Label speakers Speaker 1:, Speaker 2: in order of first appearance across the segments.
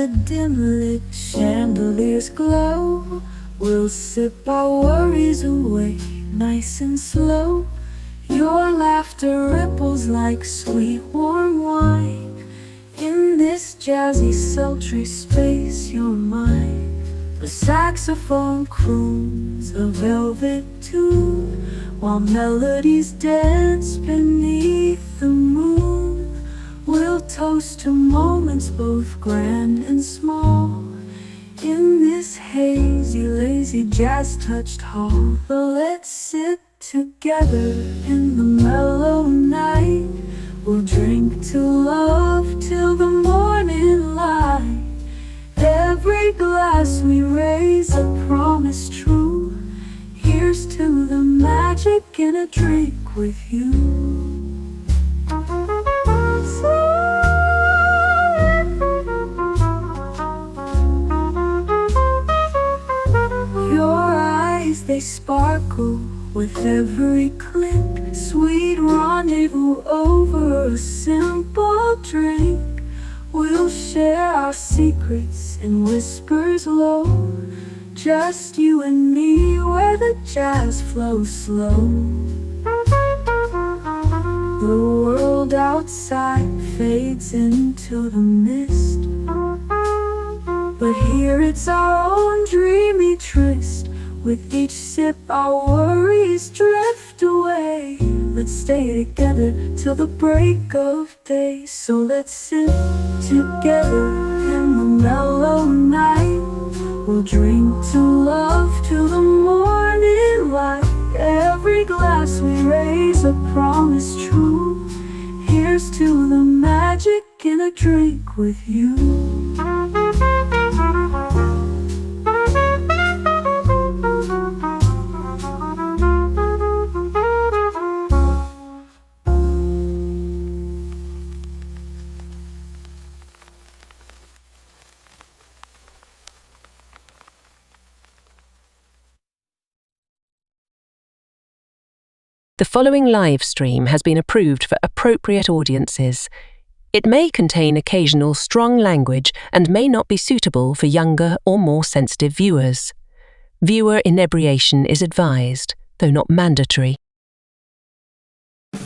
Speaker 1: the dim-lit chandeliers glow, we'll sip our worries away, nice and slow. Your laughter ripples like sweet warm wine. In this jazzy sultry space you're mine. The saxophone croons a velvet tune, while melodies dance beneath the moon. We'll toast to moments both grand and small, in this hazy, lazy, jazz-touched hall. Let's sit together in the mellow night. We'll drink to love till the morning light. Every glass we raise a promise true. Here's to the magic in a drink with you. Your eyes, they sparkle with every click. Sweet rendezvous over a simple drink. We'll share our secrets in whispers low, just you and me where the jazz flows slow. The world outside fades into the mist, but here it's our own dreamy tryst. With each sip our worries drift away. Let's stay together till the break of day. So let's sit together in the mellow night. We'll drink to love till the morning light. Every glass we raise a promise true. Here's to the magic in a drink with you.
Speaker 2: The following live stream has been approved for appropriate audiences. It may contain occasional strong language and may not be suitable for younger or more sensitive viewers. Viewer inebriation is advised, though not mandatory.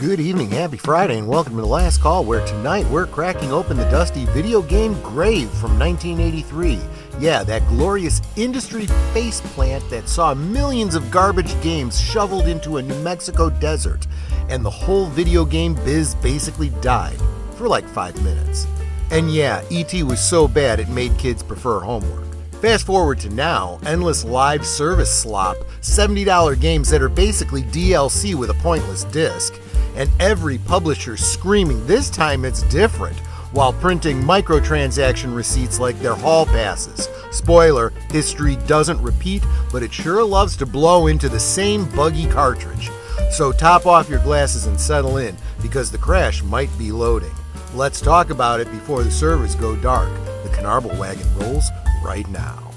Speaker 3: Good evening, happy Friday, and welcome to The Last Call, where tonight we're cracking open the dusty video game grave from 1983. Yeah, that glorious industry faceplant that saw millions of garbage games shoveled into a New Mexico desert, and the whole video game biz basically died for like 5 minutes. And yeah, E.T. was so bad it made kids prefer homework. Fast forward to now, endless live service slop, $70 games that are basically DLC with a pointless disc, and every publisher screaming, this time it's different, while printing microtransaction receipts like their hall passes. Spoiler, history doesn't repeat, but it sure loves to blow into the same buggy cartridge. So top off your glasses and settle in, because the crash might be loading. Let's talk about it before the servers go dark. The Canarble Wagon rolls right now.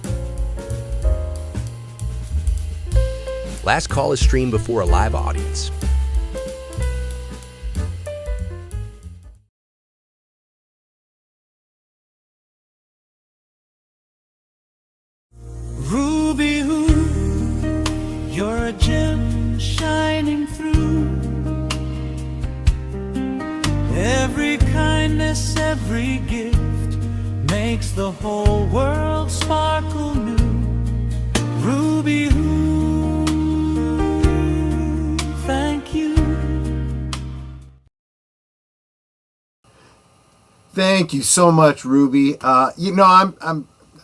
Speaker 4: Last Call is streamed before a live audience.
Speaker 5: Ruby who, you're a gem shining through. Every kindness, every gift makes the whole world sparkle new. Ruby who, thank you.
Speaker 3: Thank you so much, Ruby.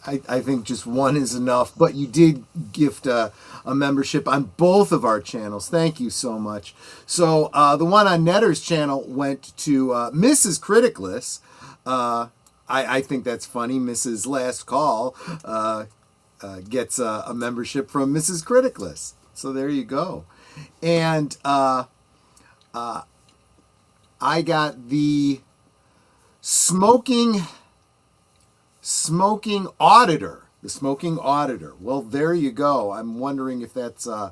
Speaker 3: I think just one is enough, but you did gift a membership on both of our channels. Thank you so much. So the one on Netter's channel went to Mrs. Criticless. I think that's funny. Mrs. Last Call gets a membership from Mrs. Criticless. So there you go. And I got the Smoking Auditor. The Smoking Auditor. Well, there you go. I'm wondering if that's a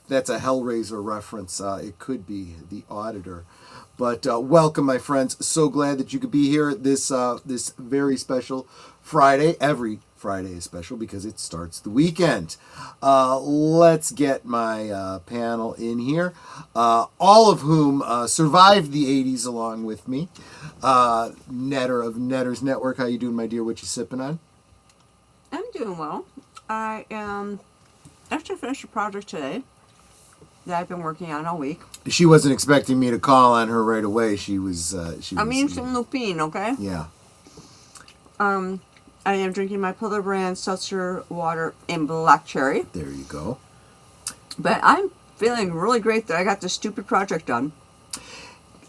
Speaker 3: Hellraiser reference. It could be the Auditor. But welcome, my friends. So glad that you could be here this this very special Friday. Every Friday is special because it starts the weekend. Let's get my panel in here, all of whom survived the 80s along with me. Netter of Netter's Network, how you doing, my dear? What you sipping on?
Speaker 6: I'm doing well. I am actually finished a project today that I've been working on all week.
Speaker 3: She wasn't expecting me to call on her right away. She was.
Speaker 6: I'm eating some lupine, okay?
Speaker 3: Yeah.
Speaker 6: I am drinking my Pillar brand seltzer water in black cherry.
Speaker 3: There you go.
Speaker 6: But I'm feeling really great that I got this stupid project done.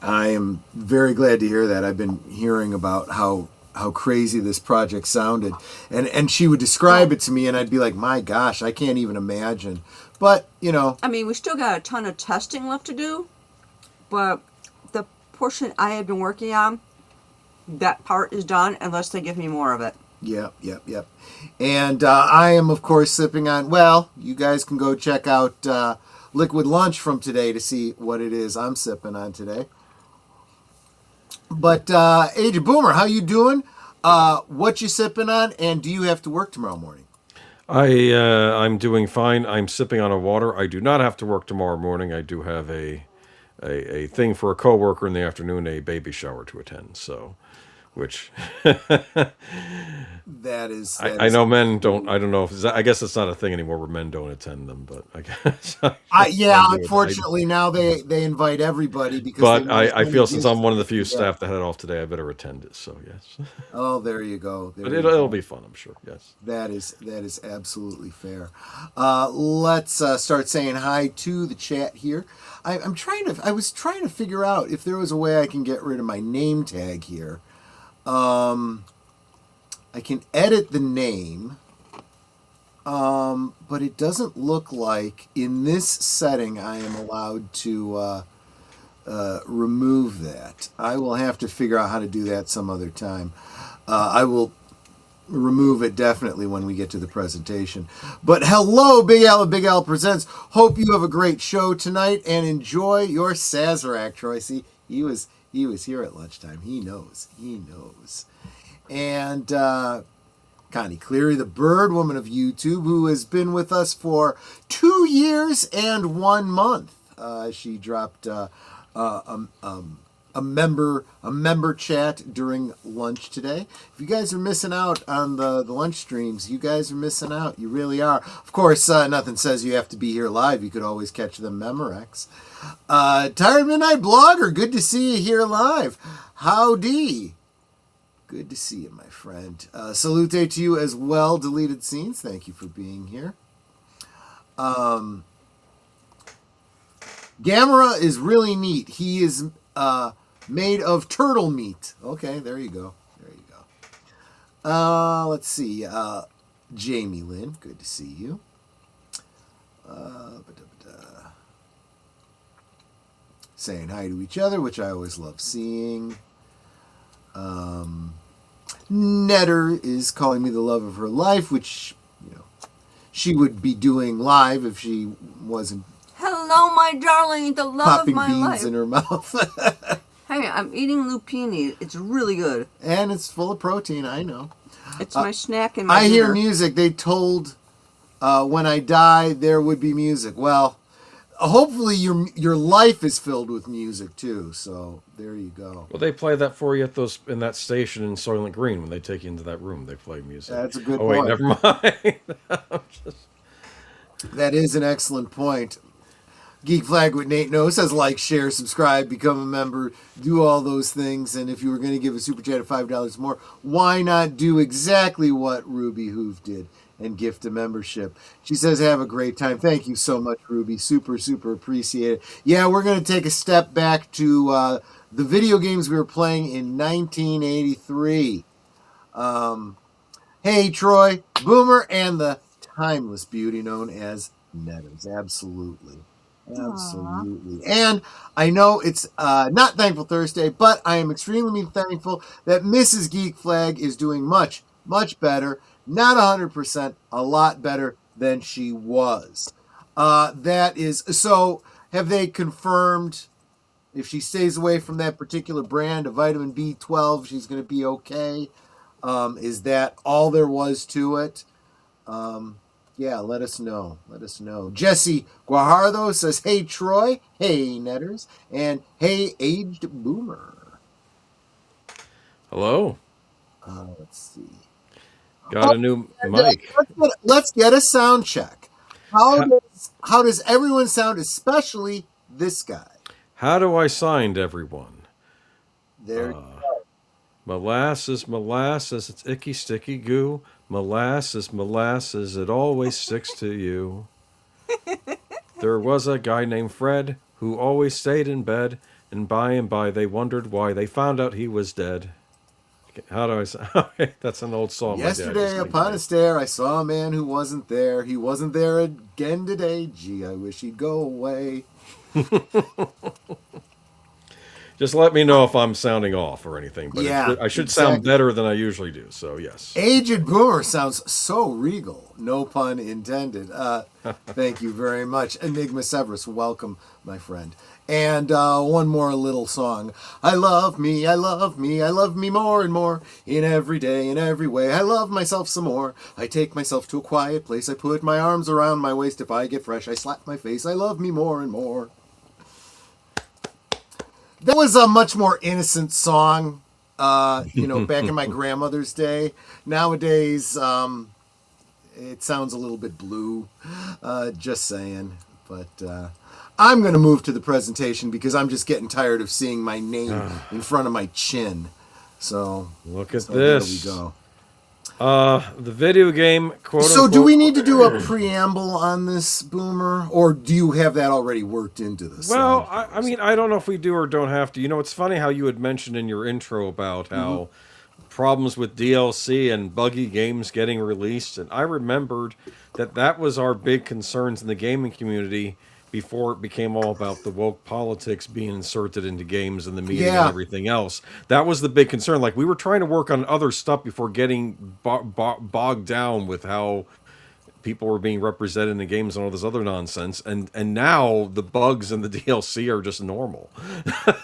Speaker 3: I am very glad to hear that. I've been hearing about how crazy this project sounded, and she would describe it to me, and I'd be like, my gosh, I can't even imagine. But
Speaker 6: I mean, we still got a ton of testing left to do, but the portion I have been working on, that part is done unless they give me more of it.
Speaker 3: Yep. And I am, of course, sipping on, well, you guys can go check out Liquid Lunch from today to see what it is I'm sipping on today. But Age of Boomer, how you doing? What you sipping on? And do you have to work tomorrow morning?
Speaker 7: I'm doing fine. I'm sipping on a water. I do not have to work tomorrow morning. I do have a thing for a coworker in the afternoon, a baby shower to attend. So, which
Speaker 3: that is.
Speaker 7: I know men don't. I don't know if I guess it's not a thing anymore where men don't attend them, but I guess.
Speaker 3: Yeah, unfortunately now they invite everybody because.
Speaker 7: But I feel since I'm one of the few staff that had it off today, I better attend it. So yes.
Speaker 3: Oh, there you go.
Speaker 7: But it'll be fun, I'm sure. Yes.
Speaker 3: That is absolutely fair. Let's start saying hi to the chat here. I was trying to figure out if there was a way I can get rid of my name tag here. I can edit the name, but it doesn't look like in this setting I am allowed to remove that. I will have to figure out how to do that some other time. I will remove it definitely when we get to the presentation. But hello, Big Al of Big Al Presents. Hope you have a great show tonight and enjoy your Sazerac. Troy, see, he was here at lunchtime. He knows. And Connie Cleary, the bird woman of YouTube, who has been with us for 2 years and 1 month. She dropped a member chat during lunch today. If you guys are missing out on the lunch streams, you guys are missing out. You really are. Of course, nothing says you have to be here live. You could always catch them Memorex. Tired Midnight Blogger, good to see you here live. Howdy. Good to see you, my friend. Salute to you as well, Deleted Scenes. Thank you for being here. Gamera is really neat. He is made of turtle meat. Okay, there you go. Let's see. Jamie Lynn, good to see you. Saying hi to each other, which I always love seeing. Netter is calling me the love of her life, which she would be doing live if she wasn't.
Speaker 6: Hello, my darling, the love
Speaker 3: Popping
Speaker 6: of my
Speaker 3: beans
Speaker 6: life.
Speaker 3: in her mouth.
Speaker 6: Hey, I'm eating lupini. It's really good.
Speaker 3: And it's full of protein, I know.
Speaker 6: It's my snack and my
Speaker 3: I hear
Speaker 6: dinner.
Speaker 3: music. They told when I die there would be music. Well, hopefully your life is filled with music too. So there you go.
Speaker 7: Well, they play that for you at in that station in Soylent Green when they take you into that room. They play music.
Speaker 3: That's a good
Speaker 7: point.
Speaker 3: point.
Speaker 7: Wait, never mind.
Speaker 3: That is an excellent point. Geek Flag with Nate knows says like, share, subscribe, become a member, do all those things. And if you were going to give a super chat of $5 more, why not do exactly what Ruby Hoof did and gift a membership? She says, have a great time. Thank you so much, Ruby. Super, super appreciate it. Yeah, we're going to take a step back to the video games we were playing in 1983. Hey, Troy, Boomer, and the timeless beauty known as Netters. Absolutely. And I know it's not Thankful Thursday, but I am extremely thankful that Mrs. Geek Flag is doing much, much better. Not 100%, a lot better than she was. That is, so have they confirmed If she stays away from that particular brand of vitamin B12, she's going to be okay. Is that all there was to it? Yeah, let us know. Let us know. Jesse Guajardo says, hey, Troy. Hey, Netters. And hey, Aged Boomer.
Speaker 7: Hello.
Speaker 3: Let's see.
Speaker 7: Got a new mic.
Speaker 3: Let's get a sound check. How does everyone sound, especially this guy?
Speaker 7: How do I sound, everyone?
Speaker 3: There you go.
Speaker 7: Molasses, molasses, it's icky, sticky goo. Molasses, molasses, it always sticks to you. There was a guy named Fred who always stayed in bed, and by they wondered why. They found out he was dead. How do I say? That's an old song.
Speaker 3: Yesterday upon a stair, I saw a man who wasn't there. He wasn't there again today. Gee, I wish he'd go away.
Speaker 7: Just let me know if I'm sounding off or anything. But
Speaker 3: Yeah,
Speaker 7: I should
Speaker 3: exactly.
Speaker 7: sound better than I usually do. So yes.
Speaker 3: Aged Boomer sounds so regal. No pun intended. Thank you very much. Enigma Severus, welcome, my friend. And one more little song. I love me, I love me, I love me more and more. In every day, in every way, I love myself some more. I take myself to a quiet place. I put my arms around my waist. If I get fresh, I slap my face. I love me more and more. That was a much more innocent song, back in my grandmother's day. Nowadays, it sounds a little bit blue, just saying. But I'm going to move to the presentation because I'm just getting tired of seeing my name in front of my chin. So
Speaker 7: Look at
Speaker 3: there
Speaker 7: this.
Speaker 3: we go.
Speaker 7: The video game, quote
Speaker 3: So
Speaker 7: unquote.
Speaker 3: do we need to do a preamble on this, Boomer? Or do you have that already worked into this?
Speaker 7: Well, I mean, I don't know if we do or don't have to. You know, it's funny how you had mentioned in your intro about how problems with DLC and buggy games getting released. And I remembered that was our big concerns in the gaming community before it became all about the woke politics being inserted into games and the media and everything else. That was the big concern. Like, we were trying to work on other stuff before getting bogged down with how people were being represented in the games and all this other nonsense. And now the bugs and the DLC are just normal.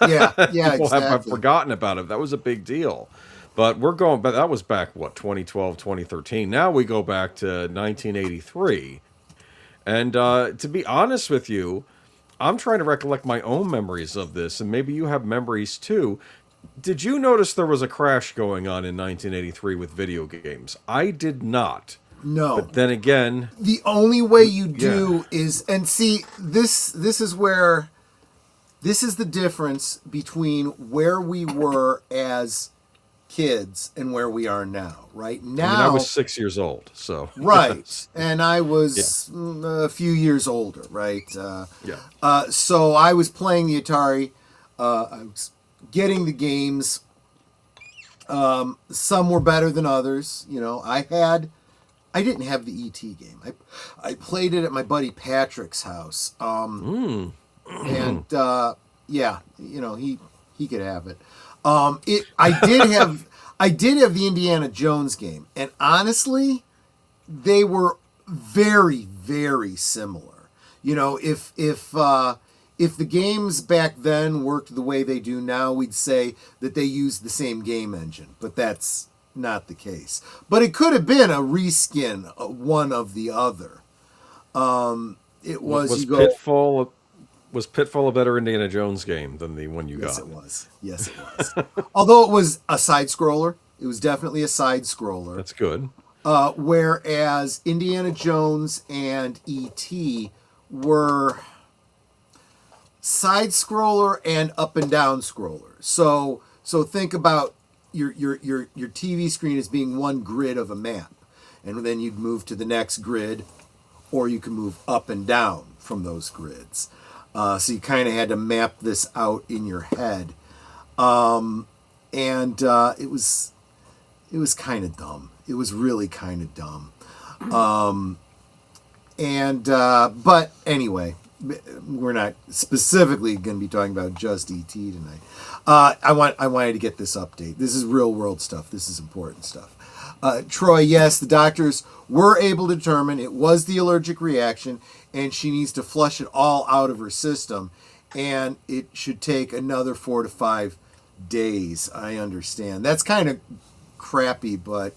Speaker 3: Yeah,
Speaker 7: People
Speaker 3: exactly.
Speaker 7: have forgotten about it. That was a big deal. But that was back, 2012, 2013. Now we go back to 1983. And to be honest with you, I'm trying to recollect my own memories of this, and maybe you have memories too. Did you notice there was a crash going on in 1983 with video games? I did not.
Speaker 3: No.
Speaker 7: But then again,
Speaker 3: the only way you do is, and see, this is where, this is the difference between where we were as kids and where we are now. Right now,
Speaker 7: I mean, I was 6 years old, so
Speaker 3: right, and I was a few years older, right?
Speaker 7: Yeah.
Speaker 3: So I was playing the Atari. I was getting the games. Some were better than others. You know, I didn't have the ET game. I played it at my buddy Patrick's house. And yeah, you know, he could have it. I did have the Indiana Jones game, and honestly, they were very, very similar. You know, if the games back then worked the way they do now, we'd say that they used the same game engine, but that's not the case. But it could have been a reskin, one of the other. It was
Speaker 7: Pitfall. Was Pitfall a better Indiana Jones game than the one you got?
Speaker 3: Yes, it was. Yes, it was. Although it was a side scroller, it was definitely a side scroller.
Speaker 7: That's good.
Speaker 3: Whereas Indiana Jones and E.T. were side scroller and up and down scroller. So think about your TV screen as being one grid of a map, and then you'd move to the next grid, or you can move up and down from those grids. So you kind of had to map this out in your head, and it was kind of dumb. It was really kind of dumb. But anyway, we're not specifically going to be talking about just ET tonight. I wanted to get this update. This is real world stuff. This is important stuff. Troy, yes, the doctors were able to determine it was the allergic reaction, and she needs to flush it all out of her system. and it should take another 4 to 5 days. I understand. That's kind of crappy, but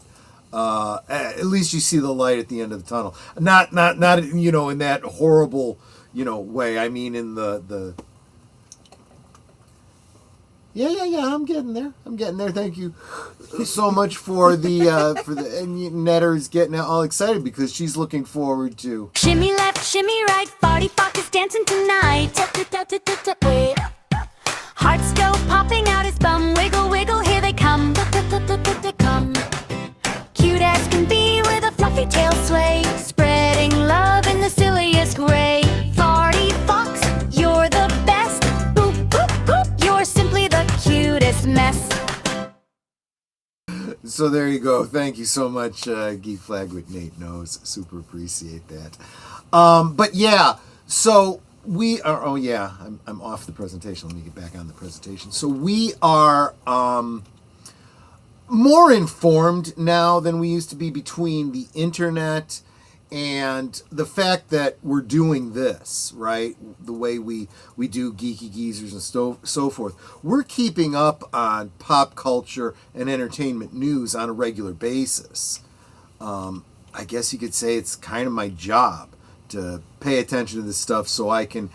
Speaker 3: at least you see the light at the end of the tunnel. Not in that horrible way. I mean in the yeah. I'm getting there. Thank you so much for the and Netter's getting all excited because she's looking forward to.
Speaker 8: Shimmy left, shimmy right, party fock is dancing tonight. Hearts go popping out his bum, wiggle, wiggle, here they come. Come. Cute as can be with a fluffy tail sway, spreading love in the silliest way. Party fox, you're the best. Boop, boop, boop, you're simply the cutest mess.
Speaker 3: So there you go. Thank you so much, Geek Flag with Nate Knows. Super appreciate that. But yeah, so we are. Oh yeah, I'm off the presentation. Let me get back on the presentation. So we are more informed now than we used to be between the internet and the fact that we're doing this, right? The way we do Geeky Geezers and so forth. We're keeping up on pop culture and entertainment news on a regular basis. I guess you could say it's kind of my job to pay attention to this stuff so I can,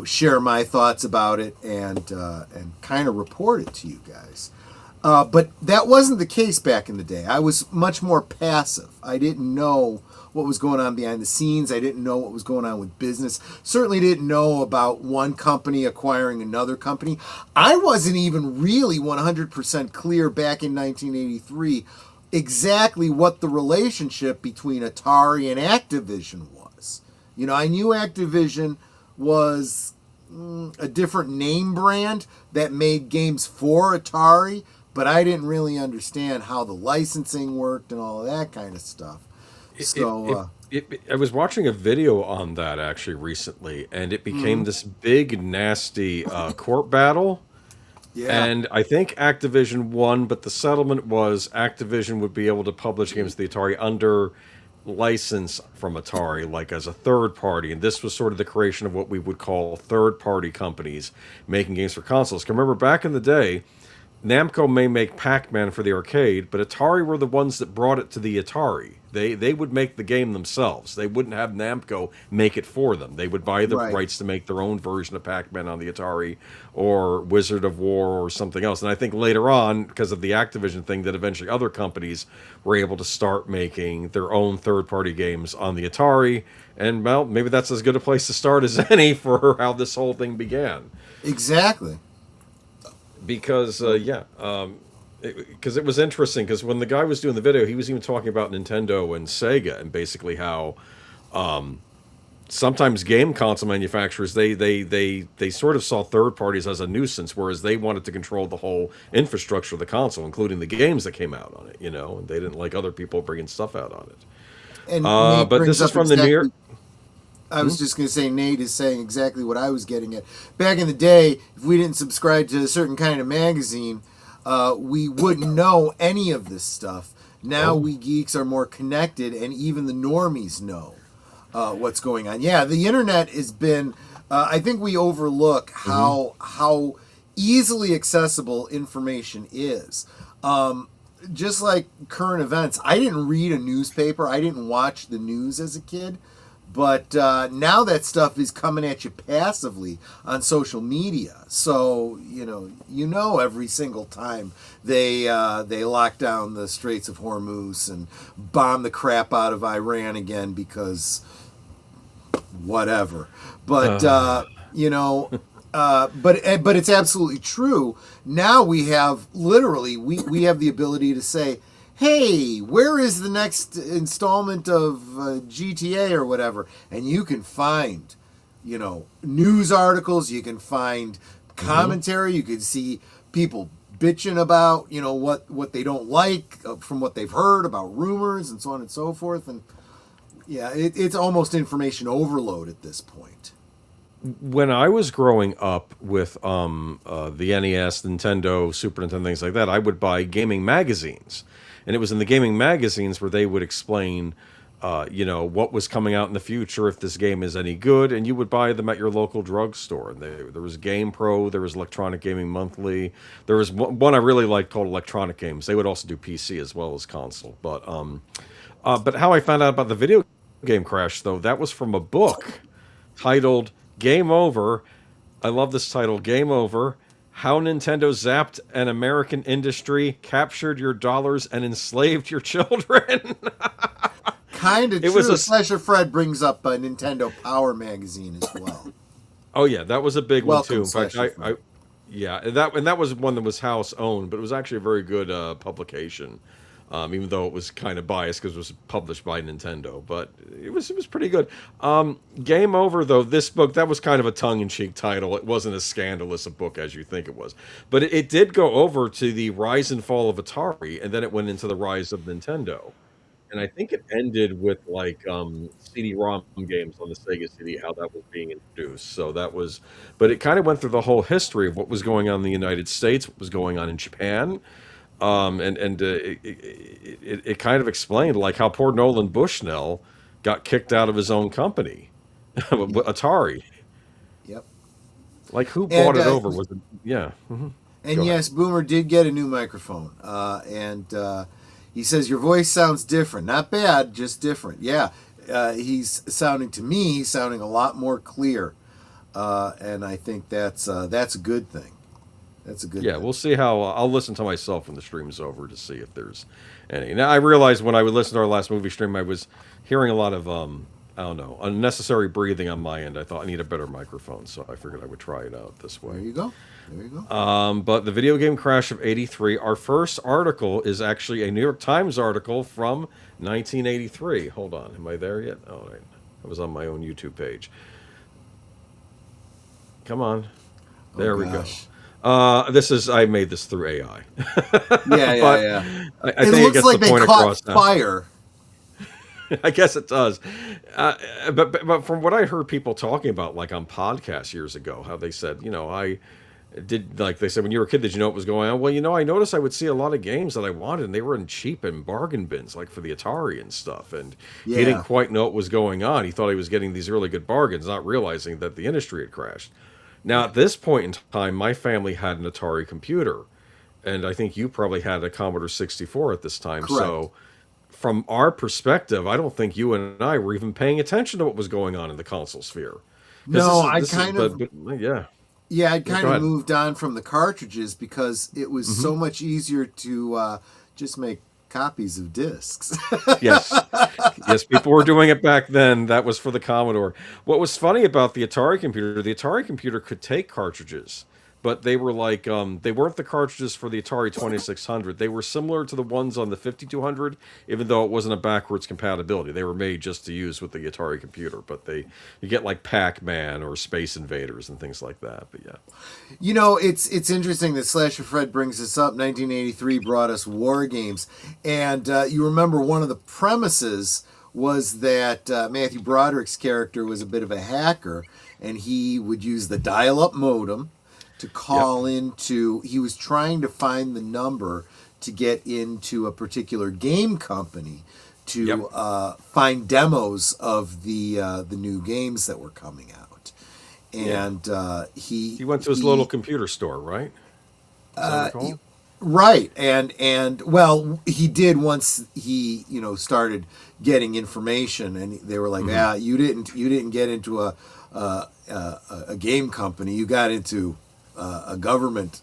Speaker 3: share my thoughts about it and kind of report it to you guys. But that wasn't the case back in the day. I was much more passive. I didn't know what was going on behind the scenes. I didn't know what was going on with business. Certainly didn't know about one company acquiring another company. I wasn't even really 100% clear back in 1983 exactly what the relationship between Atari and Activision was. I knew Activision was a different name brand that made games for Atari, but I didn't really understand how the licensing worked and all of that kind of stuff.
Speaker 7: I was watching a video on that actually recently, and it became this big, nasty court battle.
Speaker 3: Yeah.
Speaker 7: And I think Activision won, but the settlement was Activision would be able to publish games to the Atari under license from Atari, like as a third party. And this was sort of the creation of what we would call third-party companies making games for consoles. 'Cause remember, back in the day, Namco may make Pac-Man for the arcade, but Atari were the ones that brought it to the Atari. They would make the game themselves. They wouldn't have Namco make it for them. They would buy the rights to make their own version of Pac-Man on the Atari or Wizard of War or something else. And I think later on, because of the Activision thing, that eventually other companies were able to start making their own third-party games on the Atari. And, well, maybe that's as good a place to start as any for how this whole thing began.
Speaker 3: Exactly.
Speaker 7: Because, because it was interesting, because when the guy was doing the video, he was even talking about Nintendo and Sega, and basically how sometimes game console manufacturers, they sort of saw third parties as a nuisance, whereas they wanted to control the whole infrastructure of the console, including the games that came out on it, and they didn't like other people bringing stuff out on it.
Speaker 3: And
Speaker 7: but this is from the New York...
Speaker 3: I was just going to say, Nate is saying exactly what I was getting at. Back in the day, if we didn't subscribe to a certain kind of magazine, we wouldn't know any of this stuff. Now we geeks are more connected, and even the normies know what's going on. Yeah, the internet has been... I think we overlook how easily accessible information is. Just like current events, I didn't read a newspaper. I didn't watch the news as a kid. But now that stuff is coming at you passively on social media. So, every single time they lock down the Straits of Hormuz and bomb the crap out of Iran again because whatever. But, but it's absolutely true. Now we have we have the ability to say, hey, where is the next installment of GTA or whatever? And you can find, news articles. You can find commentary. You can see people bitching about, what they don't like from what they've heard about rumors and so on and so forth. And yeah, it's almost information overload at this point.
Speaker 7: When I was growing up with the NES, Nintendo, Super Nintendo, things like that, I would buy gaming magazines. And it was in the gaming magazines where they would explain you know, what was coming out in the future, if this game is any good, and you would buy them at your local drugstore. And there was Game Pro, there was Electronic Gaming Monthly, there was one I really liked called Electronic Games. They would also do PC as well as console. But how I found out about the video game crash, though, that was from a book titled Game Over. I love this title, Game Over. How Nintendo zapped an American industry, captured your dollars, and enslaved your children.
Speaker 3: Kind of
Speaker 7: It
Speaker 3: true.
Speaker 7: was a-
Speaker 3: Slasher Fred brings up a Nintendo Power magazine as well.
Speaker 7: Oh yeah, that was a big
Speaker 3: Welcome,
Speaker 7: one too. In fact,
Speaker 3: Slasher
Speaker 7: I yeah, that was one that was house owned, but it was actually a very good publication. Even though it was kind of biased because it was published by Nintendo, but it was pretty good. Game Over, though, this book, that was kind of a tongue-in-cheek title. It wasn't as scandalous a book as you think it was, but it did go over to the rise and fall of Atari, and then it went into the rise of Nintendo. And I think it ended with like CD-ROM games on the Sega CD, how that was being introduced. So that was, but it kind of went through the whole history of what was going on in the United States, what was going on in Japan, it kind of explained like how poor Nolan Bushnell got kicked out of his own company, Atari.
Speaker 3: Yep.
Speaker 7: Like who
Speaker 3: And,
Speaker 7: bought it over? Was it? Yeah.
Speaker 3: And
Speaker 7: Go ahead.
Speaker 3: yes, Boomer did get a new microphone. He says, your voice sounds different. Not bad, just different. Yeah. He's sounding a lot more clear. And I think that's a good thing. That's a good
Speaker 7: Yeah,
Speaker 3: thing.
Speaker 7: we'll see how I'll listen to myself when the stream's over to see if there's any. Now I realized when I would listen to our last movie stream, I was hearing a lot of I don't know, unnecessary breathing on my end. I thought I need a better microphone, so I figured I would try it out this
Speaker 3: There
Speaker 7: way.
Speaker 3: you go. There you go.
Speaker 7: But the video game crash of '83. Our first article is actually a New York Times article from 1983. Hold on, am I there yet? Oh, right. I was on my own YouTube page. Come on, there we go.
Speaker 3: gosh.
Speaker 7: I made this through AI.
Speaker 3: Yeah, yeah,
Speaker 7: But
Speaker 3: yeah.
Speaker 7: I
Speaker 3: It
Speaker 7: think it
Speaker 3: looks
Speaker 7: gets
Speaker 3: like
Speaker 7: the
Speaker 3: they
Speaker 7: point
Speaker 3: caught
Speaker 7: across now.
Speaker 3: fire.
Speaker 7: I guess it does. But from what I heard people talking about, like on podcasts years ago, how they said, you know, I did, like they said, when you were a kid, did you know what was going on? Well, you know, I noticed I would see a lot of games that I wanted, and they were in cheap and bargain bins, like for the Atari and stuff. And he
Speaker 3: Yeah.
Speaker 7: didn't quite know what was going on. He thought he was getting these really good bargains, not realizing that the industry had crashed. Now, at this point in time, my family had an Atari computer, and I think you probably had a Commodore 64 at this time.
Speaker 3: Correct.
Speaker 7: So, from our perspective, I don't think you and I were even paying attention to what was going on in the console sphere. 'Cause
Speaker 3: No, I
Speaker 7: this is-
Speaker 3: kind of,
Speaker 7: but, yeah.
Speaker 3: yeah, I
Speaker 7: go
Speaker 3: kind of
Speaker 7: ahead.
Speaker 3: moved on from the cartridges because it was so much easier to just make copies of discs.
Speaker 7: Yes. Yes, people were doing it back then. That was for the Commodore. What was funny about the Atari computer could take cartridges, but they were like, they weren't the cartridges for the Atari 2600. They were similar to the ones on the 5200, even though it wasn't a backwards compatibility. They were made just to use with the Atari computer, but you get like Pac-Man or Space Invaders and things like that. But yeah.
Speaker 3: You know, it's interesting that Slasher Fred brings this up. 1983 brought us War Games. And you remember one of the premises was that Matthew Broderick's character was a bit of a hacker, and he would use the dial-up modem to call into, he was trying to find the number to get into a particular game company to find demos of the new games that were coming out. And
Speaker 7: He went to his little computer store, right? As I recall?
Speaker 3: right, and well, he did once he started getting information, and they were like, "Yeah, you didn't get into a game company, you got into a government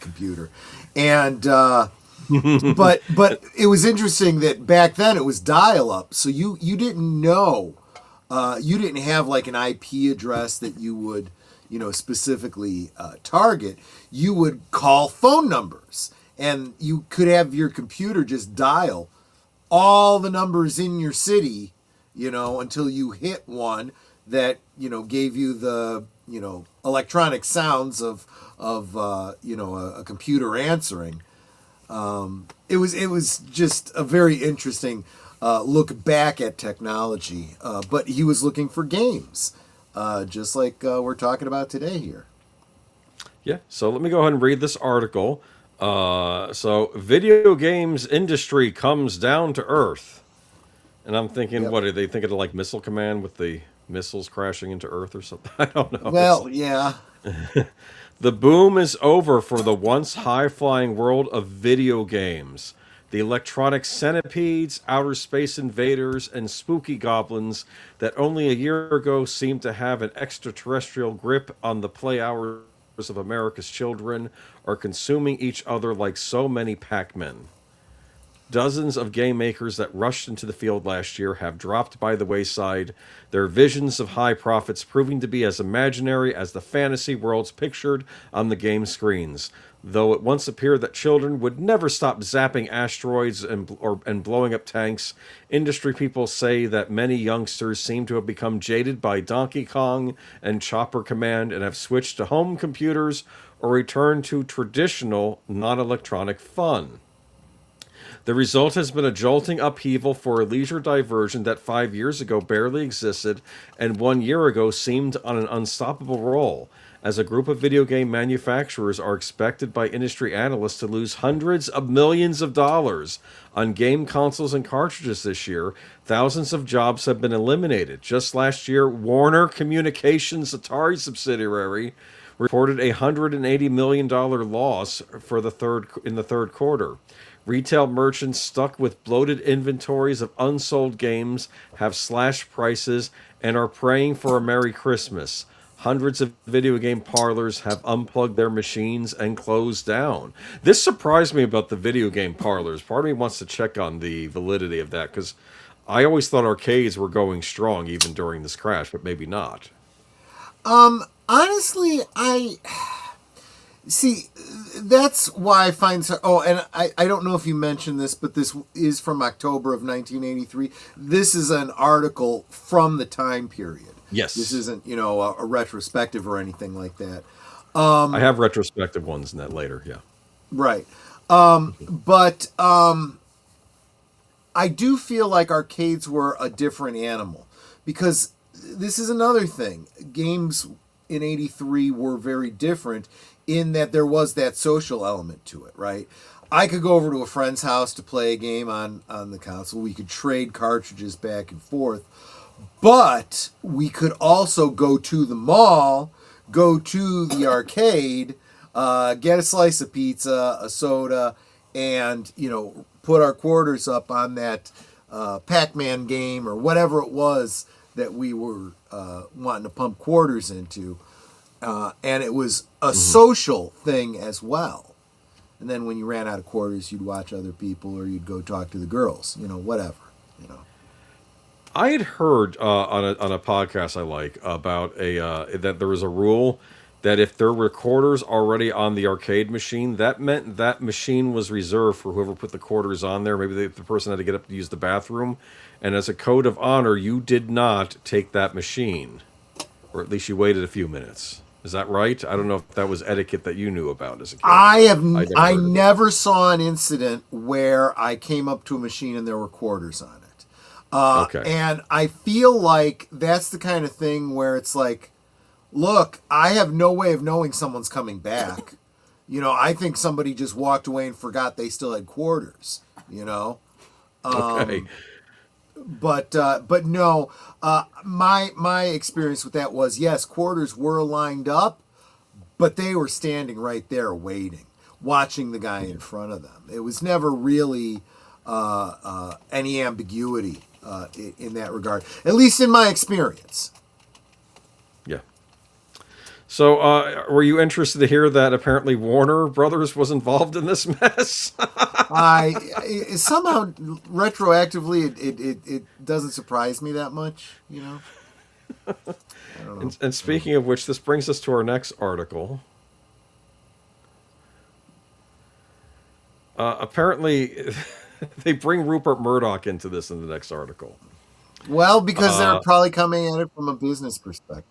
Speaker 3: computer," and but it was interesting that back then it was dial up, so you didn't know. You didn't have like an IP address that you would, specifically target. You would call phone numbers, and you could have your computer just dial all the numbers in your city, until you hit one that, gave you the, electronic sounds of a computer answering. It was just a very interesting look back at technology, but he was looking for games, just like we're talking about today here.
Speaker 7: Yeah, so let me go ahead and read this article. So, video games industry comes down to earth. And I'm thinking,
Speaker 9: Yep.
Speaker 7: what are they thinking of, like Missile Command with the missiles crashing into Earth or something? I don't know.
Speaker 9: Well, yeah.
Speaker 7: The boom is over for the once high-flying world of video games. The electronic centipedes, outer space invaders, and spooky goblins that only a year ago seemed to have an extraterrestrial grip on the play hours of America's children are consuming each other like so many Pac-Men. Dozens of game makers that rushed into the field last year have dropped by the wayside, their visions of high profits proving to be as imaginary as the fantasy worlds pictured on the game screens. Though it once appeared that children would never stop zapping asteroids and blowing up tanks, industry people say that many youngsters seem to have become jaded by Donkey Kong and Chopper Command and have switched to home computers or returned to traditional non-electronic fun. The result has been a jolting upheaval for a leisure diversion that 5 years ago barely existed and 1 year ago seemed on an unstoppable roll. As a group of video game manufacturers are expected by industry analysts to lose hundreds of millions of dollars on game consoles and cartridges this year, thousands of jobs have been eliminated. Just last year, Warner Communications Atari subsidiary reported a $180 million loss for in the third quarter. Retail merchants stuck with bloated inventories of unsold games have slashed prices and are praying for a Merry Christmas. Hundreds of video game parlors have unplugged their machines and closed down. This surprised me about the video game parlors. Part of me wants to check on the validity of that because I always thought arcades were going strong even during this crash, but maybe not.
Speaker 9: Honestly, I see. That's why I find so. Oh, and I don't know if you mentioned this, but this is from October of 1983. This is an article from the time period.
Speaker 7: Yes.
Speaker 9: This isn't, a retrospective or anything like that.
Speaker 7: I have retrospective ones in that later, yeah.
Speaker 9: Right. But I do feel like arcades were a different animal because this is another thing. Games in 83 were very different in that there was that social element to it, right? I could go over to a friend's house to play a game on the console. We could trade cartridges back and forth. But we could also go to the mall, go to the arcade, get a slice of pizza, a soda, and, put our quarters up on that Pac-Man game or whatever it was that we were wanting to pump quarters into. And it was a social thing as well. And then when you ran out of quarters, you'd watch other people or you'd go talk to the girls, whatever.
Speaker 7: I had heard on a podcast I like about that there was a rule that if there were quarters already on the arcade machine, that meant that machine was reserved for whoever put the quarters on there. Maybe the person had to get up to use the bathroom, and as a code of honor, you did not take that machine, or at least you waited a few minutes. Is that right? I don't know if that was etiquette that you knew about as a kid.
Speaker 9: I never saw an incident where I came up to a machine and there were quarters on it.
Speaker 7: Okay.
Speaker 9: And I feel like that's the kind of thing where it's like, look, I have no way of knowing someone's coming back. I think somebody just walked away and forgot they still had quarters,
Speaker 7: Okay.
Speaker 9: But no, my experience with that was, yes, quarters were lined up, but they were standing right there waiting, watching the guy in front of them. It was never really any ambiguity in that regard, at least in my experience.
Speaker 7: Yeah. So, were you interested to hear that apparently Warner Brothers was involved in this mess?
Speaker 9: I somehow retroactively it doesn't surprise me that much, I don't know.
Speaker 7: And speaking of which, this brings us to our next article. Apparently, they bring Rupert Murdoch into this in the next article.
Speaker 9: Well, because they're probably coming at it from a business perspective.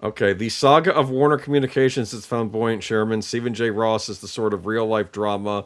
Speaker 7: Okay, the saga of Warner Communications has found buoyant chairman Stephen J. Ross is the sort of real-life drama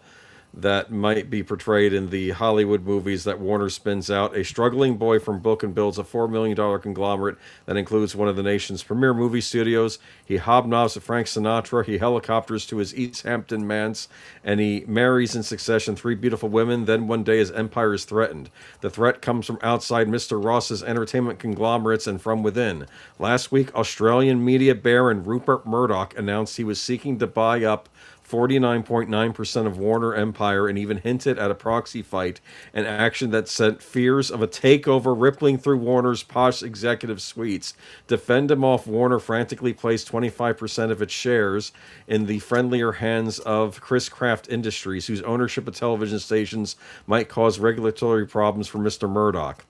Speaker 7: that might be portrayed in the Hollywood movies that Warner spins out. A struggling boy from Brooklyn builds a $4 million conglomerate that includes one of the nation's premier movie studios. He hobnobs with Frank Sinatra. He helicopters to his East Hampton manse, and he marries in succession three beautiful women. Then one day his empire is threatened. The threat comes from outside Mr. Ross's entertainment conglomerates and from within. Last week, Australian media baron Rupert Murdoch announced he was seeking to buy up 49.9% of Warner Empire and even hinted at a proxy fight, an action that sent fears of a takeover rippling through Warner's posh executive suites. To fend him off, Warner frantically placed 25% of its shares in the friendlier hands of Chris Kraft Industries, whose ownership of television stations might cause regulatory problems for Mr. Murdoch.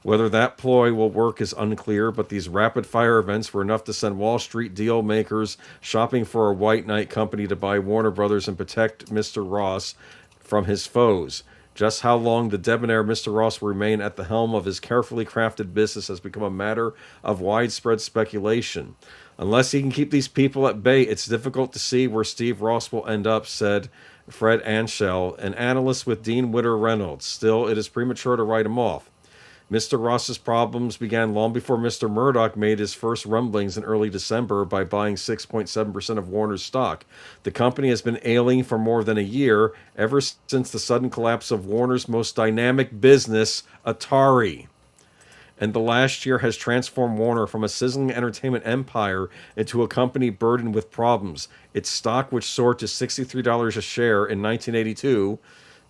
Speaker 7: Whether that ploy will work is unclear, but these rapid-fire events were enough to send Wall Street deal makers shopping for a white knight company to buy Warner Brothers and protect Mr. Ross from his foes. Just how long the debonair Mr. Ross will remain at the helm of his carefully crafted business has become a matter of widespread speculation. Unless he can keep these people at bay, it's difficult to see where Steve Ross will end up, said Fred Anschell, an analyst with Dean Witter Reynolds. Still, it is premature to write him off. Mr. Ross's problems began long before Mr. Murdoch made his first rumblings in early December by buying 6.7% of Warner's stock. The company has been ailing for more than a year, ever since the sudden collapse of Warner's most dynamic business, Atari. And the last year has transformed Warner from a sizzling entertainment empire into a company burdened with problems. Its stock, which soared to $63 a share in 1982,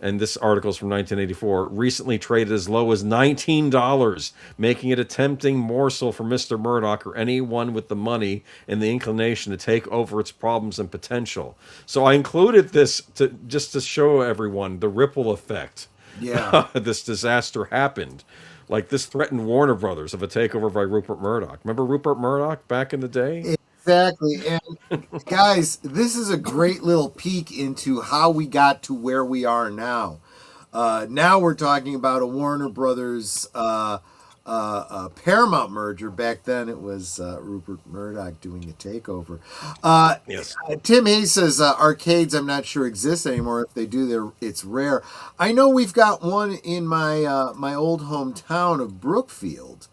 Speaker 7: and this article is from 1984, recently traded as low as $19, making it a tempting morsel for Mr. Murdoch or anyone with the money and the inclination to take over its problems and potential. So I included this just to show everyone the ripple effect.
Speaker 9: Yeah.
Speaker 7: This disaster happened. Like this threatened Warner Brothers of a takeover by Rupert Murdoch. Remember Rupert Murdoch back in the day?
Speaker 9: Exactly. And guys, this is a great little peek into how we got to where we are now. Now we're talking about a Warner Brothers Paramount merger. Back then it was Rupert Murdoch doing a takeover.
Speaker 7: Yes.
Speaker 9: Tim Hayes says arcades I'm not sure exist anymore. If they do, it's rare. I know we've got one in my my old hometown of Brookfield.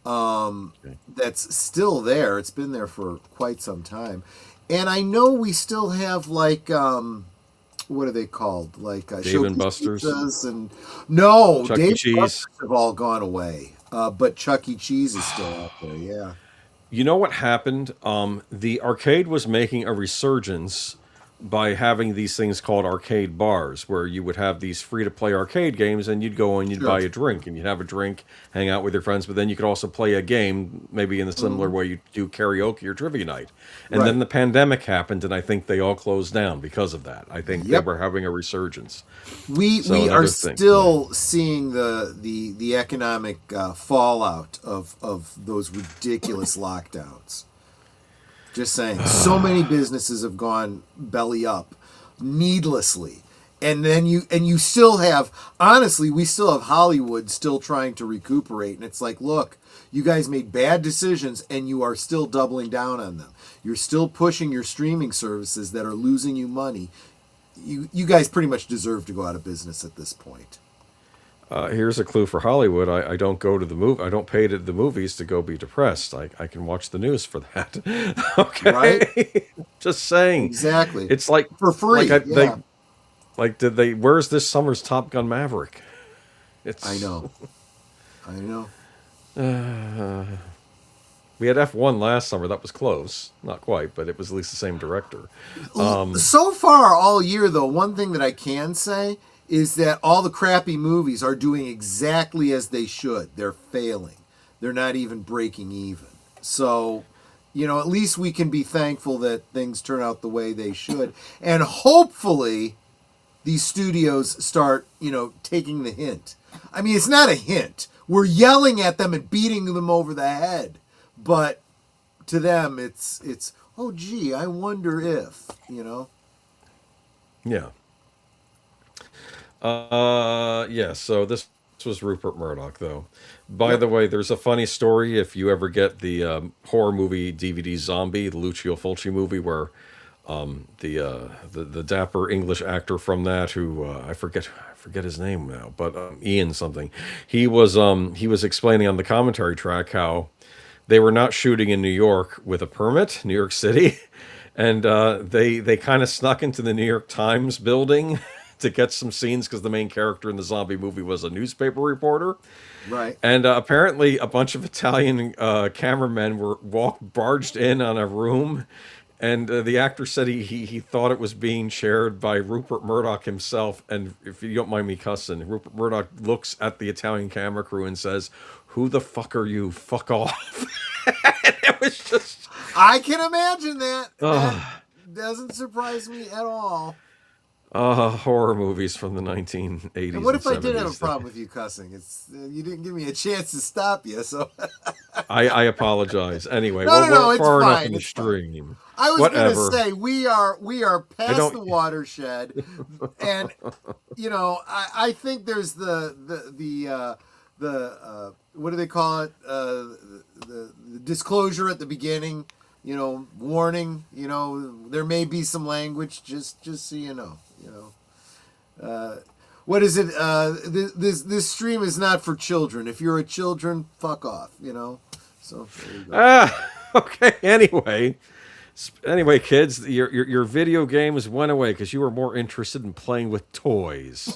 Speaker 9: That's still there. It's been there for quite some time. And I know we still have like what are they called? Like
Speaker 7: Dave and Buster's
Speaker 9: and no,
Speaker 7: Chuck E.
Speaker 9: Dave
Speaker 7: Cheese.
Speaker 9: and Buster's have all gone away. But Chuck E. Cheese is still out there, yeah.
Speaker 7: You know what happened? The arcade was making a resurgence by having these things called arcade bars, where you would have these free-to-play arcade games, and you'd go and you'd buy a drink, and you'd have a drink, hang out with your friends, but then you could also play a game, maybe in the similar way you do karaoke or trivia night. And then the pandemic happened, and I think they all closed down because of that. I think they were having a resurgence.
Speaker 9: We are still seeing the economic fallout of those ridiculous lockdowns. Just saying, so many businesses have gone belly up needlessly. And then you still have, honestly, we still have Hollywood still trying to recuperate. And it's like, look, you guys made bad decisions and you are still doubling down on them. You're still pushing your streaming services that are losing you money. You guys pretty much deserve to go out of business at this point.
Speaker 7: Here's a clue for Hollywood. I don't go to the movie. I don't pay to the movies to go be depressed. I can watch the news for that. Okay,
Speaker 9: right?
Speaker 7: Just saying.
Speaker 9: Exactly.
Speaker 7: It's like
Speaker 9: for free.
Speaker 7: Did they? Where's this summer's Top Gun Maverick?
Speaker 9: I know.
Speaker 7: We had F1 last summer. That was close. Not quite, but it was at least the same director.
Speaker 9: So far all year, though, one thing that I can say is that all the crappy movies are doing exactly as they should. They're failing. They're not even breaking even. So, at least we can be thankful that things turn out the way they should. And hopefully these studios start, taking the hint. I mean, it's not a hint. We're yelling at them and beating them over the head. But to them, it's oh, gee, I wonder if,
Speaker 7: Yeah. So this was Rupert Murdoch, though. By the way, there's a funny story if you ever get the horror movie DVD Zombie, the Lucio Fulci movie, where the dapper English actor from that, who I forget his name now, but Ian something. He was explaining on the commentary track how they were not shooting in New York with a permit, New York City, and they kind of snuck into the New York Times building to get some scenes because the main character in the zombie movie was a newspaper reporter.
Speaker 9: Right.
Speaker 7: And apparently, a bunch of Italian cameramen were barged in on a room, and the actor said he thought it was being shared by Rupert Murdoch himself. And if you don't mind me cussing, Rupert Murdoch looks at the Italian camera crew and says, "Who the fuck are you? Fuck off!" And it was just.
Speaker 9: I can imagine that. That doesn't surprise me at all.
Speaker 7: Horror movies from the 1980s.
Speaker 9: And what if
Speaker 7: and
Speaker 9: I did have a
Speaker 7: 70s.
Speaker 9: problem with you cussing? It's you didn't give me a chance to stop you, so
Speaker 7: I apologize. Anyway,
Speaker 9: No,
Speaker 7: we're
Speaker 9: it's
Speaker 7: far enough
Speaker 9: fine,
Speaker 7: in the
Speaker 9: it's fine.
Speaker 7: stream.
Speaker 9: I was
Speaker 7: Whatever.
Speaker 9: going to say we are past
Speaker 7: don't-
Speaker 9: the watershed, and I think there's the what do they call it? The disclosure at the beginning. Warning. There may be some language. Just so you know. What is it? This stream is not for children. If you're a children, fuck off. So there you go.
Speaker 7: Okay. Anyway, kids, your video games went away because you were more interested in playing with toys.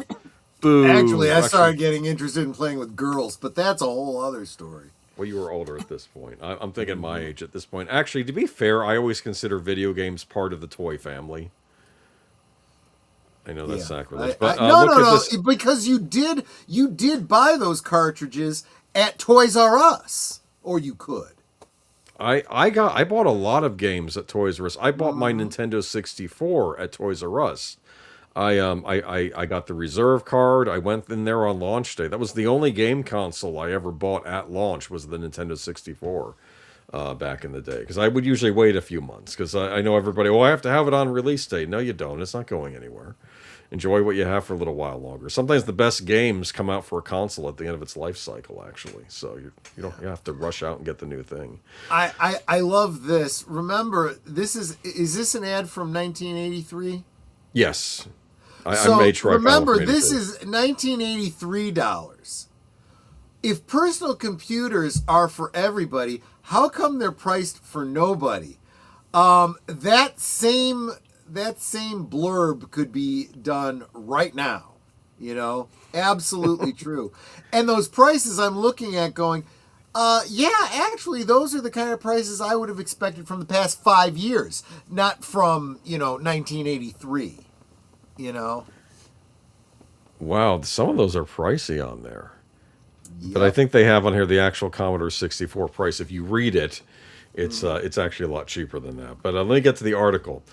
Speaker 7: Boo.
Speaker 9: Actually, I started getting interested in playing with girls, but that's a whole other story.
Speaker 7: Well, you were older at this point. I'm thinking my age at this point. Actually, to be fair, I always consider video games part of the toy family. I know that's sacrilege, but
Speaker 9: no,
Speaker 7: look at this.
Speaker 9: because you did buy those cartridges at Toys R Us, or you could.
Speaker 7: I bought a lot of games at Toys R Us. I bought my Nintendo 64 at Toys R Us. I got the reserve card. I went in there on launch day. That was the only game console I ever bought at launch, was the Nintendo 64 back in the day. Because I would usually wait a few months because I know everybody, I have to have it on release day. No, you don't. It's not going anywhere. Enjoy what you have for a little while longer. Sometimes the best games come out for a console at the end of its life cycle, actually. So you have to rush out and get the new thing.
Speaker 9: I love this. Remember, is this an ad from 1983?
Speaker 7: Yes. I made sure
Speaker 9: remember,
Speaker 7: I found
Speaker 9: this is $1983. If personal computers are for everybody, how come they're priced for nobody? That same blurb could be done right now. Absolutely true. And those prices I'm looking at going, actually, those are the kind of prices I would have expected from the past 5 years, not from 1983.
Speaker 7: Wow, some of those are pricey on there.
Speaker 9: Yep.
Speaker 7: But I think they have on here the actual Commodore 64 price. If you read it, it's actually a lot cheaper than that. But let me get to the article.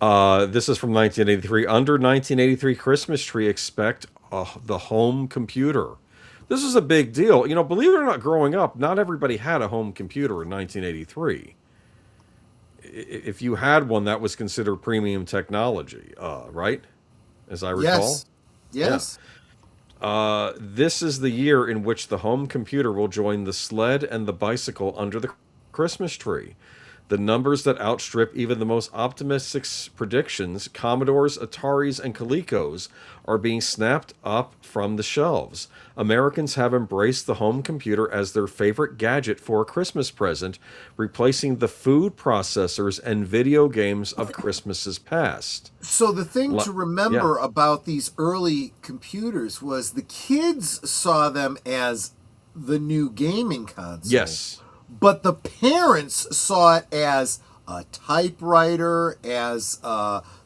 Speaker 7: This is from 1983. Under 1983 Christmas tree, expect the home computer. This is a big deal. Believe it or not, growing up, not everybody had a home computer in 1983. If you had one, that was considered premium technology, right? As I recall.
Speaker 9: Yes.
Speaker 7: Yeah. This is the year in which the home computer will join the sled and the bicycle under the Christmas tree. The numbers that outstrip even the most optimistic predictions, Commodores, Ataris, and Colecos are being snapped up from the shelves. Americans have embraced the home computer as their favorite gadget for a Christmas present, replacing the food processors and video games of Christmases past.
Speaker 9: So the thing to remember about these early computers was the kids saw them as the new gaming console.
Speaker 7: Yes.
Speaker 9: But the parents saw it as a typewriter, as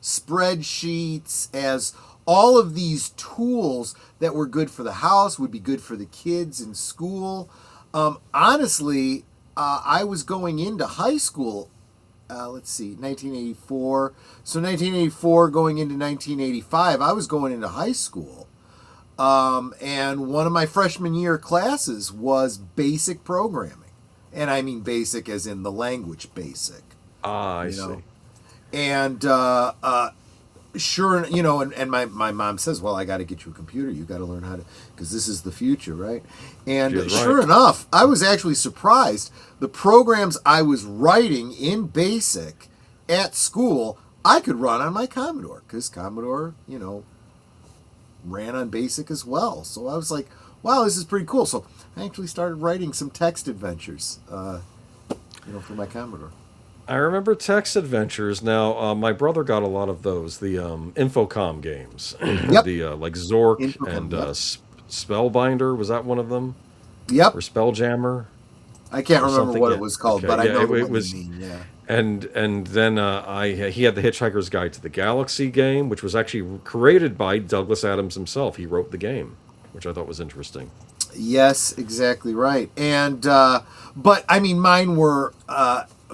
Speaker 9: spreadsheets, as all of these tools that were good for the house, would be good for the kids in school. Honestly, I was going into high school, 1984. So 1984 going into 1985, I was going into high school. And one of my freshman year classes was basic programming. And I mean basic as in the language basic.
Speaker 7: I see.
Speaker 9: And sure, and my mom says, well, I got to get you a computer. You got to learn how to, because this is the future, right? And sure enough, I was actually surprised. The programs I was writing in basic at school, I could run on my Commodore because Commodore, ran on BASIC as well. So I was like, wow, this is pretty cool. So I actually started writing some text adventures, for my Commodore.
Speaker 7: I remember text adventures. Now, my brother got a lot of those, the Infocom games,
Speaker 9: Yep.
Speaker 7: the like Zork
Speaker 9: Infocom,
Speaker 7: and
Speaker 9: yep.
Speaker 7: Spellbinder. Was that one of them?
Speaker 9: Yep.
Speaker 7: Or Spelljammer?
Speaker 9: I can't
Speaker 7: Or
Speaker 9: remember
Speaker 7: something,
Speaker 9: what
Speaker 7: yeah.
Speaker 9: it was called,
Speaker 7: Okay,
Speaker 9: but I
Speaker 7: yeah,
Speaker 9: know
Speaker 7: it
Speaker 9: what
Speaker 7: was.
Speaker 9: you mean. Yeah.
Speaker 7: And then he had the Hitchhiker's Guide to the Galaxy game, which was actually created by Douglas Adams himself. He wrote the game, which I thought was interesting.
Speaker 9: Yes, exactly right. And but I mean, mine were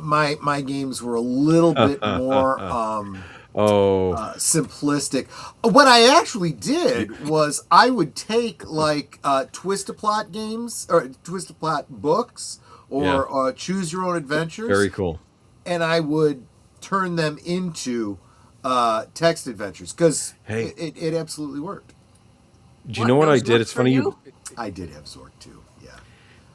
Speaker 9: my games were a little bit more
Speaker 7: Oh,
Speaker 9: simplistic. What I actually did was I would take like Twist-a-Plot games or Twist-a-Plot books or
Speaker 7: yeah.
Speaker 9: Choose Your Own Adventures,
Speaker 7: Very cool.
Speaker 9: and I would turn them into text adventures because
Speaker 7: Hey.
Speaker 9: it absolutely worked.
Speaker 7: Do you know what I
Speaker 6: those
Speaker 7: did?
Speaker 6: work
Speaker 7: It's
Speaker 6: for
Speaker 7: funny
Speaker 6: you?
Speaker 9: I did have Zork too. Yeah.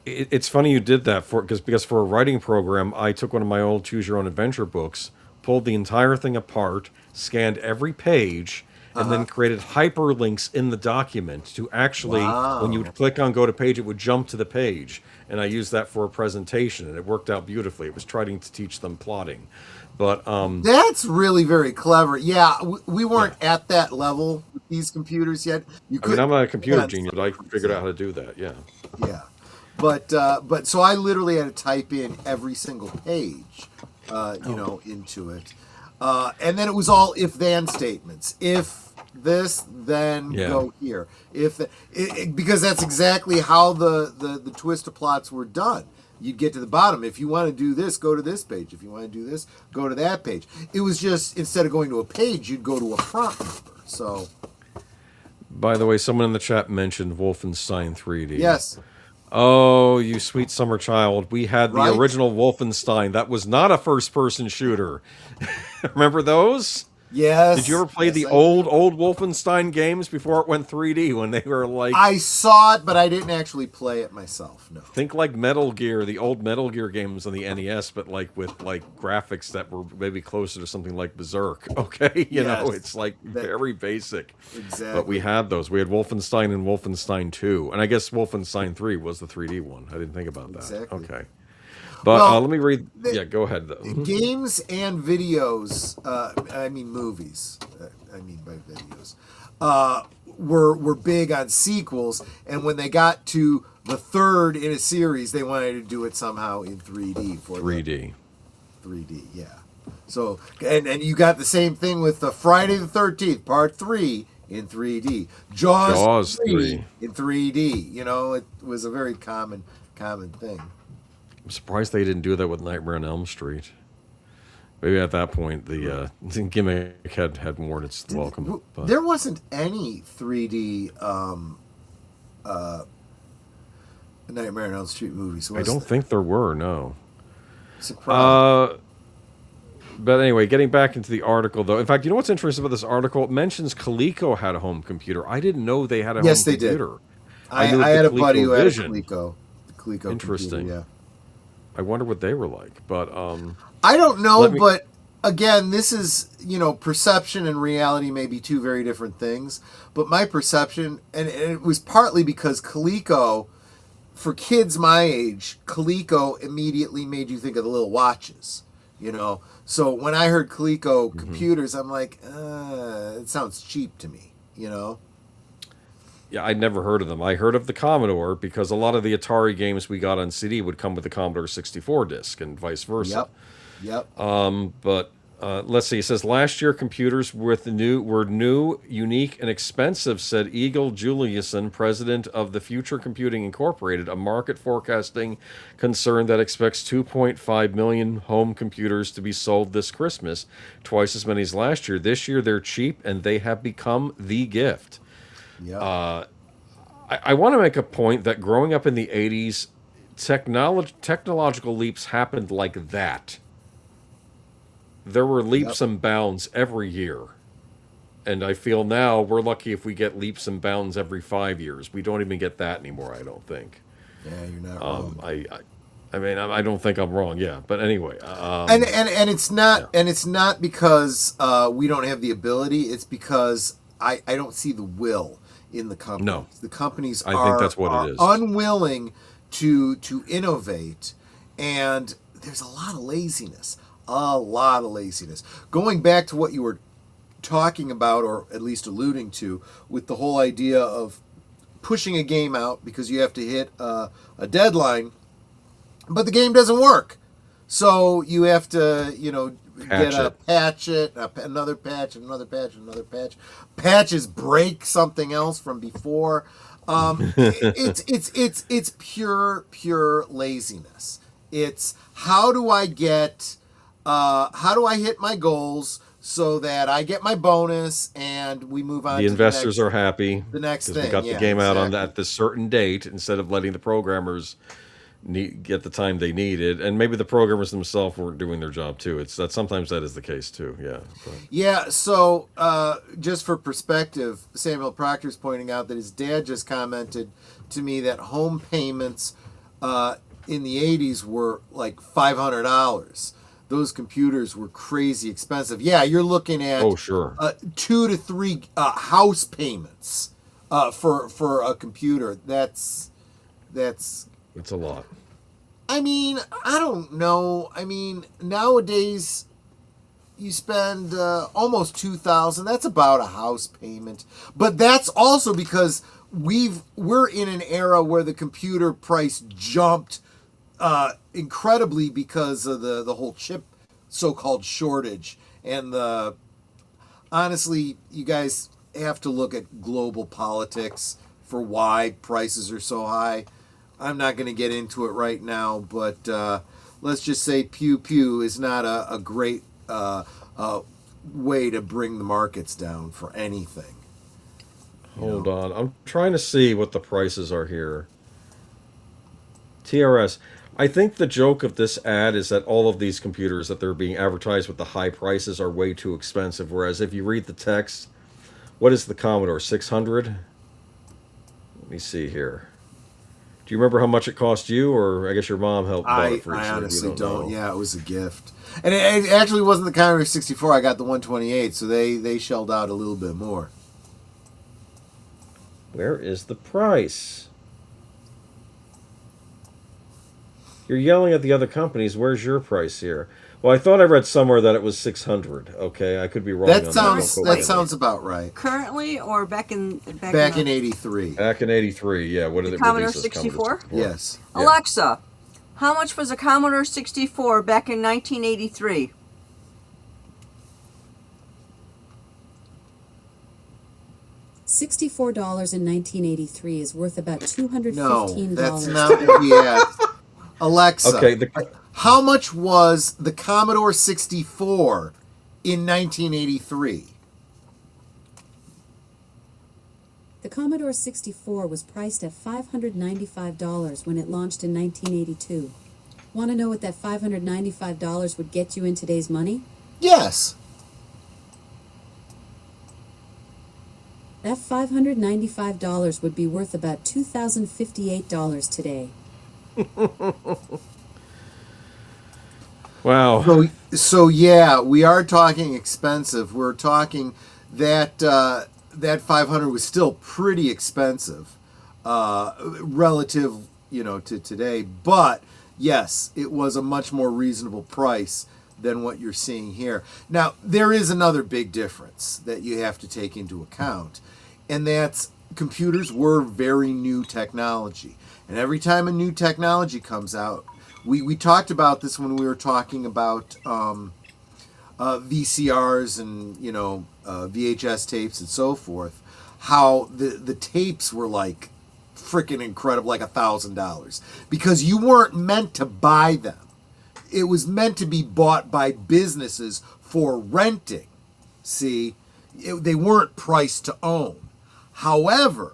Speaker 7: It's funny you did that because for a writing program, I took one of my old Choose Your Own Adventure books, pulled the entire thing apart, scanned every page, and then created hyperlinks in the document to actually, when you
Speaker 9: Wow.
Speaker 7: would click on go to page, it would jump to the page. And I used that for a presentation, and it worked out beautifully. It was trying to teach them plotting. But
Speaker 9: That's really very clever. Yeah, we weren't at that level with these computers yet. You
Speaker 7: I mean,
Speaker 9: could,
Speaker 7: I'm not a computer
Speaker 9: yeah,
Speaker 7: genius, but I figured out how to do that. Yeah.
Speaker 9: yeah, but so I literally had to type in every single page, into it, and then it was all if-then statements. If this, then
Speaker 7: Yeah.
Speaker 9: go here. Because that's exactly how the Twist-a-Plots were done. You'd get to the bottom. If you want to do this, go to this page. If you want to do this, go to that page. It was just, instead of going to a page, you'd go to a prompt number. So,
Speaker 7: By the way, someone in the chat mentioned Wolfenstein 3D.
Speaker 9: yes.
Speaker 7: Oh, you sweet summer child. We had the
Speaker 9: Right?
Speaker 7: original Wolfenstein. That was not a first-person shooter. Remember those?
Speaker 9: Yes.
Speaker 7: Did you ever play
Speaker 9: Yes,
Speaker 7: the
Speaker 9: I
Speaker 7: old
Speaker 9: do.
Speaker 7: Wolfenstein games before it went 3D when they were like
Speaker 9: I saw it, but I didn't actually play it myself. No.
Speaker 7: think like Metal Gear, the old Metal Gear games on the NES, but like with like graphics that were maybe closer to something like Berserk. Okay, you know,
Speaker 9: Yes.
Speaker 7: it's like
Speaker 9: That-
Speaker 7: very basic.
Speaker 9: Exactly.
Speaker 7: But we had those. We had Wolfenstein and Wolfenstein 2, and I guess Wolfenstein 3 was the 3D one. I didn't think about that.
Speaker 9: Exactly.
Speaker 7: Okay. But
Speaker 9: Well,
Speaker 7: let me read. Yeah, go ahead. Though.
Speaker 9: Games and videos, I mean movies, I mean by videos, were big on sequels, and when they got to the third in a series, they wanted to do it somehow in 3D for
Speaker 7: 3D.
Speaker 9: 3D, yeah. So and you got the same thing with the Friday the 13th Part 3 in 3D, Jaws 3 in 3D. You know, it was a very common thing.
Speaker 7: I'm surprised they didn't do that with Nightmare on Elm Street. Maybe at that point the gimmick had worn its welcome. But
Speaker 9: There wasn't any 3D Nightmare on Elm Street movies.
Speaker 7: I don't think there were. No.
Speaker 9: Surprise.
Speaker 7: But anyway, getting back into the article, though. In fact, you know what's interesting about this article? It mentions Coleco had a home computer. I didn't know they had a
Speaker 9: Yes,
Speaker 7: home
Speaker 9: they did.
Speaker 7: computer.
Speaker 9: I
Speaker 7: knew
Speaker 9: had a
Speaker 7: the
Speaker 9: buddy who had a
Speaker 7: ColecoVision.
Speaker 9: Coleco. The Coleco
Speaker 7: Interesting.
Speaker 9: computer, yeah.
Speaker 7: I wonder what they were like. But
Speaker 9: I don't know,
Speaker 7: Let me-
Speaker 9: but again, this is, perception and reality may be two very different things. But my perception, and it was partly because Coleco, for kids my age, Coleco immediately made you think of the little watches, So when I heard Coleco computers, I'm like, it sounds cheap to me,
Speaker 7: yeah, I'd never heard of them. I heard of the Commodore because a lot of the Atari games we got on CD would come with the Commodore 64 disc and vice versa.
Speaker 9: Yep.
Speaker 7: But let's see. It says last year computers were new, unique, and expensive. Said Eagle Juliuson, president of the Future Computing Incorporated, a market forecasting concern that expects 2.5 million home computers to be sold this Christmas, twice as many as last year. This year they're cheap and they have become the gift.
Speaker 9: Yep.
Speaker 7: I want to make a point that growing up in the 80s, technological leaps happened like that. There were leaps and bounds every year. And I feel now we're lucky if we get leaps and bounds every 5 years. We don't even get that anymore, I don't think.
Speaker 9: Yeah, you're not wrong.
Speaker 7: I mean, I don't think I'm wrong. Yeah, but anyway,
Speaker 9: And it's not and it's not because we don't have the ability. It's because I don't see the will in the companies.
Speaker 7: No.
Speaker 9: The companies
Speaker 7: I
Speaker 9: are,
Speaker 7: think that's what
Speaker 9: are
Speaker 7: it is.
Speaker 9: unwilling to innovate, and there's a lot of laziness. A lot of laziness. Going back to what you were talking about, or at least alluding to, with the whole idea of pushing a game out because you have to hit a deadline, but the game doesn't work. So you have to, patch it, another patch, another patch, another patch. Patches break something else from before. It's pure laziness. It's how do I hit my goals so that I get my bonus and we move on.
Speaker 7: The investors are happy.
Speaker 9: The next thing,
Speaker 7: we got the game out on that this certain date instead of letting the programmers get the time they needed, and maybe the programmers themselves weren't doing their job too. Sometimes that is the case too. Yeah.
Speaker 9: Yeah. So just for perspective, Samuel Proctor's pointing out that his dad just commented to me that home payments in the 80s were like $500. Those computers were crazy expensive. Yeah, you're looking at 2 to 3 house payments for a computer. That's
Speaker 7: a lot.
Speaker 9: I mean, I don't know. I mean, nowadays you spend almost $2,000. That's about a house payment. But that's also because we're in an era where the computer price jumped incredibly because of the whole chip so-called shortage. And honestly, you guys have to look at global politics for why prices are so high. I'm not going to get into it right now, but let's just say pew pew is not a great way to bring the markets down for anything.
Speaker 7: Hold on. I'm trying to see what the prices are here. TRS. I think the joke of this ad is that all of these computers that they're being advertised with the high prices are way too expensive, whereas if you read the text, what is the Commodore 600? Let me see here. Do you remember how much it cost you, or I guess your mom helped buy it for you?
Speaker 9: I honestly don't. Yeah, it was a gift. And it actually wasn't the Commodore 64. I got the 128, so they shelled out a little bit more.
Speaker 7: Where is the price? You're yelling at the other companies. Where's your price here? Well, I thought I read somewhere that it was 600. Okay, I could be wrong.
Speaker 9: That sounds about right.
Speaker 6: Currently, or back in
Speaker 9: back in '83.
Speaker 7: Back in '83, yeah. What did it
Speaker 6: Commodore
Speaker 7: release as?
Speaker 6: 64?
Speaker 9: Yes.
Speaker 7: Yeah.
Speaker 6: Alexa, how much was a Commodore 64 back in 1983?
Speaker 10: $64 in 1983 is worth about $215.
Speaker 9: No, that's not what we asked. Alexa,
Speaker 7: okay,
Speaker 9: how much was the Commodore 64 in 1983?
Speaker 10: The Commodore 64 was priced at $595 when it launched in 1982. Want to know what that $595 would get you in today's money?
Speaker 9: Yes.
Speaker 10: That $595 would be worth about $2,058 today.
Speaker 7: Wow.
Speaker 9: So yeah, we are talking expensive. We're talking that that 500 was still pretty expensive relative, to today. But yes, it was a much more reasonable price than what you're seeing here. Now, there is another big difference that you have to take into account, and that's computers were very new technology. And every time a new technology comes out, we talked about this when we were talking about VCRs and VHS tapes and so forth, how the tapes were like freaking incredible, like $1,000, because you weren't meant to buy them. It was meant to be bought by businesses for renting. See, they weren't priced to own. However,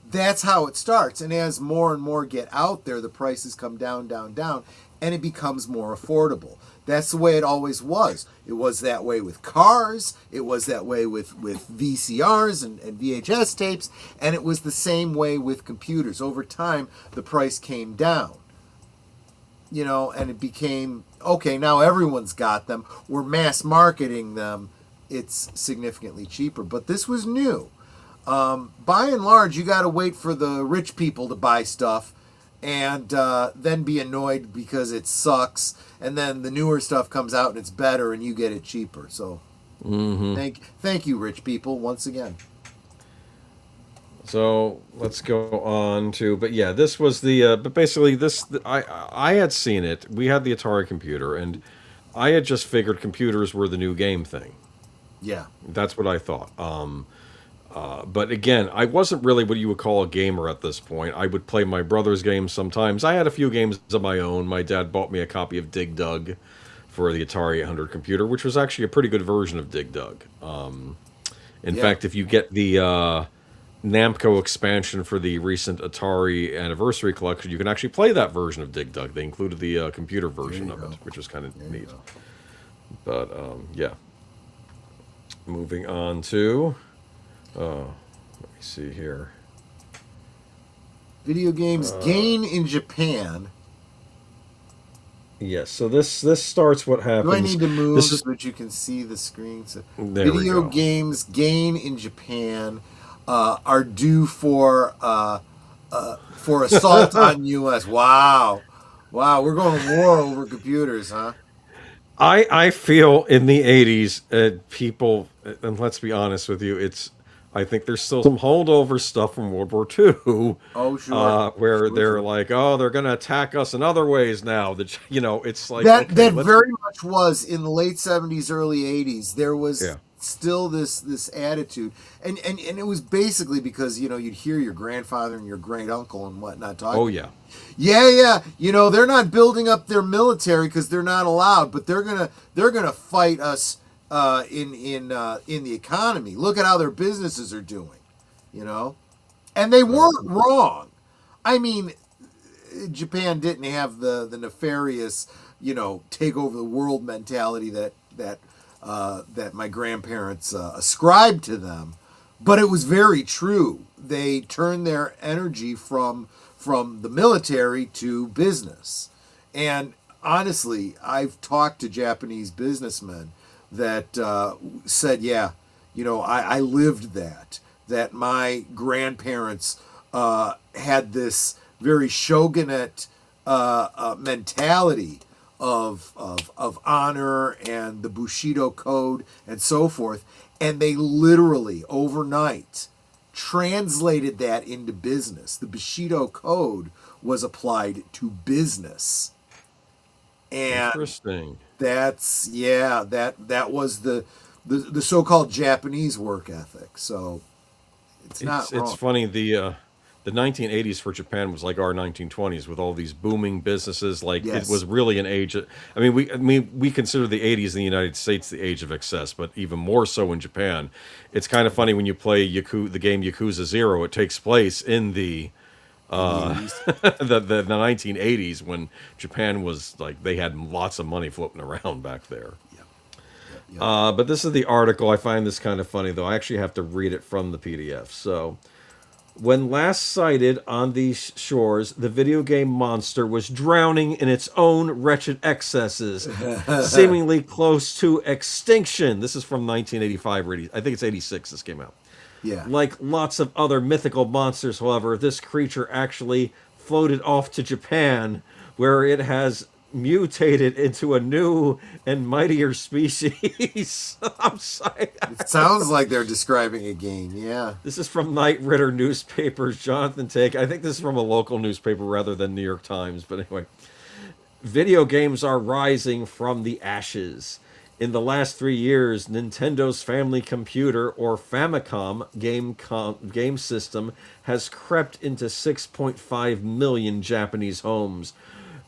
Speaker 9: that's how it starts. And as more and more get out there, the prices come down, and it becomes more affordable. That's the way it always was. It was that way with cars. It was that way with VCRs and VHS tapes. And it was the same way with computers. Over time, the price came down. and it became, okay, now everyone's got them. We're mass marketing them. It's significantly cheaper. But this was new. By and large, you got to wait for the rich people to buy stuff and then be annoyed because it sucks. And then the newer stuff comes out and it's better and you get it cheaper. So thank you, rich people, once again.
Speaker 7: So let's go on to, but yeah, this was the, but basically I had seen it. We had the Atari computer, and I had just figured computers were the new game thing.
Speaker 9: Yeah.
Speaker 7: That's what I thought. But again, I wasn't really what you would call a gamer at this point. I would play my brother's games sometimes. I had a few games of my own. My dad bought me a copy of Dig Dug for the Atari 800 computer, which was actually a pretty good version of Dig Dug. In fact, if you get the Namco expansion for the recent Atari Anniversary Collection, you can actually play that version of Dig Dug. They included the computer version of it, which was kind of neat. But, yeah. Moving on to... let me see here.
Speaker 9: Video games gain in Japan.
Speaker 7: Yes, so this starts what happens.
Speaker 9: Do I need to move so that you can see the screen? So video games gain in Japan are due for assault on U.S. Wow, we're going to war over computers, huh?
Speaker 7: I feel in the 80s, people, and let's be honest with you, I think there's still some holdover stuff from World War II.
Speaker 9: Oh, sure.
Speaker 7: Where they're like, oh, they're going to attack us in other ways now. That, it's like...
Speaker 9: That very much was in the late 70s, early 80s. There was still this attitude. And it was basically because, you'd hear your grandfather and your great uncle and whatnot talking.
Speaker 7: Oh, yeah.
Speaker 9: Yeah. They're not building up their military because they're not allowed, but they're gonna fight us in the economy. Look at how their businesses are doing, and they weren't wrong. I mean, Japan didn't have the nefarious, take over the world mentality that my grandparents ascribed to them, but it was very true. They turned their energy from the military to business, and honestly, I've talked to Japanese businessmen that said, I lived that my grandparents had this very shogunate mentality of honor and the Bushido code and so forth, and they literally overnight translated that into business. The Bushido code was applied to business. And
Speaker 7: interesting.
Speaker 9: That's that was the so-called Japanese work ethic. So it's not wrong.
Speaker 7: It's funny, the 1980s for Japan was like our 1920s with all these booming businesses. Like it was really an age of, we consider the 80s in the United States the age of excess, but even more so in Japan. It's kind of funny when you play the game Yakuza 0, it takes place in the 1980s when Japan was like, they had lots of money floating around back there. But this is the article. I find this kind of funny, though. I actually have to read it from the PDF. So, when last sighted on these shores, the video game monster was drowning in its own wretched excesses, seemingly close to extinction. This is from 1985 or 80, I think it's 86 this came out.
Speaker 9: Yeah.
Speaker 7: Like lots of other mythical monsters, however, this creature actually floated off to Japan, where it has mutated into a new and mightier species. I'm sorry.
Speaker 9: It sounds like they're describing a game, yeah.
Speaker 7: This is from Knight Ridder newspapers, Jonathan Take. I think this is from a local newspaper rather than New York Times, but anyway. Video games are rising from the ashes. In the last 3 years, Nintendo's family computer, or Famicom, game system has crept into 6.5 million Japanese homes,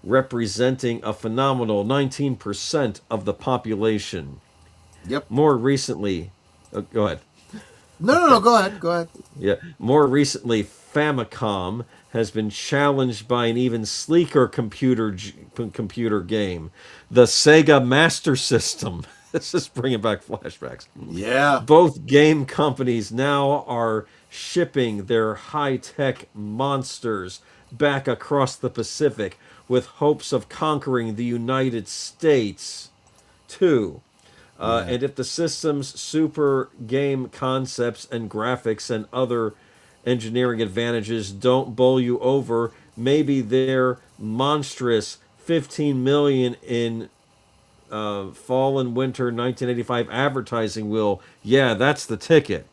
Speaker 7: representing a phenomenal 19% of the population.
Speaker 9: Yep.
Speaker 7: More recently... go ahead.
Speaker 9: No, go ahead.
Speaker 7: Yeah. More recently, Famicom has been challenged by an even sleeker computer game, the Sega Master System. This is bringing back flashbacks.
Speaker 9: Yeah.
Speaker 7: Both game companies now are shipping their high-tech monsters back across the Pacific with hopes of conquering the United States. 2. And if the system's super game concepts and graphics and other engineering advantages don't bowl you over, maybe their monstrous 15 million in fall and winter 1985 advertising will. Yeah, that's the ticket.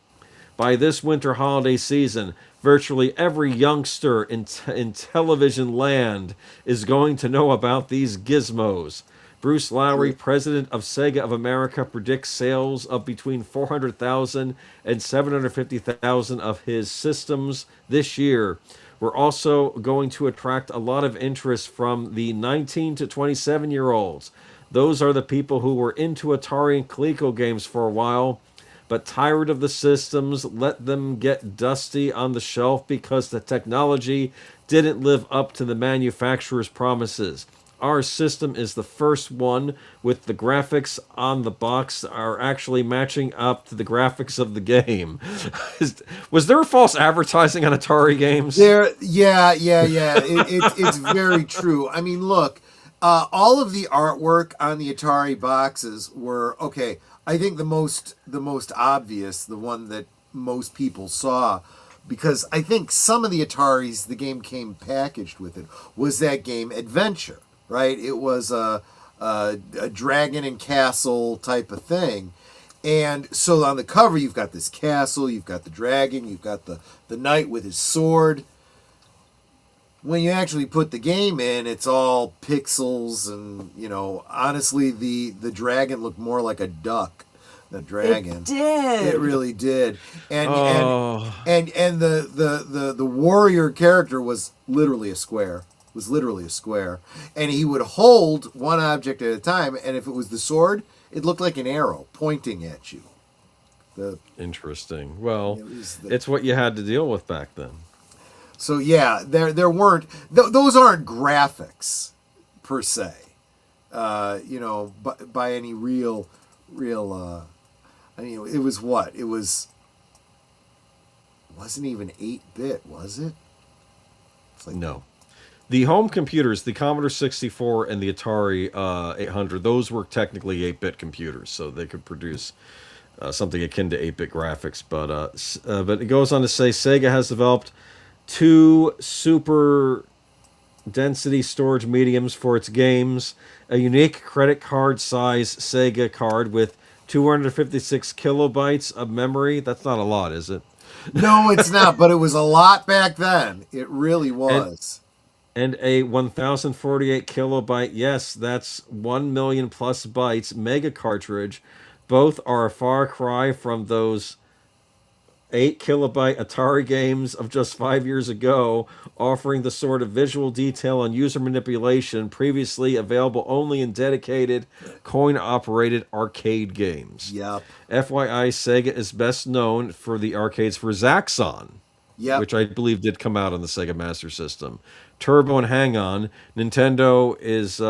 Speaker 7: By this winter holiday season, virtually every youngster in television land is going to know about these gizmos. Bruce Lowry, president of Sega of America, predicts sales of between 400,000 and 750,000 of his systems this year. We're also going to attract a lot of interest from the 19 to 27-year-olds. Those are the people who were into Atari and Coleco games for a while, but tired of the systems, let them get dusty on the shelf because the technology didn't live up to the manufacturer's promises. Our system is the first one with the graphics on the box are actually matching up to the graphics of the game. Was there false advertising on Atari games?
Speaker 9: Yeah. It's very true. I mean, look, all of the artwork on the Atari boxes were okay. I think the most obvious, the one that most people saw, because I think some of the Ataris, the game came packaged with it, was that game Adventure, right? It was a dragon and castle type of thing. And so on the cover, you've got this castle, you've got the dragon, you've got the knight with his sword. When you actually put the game in, it's all pixels, and honestly, the dragon looked more like a duck. The dragon.
Speaker 6: It did.
Speaker 9: It really did. And the warrior character was literally a square. And he would hold one object at a time, and if it was the sword, it looked like an arrow pointing at you.
Speaker 7: Interesting. Well, it's what you had to deal with back then.
Speaker 9: So yeah, there weren't those aren't graphics per se, by any real. I mean, it was what? It wasn't even 8-bit, was it?
Speaker 7: No. The home computers, the Commodore 64 and the Atari 800, those were technically 8-bit computers, so they could produce something akin to 8-bit graphics. But it goes on to say Sega has developed 2 super density storage mediums for its games, a unique credit card size Sega card with 256 kilobytes of memory. That's not a lot, is it?
Speaker 9: No, it's not, but it was a lot back then. It really was.
Speaker 7: And a 1048 kilobyte, yes, that's 1 million plus bytes, mega cartridge. Both are a far cry from those 8 kilobyte Atari games of just 5 years ago, offering the sort of visual detail and user manipulation previously available only in dedicated coin-operated arcade games.
Speaker 9: Yep.
Speaker 7: FYI, Sega is best known for the arcades for Zaxxon, which I believe did come out on the Sega Master System. Turbo and Hang On. Nintendo is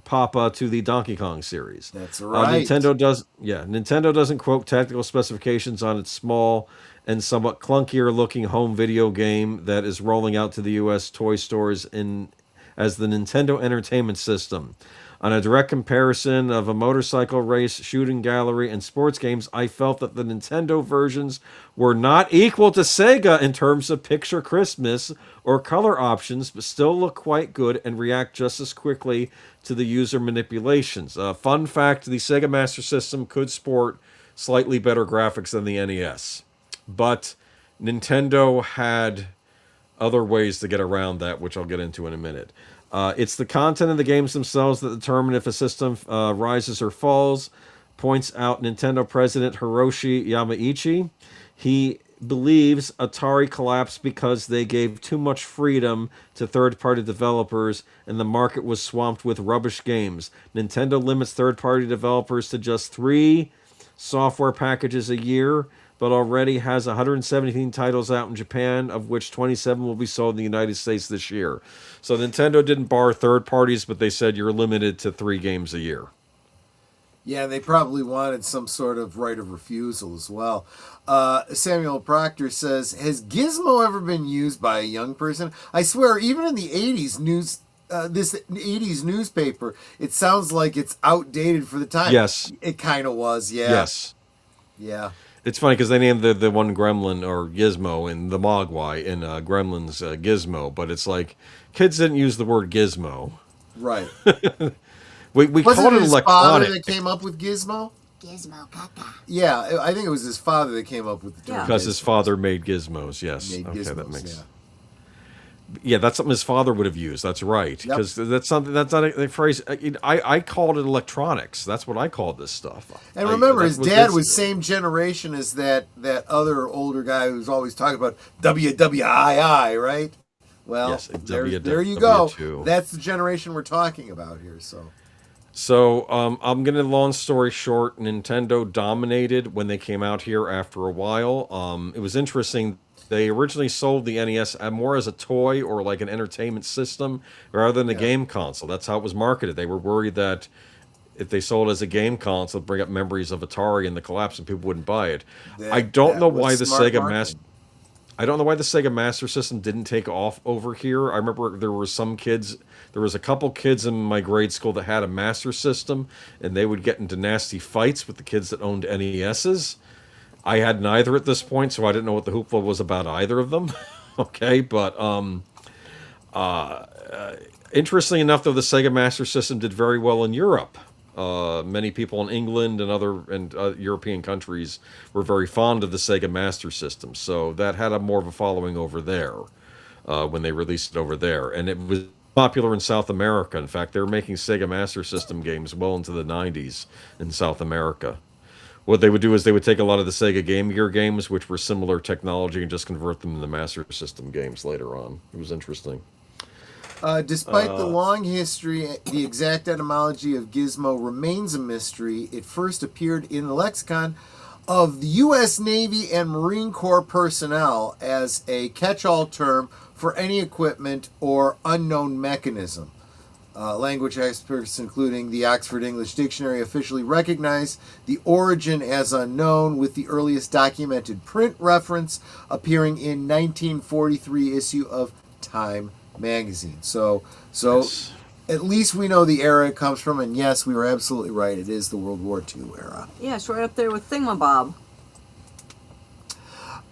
Speaker 7: Papa to the Donkey Kong series.
Speaker 9: That's right.
Speaker 7: Nintendo doesn't quote technical specifications on its small and somewhat clunkier looking home video game that is rolling out to the US toy stores as the Nintendo Entertainment System. On a direct comparison of a motorcycle race, shooting gallery, and sports games, I felt that the Nintendo versions were not equal to Sega in terms of picture crispness or color options, but still look quite good and react just as quickly to the user manipulations. Fun fact, the Sega Master System could sport slightly better graphics than the NES, but Nintendo had other ways to get around that, which I'll get into in a minute. It's the content of the games themselves that determine if a system rises or falls, points out Nintendo president Hiroshi Yamauchi. He believes Atari collapsed because they gave too much freedom to third-party developers and the market was swamped with rubbish games. Nintendo limits third-party developers to just 3 software packages a year, but already has 117 titles out in Japan, of which 27 will be sold in the United States this year. So Nintendo didn't bar third parties, but they said you're limited to 3 games a year.
Speaker 9: Yeah, they probably wanted some sort of right of refusal as well. Samuel Proctor says, "Has Gizmo ever been used by a young person? I swear, even in the '80s news, this '80s newspaper, it sounds like it's outdated for the time."
Speaker 7: Yes.
Speaker 9: It kind of was. Yeah.
Speaker 7: Yes.
Speaker 9: Yeah.
Speaker 7: It's funny because they named the one gremlin or Gizmo in the Mogwai in Gremlins Gizmo, but it's like kids didn't use the word Gizmo.
Speaker 9: Right.
Speaker 7: We
Speaker 9: Wasn't
Speaker 7: called
Speaker 9: it
Speaker 7: it
Speaker 9: his father
Speaker 7: electronic.
Speaker 9: that came up with Gizmo?
Speaker 8: Gizmo Kaka.
Speaker 9: Yeah, I think it was his father that came up with the term.
Speaker 6: Yeah.
Speaker 7: Because his father made gizmos, yes.
Speaker 9: Made
Speaker 7: Okay,
Speaker 9: gizmos,
Speaker 7: that makes.
Speaker 9: yeah.
Speaker 7: Yeah, that's something his father would have used. That's right.
Speaker 9: Yep.
Speaker 7: Because that's something. That's not a phrase. I called it electronics. That's what I called this stuff.
Speaker 9: And remember, his dad was
Speaker 7: his-
Speaker 9: same generation as that other older guy who's always talking about WWII, right? Well,
Speaker 7: Yes,
Speaker 9: there you go.
Speaker 7: W2.
Speaker 9: That's the generation we're talking about here.
Speaker 7: So I'm gonna long story short. Nintendo dominated when they came out here. After a while, it was interesting. They originally sold the NES more as a toy or like an entertainment system rather than a game console. That's how it was marketed. They were worried that if they sold it as a game console, it'd bring up memories of Atari and the collapse, and people wouldn't buy it. I don't know why the Sega Master. I don't know why the Sega Master System didn't take off over here. I remember there were some kids. There was a couple kids in my grade school that had a Master System, and they would get into nasty fights with the kids that owned NESs. I had neither at this point, so I didn't know what the hoopla was about either of them. Okay, but interestingly enough, though, the Sega Master System did very well in Europe. Many people in England and other European countries were very fond of the Sega Master System, so that had more of a following over there when they released it over there, and it was popular in South America. In fact, they were making Sega Master System games well into the 90s in South America. What they would do is they would take a lot of the Sega Game Gear games, which were similar technology, and just convert them into Master System games later on. It was interesting.
Speaker 9: Despite the long history, the exact etymology of Gizmo remains a mystery. It first appeared in the lexicon of the U.S. Navy and Marine Corps personnel as a catch-all term for any equipment or unknown mechanism. Language experts, including the Oxford English Dictionary, officially recognize the origin as unknown, with the earliest documented print reference appearing in 1943 issue of Time magazine. So
Speaker 7: Yes.
Speaker 9: at least we know the era it comes from, and yes, we were absolutely right. It is the World War II era.
Speaker 6: Yeah, it's right up there with Thingamabob.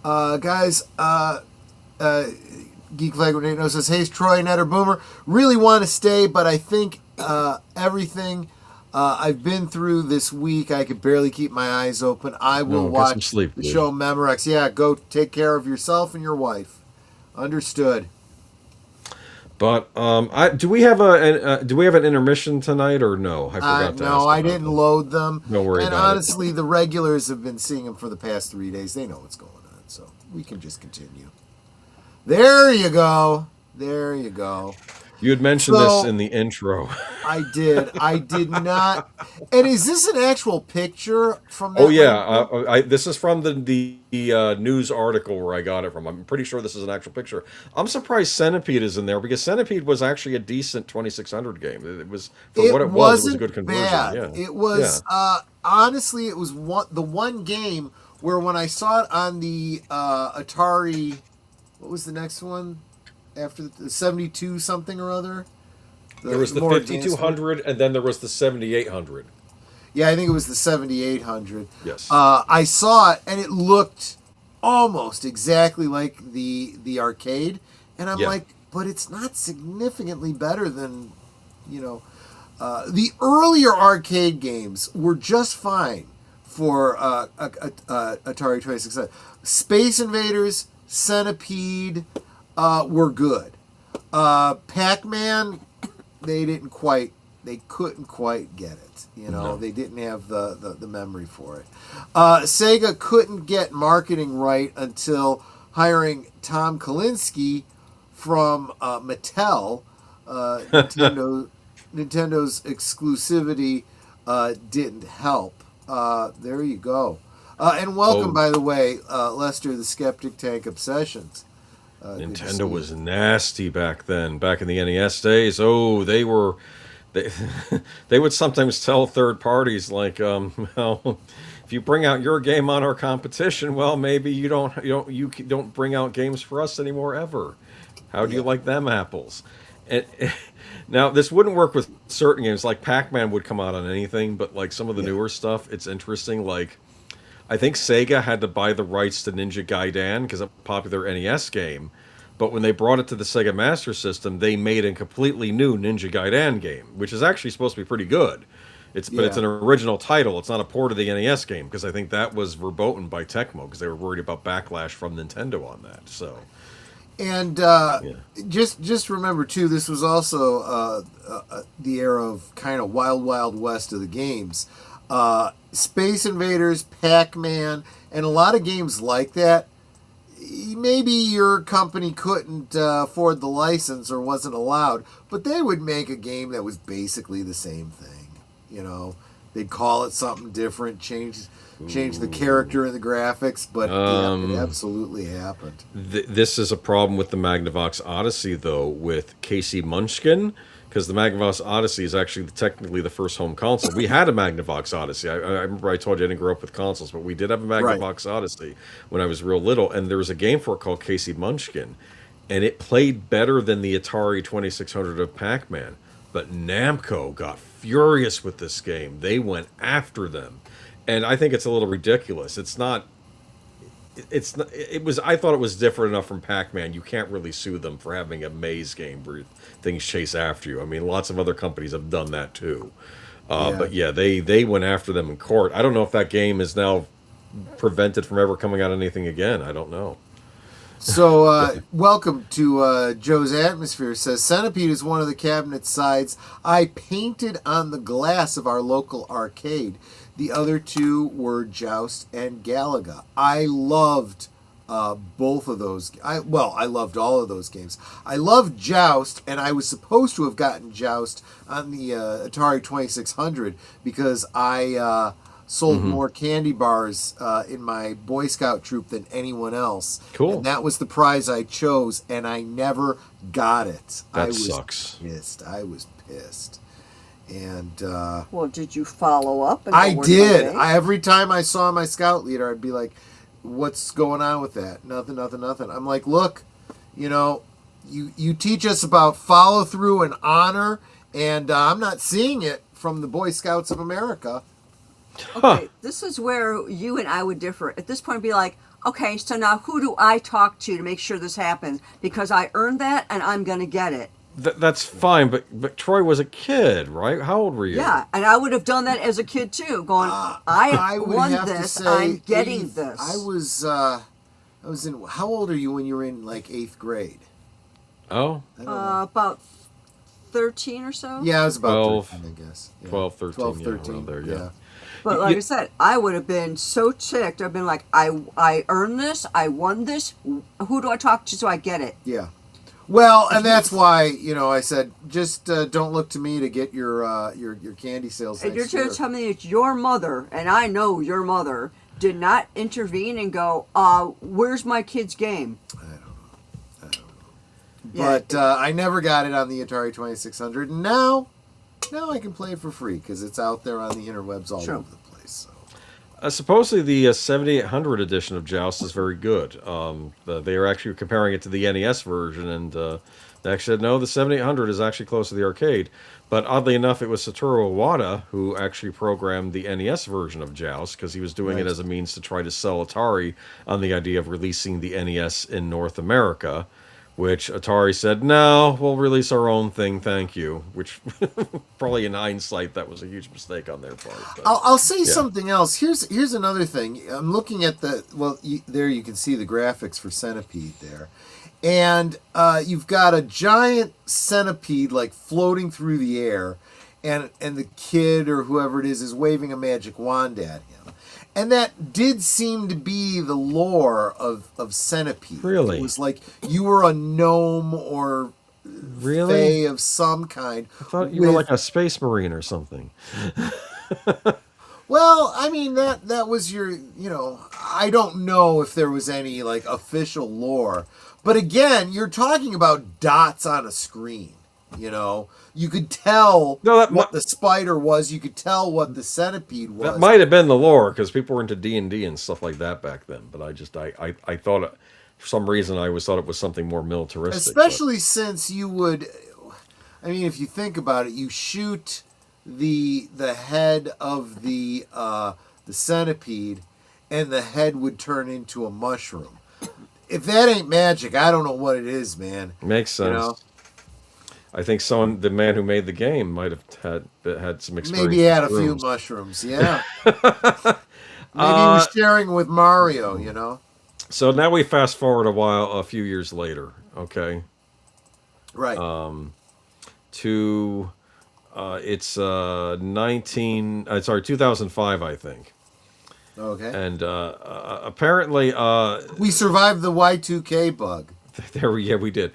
Speaker 9: Guys, Geek Flag Grenado says, "Hey, Troy, Ned, or Boomer, really want to stay, but I think everything I've been through this week, I could barely keep my eyes open. I will
Speaker 7: Get some
Speaker 9: watch
Speaker 7: sleep,
Speaker 9: the
Speaker 7: dude.
Speaker 9: show Memorex. Yeah, go take care of yourself and your wife. Understood."
Speaker 7: But do we have an intermission tonight or no? I forgot to ask.
Speaker 9: No, I
Speaker 7: about
Speaker 9: didn't
Speaker 7: that.
Speaker 9: load them.
Speaker 7: Don't worry
Speaker 9: and
Speaker 7: about it.
Speaker 9: honestly, the regulars have been seeing them for the past 3 days. They know what's going on, so we can just continue. There you go. There you go.
Speaker 7: You had mentioned
Speaker 9: So-
Speaker 7: this in the intro.
Speaker 9: I did. I did not. And is this an actual picture from that?
Speaker 7: Oh yeah, this is from the news article where I got it from. I'm pretty sure this is an actual picture. I'm surprised Centipede is in there because Centipede was actually a decent 2600 game. It was for what it was a good conversion.
Speaker 9: Bad.
Speaker 7: Yeah,
Speaker 9: It was honestly, it was the one game where when I saw it on the Atari, what was the next one after the 72 something or other?
Speaker 7: There was the
Speaker 9: more advanced
Speaker 7: 5200, and then there was the 7800.
Speaker 9: Yeah, I think it was the 7800.
Speaker 7: Yes.
Speaker 9: I saw it, and it looked almost exactly like the arcade. And I'm
Speaker 7: Yeah.
Speaker 9: like, but it's not significantly better than, the earlier arcade games were just fine for Atari 2600. Space Invaders, Centipede were good. Pac-Man, they couldn't quite get it.
Speaker 7: No.
Speaker 9: They didn't have the memory for it. Sega couldn't get marketing right until hiring Tom Kalinske from Mattel. Nintendo's exclusivity didn't help. There you go. And welcome, by the way, Lester the Skeptic Tank Obsessions. Good to see
Speaker 7: Nintendo
Speaker 9: you.
Speaker 7: was nasty back then, back in the NES days. Oh, they were they they would sometimes tell third parties like, well, if you bring out your game on our competition, well, maybe you don't bring out games for us anymore ever. How do you like them apples? And now this wouldn't work with certain games. Like Pac-Man would come out on anything, but like some of the newer stuff, it's interesting. Like I think Sega had to buy the rights to Ninja Gaiden because it's a popular NES game. But when they brought it to the Sega Master System, they made a completely new Ninja Gaiden game, which is actually supposed to be pretty good. But it's an original title. It's not a port of the NES game because I think that was verboten by Tecmo because they were worried about backlash from Nintendo on that. So,
Speaker 9: and just remember too, this was also the era of kind of wild west of the games. Space Invaders, Pac-Man, and a lot of games like that. Maybe your company couldn't afford the license or wasn't allowed, but they would make a game that was basically the same thing. You know, they'd call it something different, change the character and the graphics, but it absolutely happened.
Speaker 7: This is a problem with the Magnavox Odyssey, though, with Casey Munchkin, because the Magnavox Odyssey is actually technically the first home console. We had a Magnavox Odyssey. I remember I told you I didn't grow up with consoles, but we did have a Magnavox Odyssey when I was real little, and there was a game for it called Casey Munchkin, and it played better than the Atari 2600 of Pac-Man. But Namco got furious with this game. They went after them. And I think it's a little ridiculous. It's not. It was. I thought it was different enough from Pac-Man. You can't really sue them for having a maze game where things chase after you. I mean, lots of other companies have done that too. But yeah, they went after them in court. I don't know if that game is now prevented from ever coming out anything again. I don't know.
Speaker 9: So, welcome to Joe's Atmosphere. Says Centipede is one of the cabinet sides I painted on the glass of our local arcade. The other two were Joust and Galaga. I loved both of those. I loved all of those games. I loved Joust, and I was supposed to have gotten Joust on the Atari 2600 because I sold more candy bars in my Boy Scout troop than anyone else.
Speaker 7: Cool.
Speaker 9: And that was the prize I chose, and I never got it.
Speaker 7: That sucks.
Speaker 9: I was pissed. And
Speaker 6: well, did you follow up?
Speaker 9: I did. Every time I saw my scout leader, I'd be like, "What's going on with that?" Nothing. I'm like, "Look, you teach us about follow through and honor, and I'm not seeing it from the Boy Scouts of America."
Speaker 6: Okay, this is where you and I would differ. At this point, it'd be like, okay, so now who do I talk to make sure this happens? Because I earned that, and I'm going to get it.
Speaker 7: That's fine, but Troy was a kid, right? How old were you?
Speaker 6: Yeah, and I would have done that as a kid too. Going, I won this. I'm getting this.
Speaker 9: I was in. How old are you when you were in like 8th grade?
Speaker 7: Oh,
Speaker 6: about 13 or so.
Speaker 9: Yeah, I was about
Speaker 7: 12,
Speaker 9: 13, I guess. Yeah.
Speaker 7: 12, 13,
Speaker 9: 12,
Speaker 7: yeah,
Speaker 9: 13.
Speaker 7: around there, yeah.
Speaker 6: But like I said, I would have been so ticked. I've been like, I earned this. I won this. Who do I talk to so I get it?
Speaker 9: Yeah. Well, and that's why, I said, just don't look to me to get your candy sales
Speaker 6: And
Speaker 9: next
Speaker 6: you're
Speaker 9: year.
Speaker 6: telling me it's your mother, and I know your mother did not intervene and go, where's my kid's game?
Speaker 9: I don't know. But I never got it on the Atari 2600. And now I can play it for free because it's out there on the interwebs all over the place. So.
Speaker 7: Supposedly the 7800 edition of Joust is very good. They are actually comparing it to the NES version, and they actually said, no, the 7800 is actually close to the arcade. But oddly enough, it was Satoru Iwata who actually programmed the NES version of Joust because he was doing it as a means to try to sell Atari on the idea of releasing the NES in North America, which Atari said, no, we'll release our own thing, thank you. Which, probably in hindsight, that was a huge mistake on their part. But,
Speaker 9: I'll say something else. Here's another thing. I'm looking at there you can see the graphics for Centipede there. And you've got a giant centipede, like, floating through the air, and the kid or whoever it is waving a magic wand at him. And that did seem to be the lore of Centipede.
Speaker 7: Really?
Speaker 9: It was like you were a gnome or fae of some kind.
Speaker 7: I thought you were like a space marine or something.
Speaker 9: Well, I mean, that was your, I don't know if there was any, like, official lore. But again, you're talking about dots on a screen. You know, you could tell
Speaker 7: No, that
Speaker 9: what the spider was. You could tell what the centipede was.
Speaker 7: That might have been the lore because people were into D&D and stuff like that back then. But I thought for some reason I always thought it was something more militaristic.
Speaker 9: Especially since you would, I mean, if you think about it, you shoot the head of the centipede, and the head would turn into a mushroom. If that ain't magic, I don't know what it is, man.
Speaker 7: Makes sense.
Speaker 9: You know?
Speaker 7: I think the man who made the game might have had some experience.
Speaker 9: Maybe he had a
Speaker 7: with
Speaker 9: few
Speaker 7: shrooms.
Speaker 9: mushrooms, yeah. Maybe he was sharing with Mario, you know?
Speaker 7: So now we fast forward a few years later, okay?
Speaker 9: Right.
Speaker 7: To it's 2005, I think.
Speaker 9: Okay.
Speaker 7: And apparently
Speaker 9: we survived the Y2K bug.
Speaker 7: we did.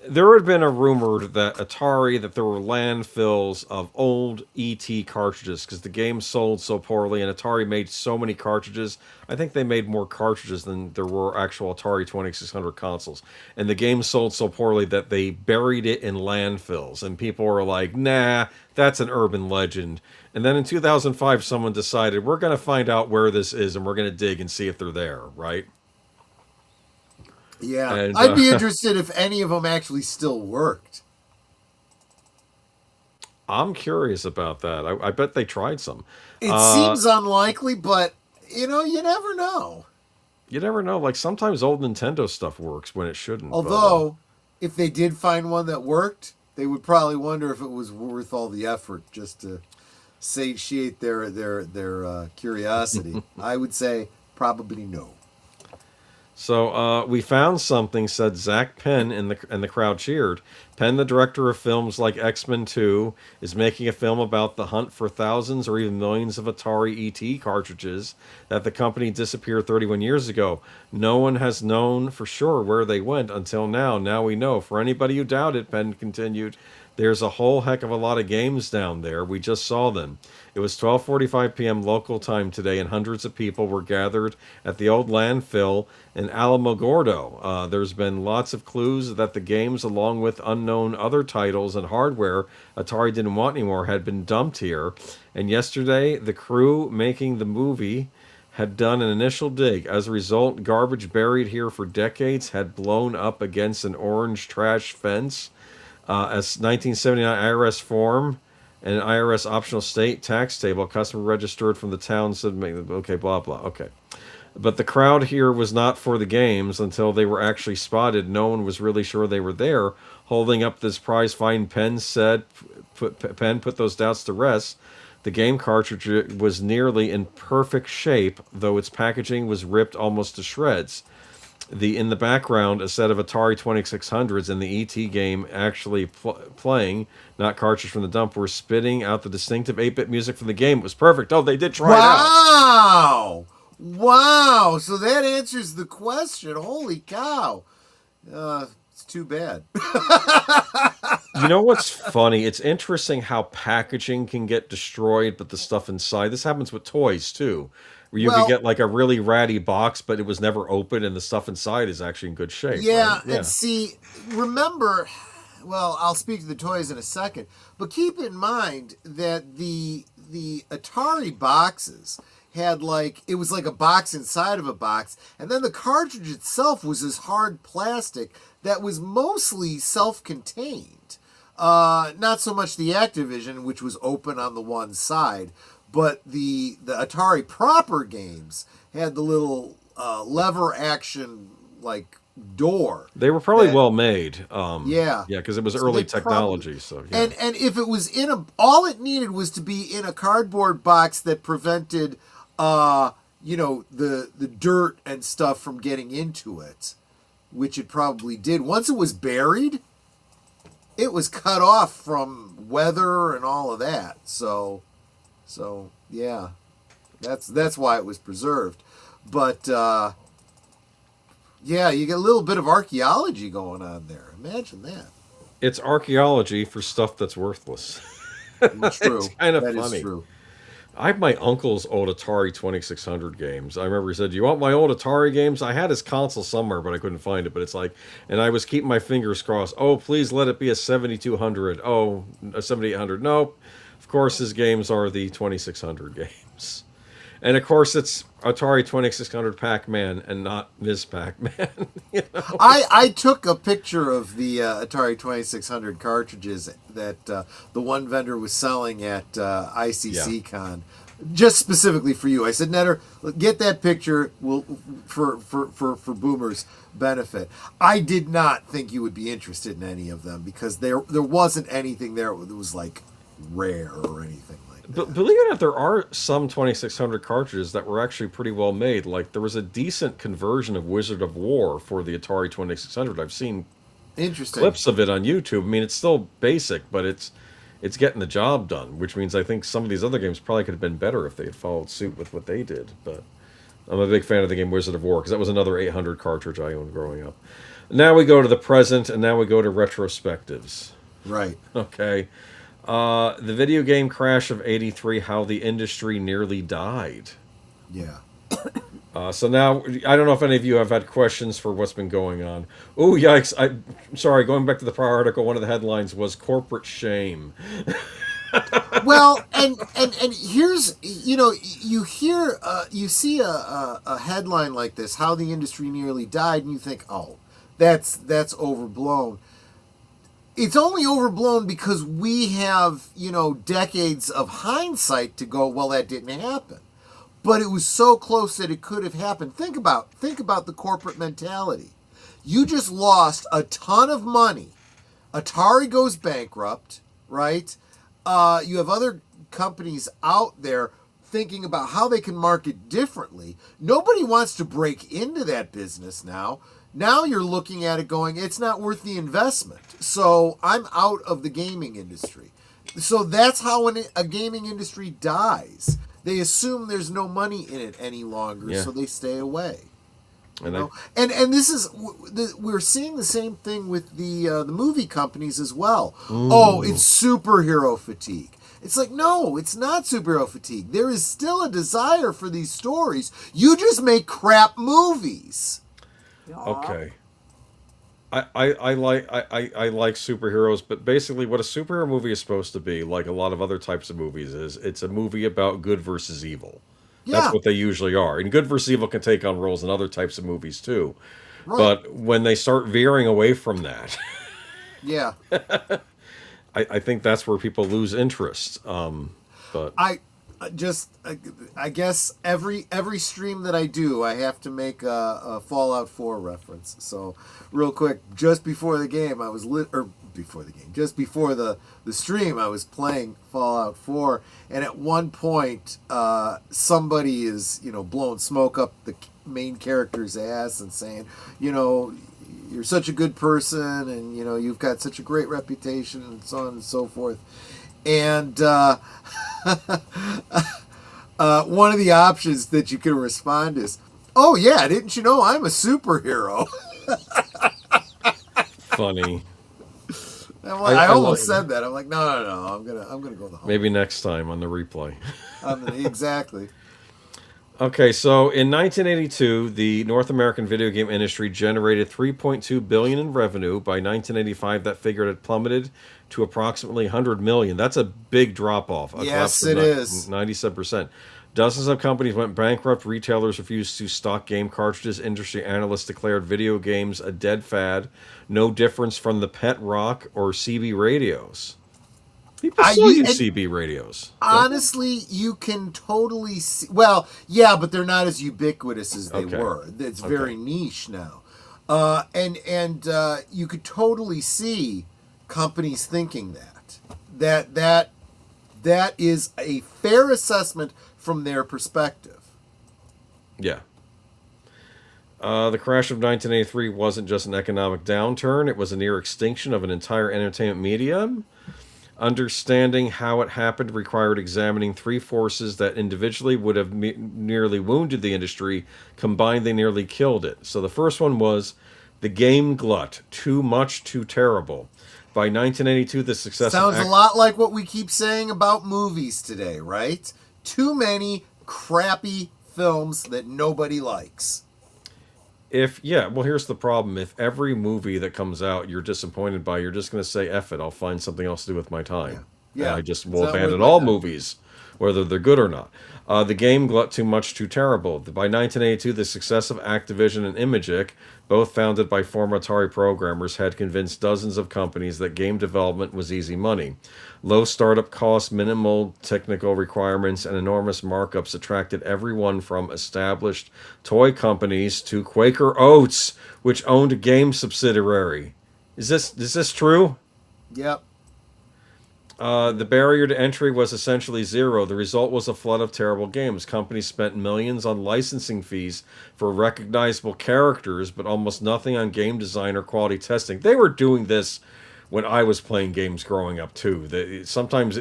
Speaker 7: There had been a rumor that there were landfills of old ET cartridges because the game sold so poorly and Atari made so many cartridges. I think they made more cartridges than there were actual Atari 2600 consoles. And the game sold so poorly that they buried it in landfills. And people were like, nah, that's an urban legend. And then in 2005, someone decided, we're going to find out where this is and we're going to dig and see if they're there, right?
Speaker 9: Yeah,
Speaker 7: and,
Speaker 9: I'd be interested if any of them actually still worked.
Speaker 7: I'm curious about that. I bet they tried some.
Speaker 9: It seems unlikely, but, you know, you never know.
Speaker 7: You never know. Like, sometimes old Nintendo stuff works when it shouldn't.
Speaker 9: Although, if they did find one that worked, they would probably wonder if it was worth all the effort just to satiate their curiosity. I would say probably no.
Speaker 7: So we found something, said Zach Penn, and the crowd cheered. Penn, the director of films like X-Men 2, is making a film about the hunt for thousands or even millions of Atari ET cartridges that the company disappeared 31 years ago. No one has known for sure where they went until now. Now we know. For anybody who doubted, Penn continued, there's a whole heck of a lot of games down there. We just saw them. It was 12:45 p.m. local time today, and hundreds of people were gathered at the old landfill in Alamogordo. There's been lots of clues that the games, along with unknown other titles and hardware Atari didn't want anymore, had been dumped here. And yesterday, the crew making the movie had done an initial dig. As a result, garbage buried here for decades had blown up against an orange trash fence. As 1979 IRS form and an IRS optional state tax table, customer registered from the town said, okay, blah, blah, okay. But the crowd here was not for the games until they were actually spotted. No one was really sure they were there. Holding up this prize find, Penn said, put those doubts to rest. The game cartridge was nearly in perfect shape, though its packaging was ripped almost to shreds. In the background, a set of Atari 2600s and the ET game actually playing, not cartridge from the dump, were spitting out the distinctive 8-bit music from the game. It was perfect. Oh, they did try it out.
Speaker 9: Wow! So that answers the question. Holy cow. It's too bad.
Speaker 7: You know what's funny? It's interesting how packaging can get destroyed, but the stuff inside. This happens with toys, too. Where you could get like a really ratty box, but it was never open, and the stuff inside is actually in good shape.
Speaker 9: Yeah,
Speaker 7: right? Yeah.
Speaker 9: and see, remember, well, I'll speak to the toys in a second, but keep in mind that the Atari boxes had it was like a box inside of a box, and then the cartridge itself was this hard plastic that was mostly self-contained. Not so much the Activision, which was open on the one side, but the Atari proper games had the little lever action door.
Speaker 7: They were probably well made.
Speaker 9: Yeah,
Speaker 7: because it was early technology. So yeah.
Speaker 9: And if it was all it needed was to be in a cardboard box that prevented the dirt and stuff from getting into it, which it probably did. Once it was buried, it was cut off from weather and all of that. So yeah, that's why it was preserved. But yeah, you get a little bit of archaeology going on there. Imagine that.
Speaker 7: It's archaeology for stuff that's worthless.
Speaker 9: True.
Speaker 7: It's kind of
Speaker 9: that
Speaker 7: funny.
Speaker 9: Is true.
Speaker 7: I have my uncle's old Atari 2600 games. I remember he said, "Do you want my old Atari games?" I had his console somewhere, but I couldn't find it. But it's like, and I was keeping my fingers crossed. Oh, please let it be a 7200. Oh, a 7800. Nope. Of course, his games are the 2600 games. And of course, it's Atari 2600 Pac-Man and not Ms. Pac-Man. You know?
Speaker 9: I took a picture of the Atari 2600 cartridges that the one vendor was selling at ICC Con, just specifically for you. I said, Netter, get that picture. For Boomer's benefit. I did not think you would be interested in any of them because there wasn't anything there that was like rare or anything.
Speaker 7: But believe it or not, there are some 2600 cartridges that were actually pretty well made. Like, there was a decent conversion of Wizard of War for the Atari 2600. I've seen clips of it on YouTube. I mean, it's still basic, but it's getting the job done, which means I think some of these other games probably could have been better if they had followed suit with what they did. But I'm a big fan of the game Wizard of War, because that was another 800 cartridge I owned growing up. Now we go to the present, and now we go to retrospectives.
Speaker 9: Right.
Speaker 7: Okay. The video game crash of '83, how the industry nearly died.
Speaker 9: Yeah.
Speaker 7: So now, I don't know if any of you have had questions for what's been going on. Oh, yikes. I'm sorry, going back to the prior article, one of the headlines was corporate shame.
Speaker 9: Well, and here's, you hear, you see a headline like this, how the industry nearly died, and you think, oh, that's overblown. It's only overblown because we have, decades of hindsight to go, well, that didn't happen. But it was so close that it could have happened. Think about the corporate mentality. You just lost a ton of money. Atari goes bankrupt, right? You have other companies out there thinking about how they can market differently. Nobody wants to break into that business now. Now you're looking at it going, it's not worth the investment. So I'm out of the gaming industry. So that's how a gaming industry dies. They assume there's no money in it any longer, so they stay away. And this is, we're seeing the same thing with the movie companies as well. Ooh. Oh, it's superhero fatigue. It's like, no, it's not superhero fatigue. There is still a desire for these stories. You just make crap movies.
Speaker 7: Okay. I like superheroes, but basically what a superhero movie is supposed to be, like a lot of other types of movies, is it's a movie about good versus evil. Yeah. That's what they usually are. And good versus evil can take on roles in other types of movies too. Right. But when they start veering away from that,
Speaker 9: yeah,
Speaker 7: I think that's where people lose interest. But
Speaker 9: I guess every stream that I do, I have to make a Fallout 4 reference. So real quick, just before the game, just before the stream, I was playing Fallout 4, and at one point, somebody is blowing smoke up the main character's ass and saying, you're such a good person, and you've got such a great reputation, and so on and so forth. And one of the options that you can respond is, "Oh yeah, didn't you know I'm a superhero?"
Speaker 7: Funny.
Speaker 9: I almost said that. I'm like, no. I'm gonna go the whole.
Speaker 7: Maybe next time on the replay.
Speaker 9: Exactly.
Speaker 7: Okay, so in 1982, the North American video game industry generated $3.2 billion in revenue. By 1985, that figure had plummeted to approximately $100 million. That's a big drop-off.
Speaker 9: Yes, it is.
Speaker 7: 97%. Dozens of companies went bankrupt. Retailers refused to stock game cartridges. Industry analysts declared video games a dead fad. No difference from the Pet Rock or CB radios. People still use CB radios.
Speaker 9: Honestly, you can totally see. Well, yeah, but they're not as ubiquitous as they were. It's very niche now, and you could totally see companies thinking that is a fair assessment from their perspective.
Speaker 7: Yeah. The crash of 1983 wasn't just an economic downturn; it was a near extinction of an entire entertainment medium. Understanding how it happened required examining three forces that individually would have nearly wounded the industry. Combined, they nearly killed it. So the first one was the game glut. Too much, too terrible. By 1982, the success
Speaker 9: sounds a lot like what we keep saying about movies today, right? too many crappy films that nobody likes.
Speaker 7: Well, here's the problem. If every movie that comes out you're disappointed by, you're just going to say, F it, I'll find something else to do with my time.
Speaker 9: Yeah.
Speaker 7: And I just
Speaker 9: It's
Speaker 7: will
Speaker 9: not
Speaker 7: abandon
Speaker 9: worth
Speaker 7: all
Speaker 9: my time.
Speaker 7: movies, whether they're good or not. The game got too much, too terrible. By 1982, the success of Activision and Imagic, both founded by former Atari programmers, had convinced dozens of companies that game development was easy money. Low startup costs, minimal technical requirements, and enormous markups attracted everyone from established toy companies to Quaker Oats, which owned a game subsidiary. Is this true?
Speaker 9: Yep.
Speaker 7: The barrier to entry was essentially zero. The result was a flood of terrible games. Companies spent millions on licensing fees for recognizable characters, but almost nothing on game design or quality testing. They were doing this when I was playing games growing up too. Sometimes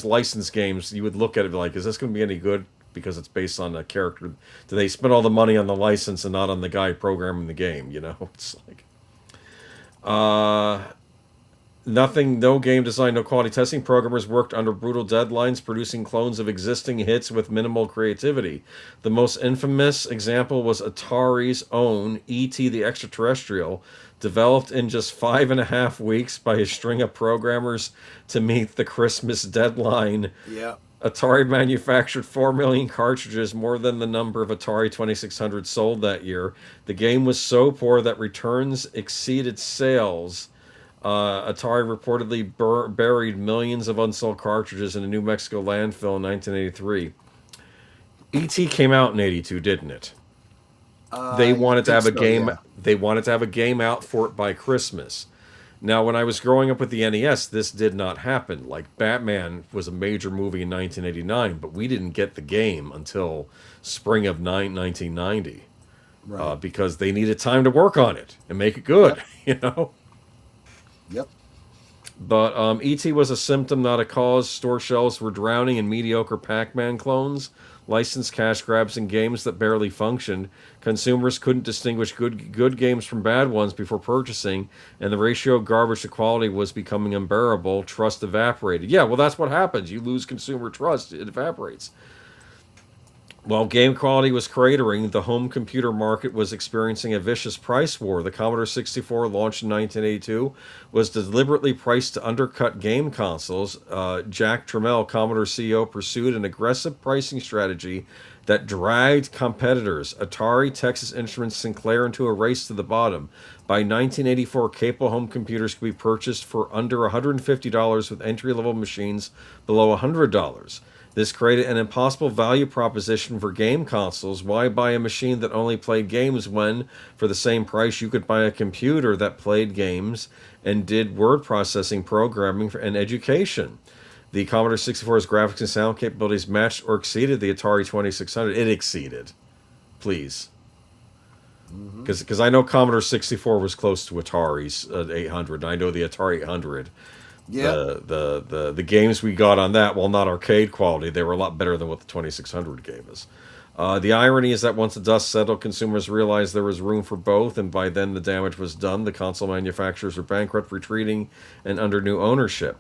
Speaker 7: licensed games, you would look at it like, is this going to be any good? Because it's based on a character. Do they spend all the money on the license and not on the guy programming the game? You know, it's like, nothing, no game design, no quality testing. Programmers worked under brutal deadlines, producing clones of existing hits with minimal creativity. The most infamous example was Atari's own E.T. the Extraterrestrial, developed in just 5.5 weeks by a string of programmers to meet the Christmas deadline.
Speaker 9: Yeah.
Speaker 7: Atari manufactured 4 million cartridges, more than the number of Atari 2600 sold that year. The game was so poor that returns exceeded sales. Atari reportedly buried millions of unsold cartridges in a New Mexico landfill in 1983. E.T. came out in 82, didn't it? They wanted to have a game.
Speaker 9: Yeah.
Speaker 7: They wanted to have a game out for it by Christmas. Now, when I was growing up with the NES, this did not happen. Like, Batman was a major movie in 1989, but we didn't get the game until spring of 1990.
Speaker 9: Right.
Speaker 7: Because they needed time to work on it and make it good, you know?
Speaker 9: Yep.
Speaker 7: But E.T. was a symptom, not a cause. Store shelves were drowning in mediocre Pac-Man clones, licensed cash grabs, and games that barely functioned. Consumers couldn't distinguish good games from bad ones before purchasing, and the ratio of garbage to quality was becoming unbearable. Trust evaporated. Yeah, well, that's what happens. You lose consumer trust. It evaporates. While game quality was cratering, the home computer market was experiencing a vicious price war. The Commodore 64, launched in 1982, was deliberately priced to undercut game consoles. Jack Tramiel, Commodore CEO, pursued an aggressive pricing strategy that dragged competitors, Atari, Texas Instruments, Sinclair, into a race to the bottom. By 1984, capable home computers could be purchased for under $150 with entry-level machines below $100. This created an impossible value proposition for game consoles. Why buy a machine that only played games when, for the same price, you could buy a computer that played games and did word processing, programming, and education? The Commodore 64's graphics and sound capabilities matched or exceeded the Atari 2600. It exceeded. Please. Because I know Commodore 64 was close to Atari's 800, and I know the Atari 800.
Speaker 9: Yeah.
Speaker 7: The games we got on that, while not arcade quality, they were a lot better than what the 2600 gave us. The irony is that once the dust settled, consumers realized there was room for both, and by then the damage was done. The console manufacturers were bankrupt, retreating, and under new ownership.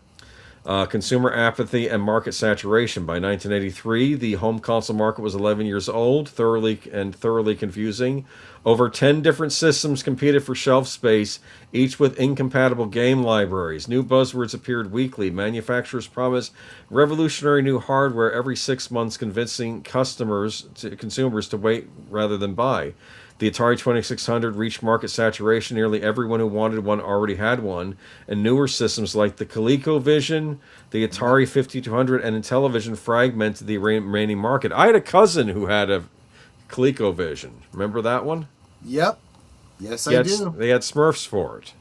Speaker 7: Consumer apathy and market saturation. By 1983, the home console market was 11 years old, thoroughly confusing. Over 10 different systems competed for shelf space, each with incompatible game libraries. New buzzwords appeared weekly. Manufacturers promised revolutionary new hardware every 6 months, convincing consumers to wait rather than buy. The Atari 2600 reached market saturation. Nearly everyone who wanted one already had one, and newer systems like the ColecoVision, the Atari 5200, and Intellivision fragmented the remaining market. I had a cousin who had a ColecoVision. Remember that one?
Speaker 9: Yep. Yes, I do.
Speaker 7: They had Smurfs for it.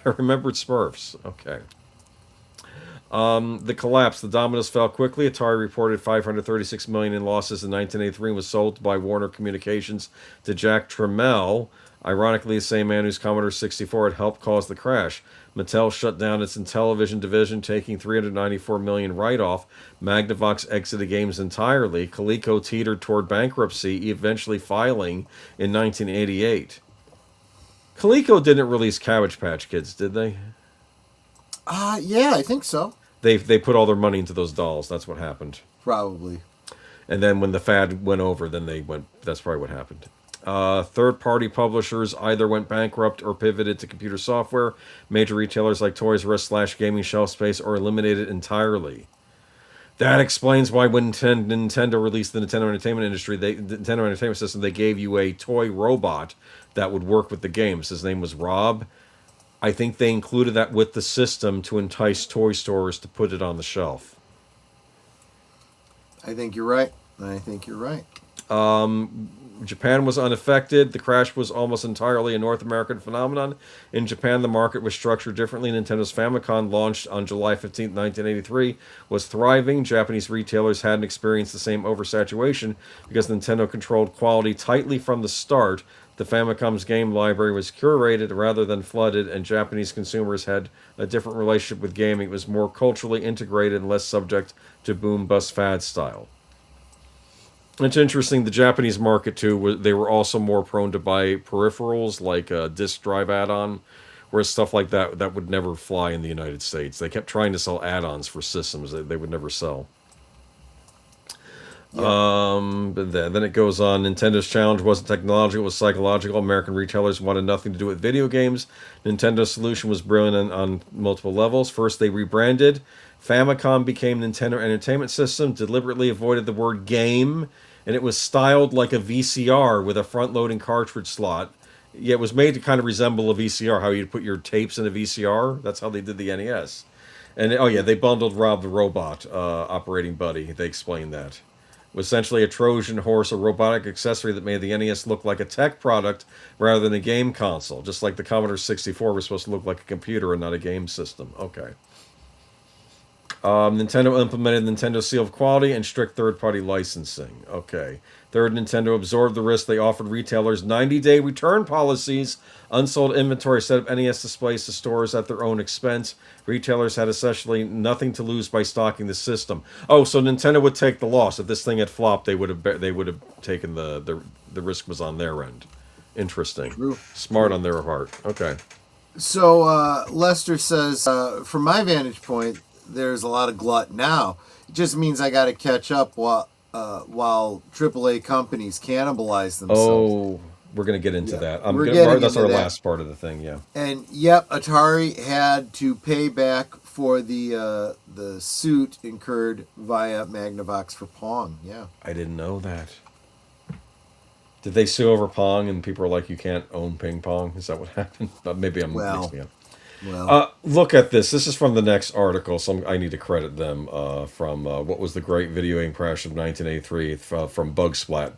Speaker 7: I remembered Smurfs. Okay. The collapse. The dominoes fell quickly. Atari reported $536 million in losses in 1983 and was sold by Warner Communications to Jack Tramiel, ironically the same man whose Commodore 64 had helped cause the crash. Mattel shut down its Intellivision division, taking $394 million write-off. Magnavox exited games entirely. Coleco teetered toward bankruptcy, eventually filing in 1988. Coleco didn't release Cabbage Patch Kids, did they?
Speaker 9: Yeah, I think so.
Speaker 7: They put all their money into those dolls. That's what happened.
Speaker 9: Probably.
Speaker 7: And then when the fad went over, then they went. That's probably what happened. Third-party publishers either went bankrupt or pivoted to computer software. Major retailers like Toys R Us / gaming shelf space or eliminated entirely. That explains why when Nintendo released the Nintendo Entertainment Nintendo Entertainment System, they gave you a toy robot that would work with the games. His name was Rob. I think they included that with the system to entice toy stores to put it on the shelf.
Speaker 9: I think you're right.
Speaker 7: Japan was unaffected. The crash was almost entirely a North American phenomenon. In Japan, the market was structured differently. Nintendo's Famicom, launched on July 15, 1983, was thriving. Japanese retailers hadn't experienced the same oversaturation because Nintendo controlled quality tightly from the start. The Famicom's game library was curated rather than flooded, and Japanese consumers had a different relationship with gaming. It was more culturally integrated and less subject to boom-bust fad style. It's interesting, the Japanese market, too, they were also more prone to buy peripherals, like a disk drive add-on, whereas stuff like that would never fly in the United States. They kept trying to sell add-ons for systems that they would never sell. Yeah. But then it goes on. Nintendo's challenge wasn't technological, it was psychological. American retailers wanted nothing to do with video games. Nintendo's solution was brilliant on multiple levels. First, they rebranded. Famicom became Nintendo Entertainment System, deliberately avoided the word game, and it was styled like a VCR with a front-loading cartridge slot. Yeah, it was made to kind of resemble a VCR, how you'd put your tapes in a VCR. That's how they did the NES. And, they bundled Rob the Robot, operating buddy. They explained that. It was essentially a Trojan horse, a robotic accessory that made the NES look like a tech product rather than a game console, just like the Commodore 64 was supposed to look like a computer and not a game system. Okay. Nintendo implemented Nintendo Seal of Quality and strict third-party licensing. Okay. Third, Nintendo absorbed the risk. They offered retailers 90-day return policies, unsold inventory, set up NES displays to stores at their own expense. Retailers had essentially nothing to lose by stocking the system. Oh, so Nintendo would take the loss. If this thing had flopped, they would have taken the risk was on their end. Interesting.
Speaker 9: True.
Speaker 7: Smart on their part. Okay.
Speaker 9: So Lester says, from my vantage point, there's a lot of glut now. It just means I got to catch up while AAA companies cannibalize themselves.
Speaker 7: Oh, we're going to get into that. That's our last part of the thing, yeah.
Speaker 9: And yep, Atari had to pay back for the suit incurred via Magnavox for Pong. Yeah,
Speaker 7: I didn't know that. Did they sue over Pong and people are like, you can't own ping pong? Is that what happened? Maybe I'm mixing it up.
Speaker 9: Well,
Speaker 7: look at this. This is from the next article, so I need to credit them from what was the great video game crash of 1983 from Bugsplat.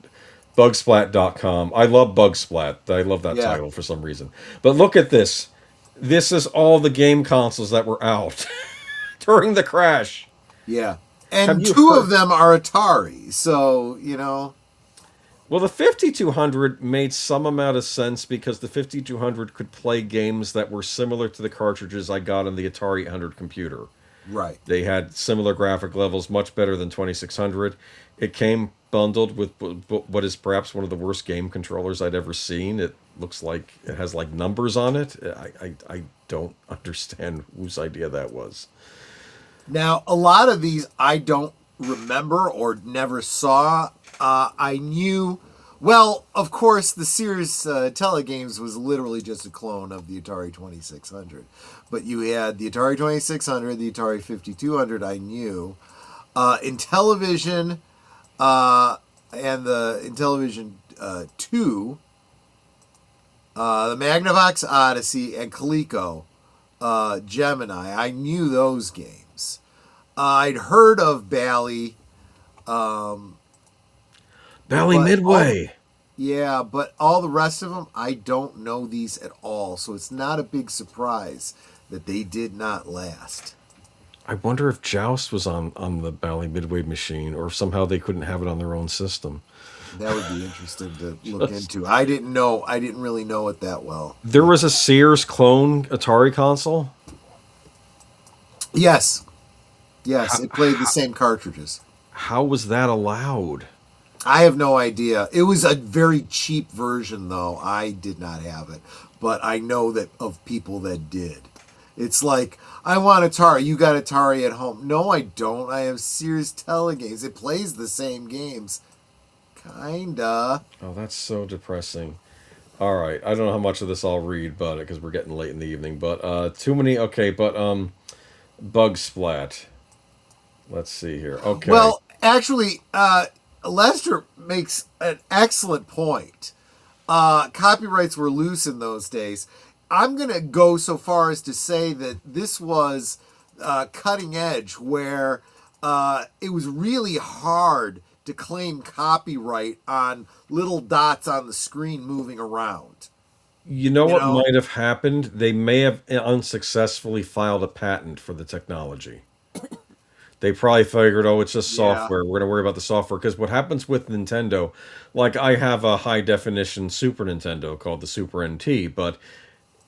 Speaker 7: Bugsplat.com. I love Bugsplat. I love that title for some reason. But look at this. This is all the game consoles that were out during the crash.
Speaker 9: Yeah. And two of them are Atari, so,
Speaker 7: Well, the 5200 made some amount of sense because the 5200 could play games that were similar to the cartridges I got on the Atari 800 computer.
Speaker 9: Right.
Speaker 7: They had similar graphic levels, much better than 2600. It came bundled with what is perhaps one of the worst game controllers I'd ever seen. It looks like it has like numbers on it. I don't understand whose idea that was.
Speaker 9: Now, a lot of these I don't remember or never saw. I knew, well, of course, the Sears Telegames was literally just a clone of the Atari 2600. But you had the Atari 2600, the Atari 5200, I knew. Intellivision and the Intellivision 2, the Magnavox Odyssey, and Coleco Gemini. I knew those games. I'd heard of Bally.
Speaker 7: Bally Midway.
Speaker 9: Yeah, but all the rest of them, I don't know these at all. So it's not a big surprise that they did not last.
Speaker 7: I wonder if Joust was on the Bally Midway machine, or if somehow they couldn't have it on their own system.
Speaker 9: That would be interesting to look into. I didn't really know it that well.
Speaker 7: There was a Sears clone Atari console?
Speaker 9: Yes. Yes, it played the same cartridges.
Speaker 7: How was that allowed?
Speaker 9: I have no idea. It was a very cheap version, though. I did not have it. But I know that of people that did. It's like, I want Atari. You got Atari at home. No, I don't. I have Sears Telegames. It plays the same games. Kinda.
Speaker 7: Oh, that's so depressing. All right, I don't know how much of this I'll read, but because we're getting late in the evening. But too many. Okay, but bug splat. Let's see here. Okay.
Speaker 9: Well, actually, Lester makes an excellent point. Copyrights were loose in those days. I'm going to go so far as to say that this was cutting edge, where it was really hard to claim copyright on little dots on the screen moving around.
Speaker 7: You know what might have happened? They may have unsuccessfully filed a patent for the technology. They probably figured, oh, it's just software. We're going to worry about the software. Because what happens with Nintendo, like I have a high definition Super Nintendo called the Super NT, but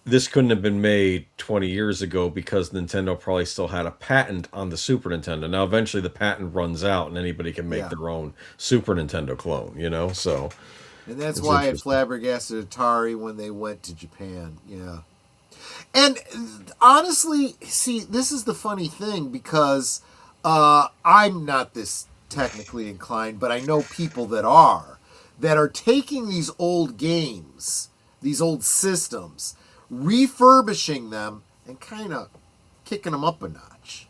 Speaker 7: this couldn't have been made 20 years ago because Nintendo probably still had a patent on the Super Nintendo. Now, eventually the patent runs out and anybody can make their own Super Nintendo clone, So.
Speaker 9: And that's why it flabbergasted Atari when they went to Japan. Yeah. And honestly, see, this is the funny thing because I'm not this technically inclined, but I know people that are taking these old games, these old systems, refurbishing them and kind of kicking them up a notch,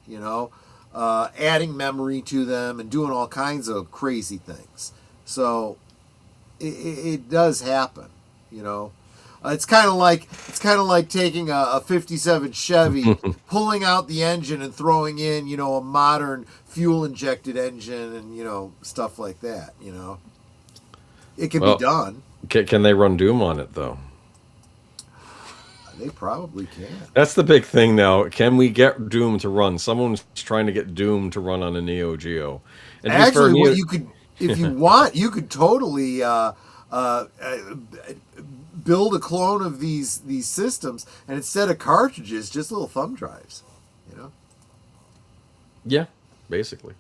Speaker 9: adding memory to them and doing all kinds of crazy things. So it does happen, It's kind of like taking a '57 Chevy, pulling out the engine and throwing in, a modern fuel injected engine and stuff like that. It can be done.
Speaker 7: Can they run Doom on it though?
Speaker 9: They probably can.
Speaker 7: That's the big thing now. Can we get Doom to run? Someone's trying to get Doom to run on a Neo Geo. And
Speaker 9: actually, what you could, if you want, you could totally build a clone of these systems, and instead of cartridges, just little thumb drives.
Speaker 7: Yeah, basically.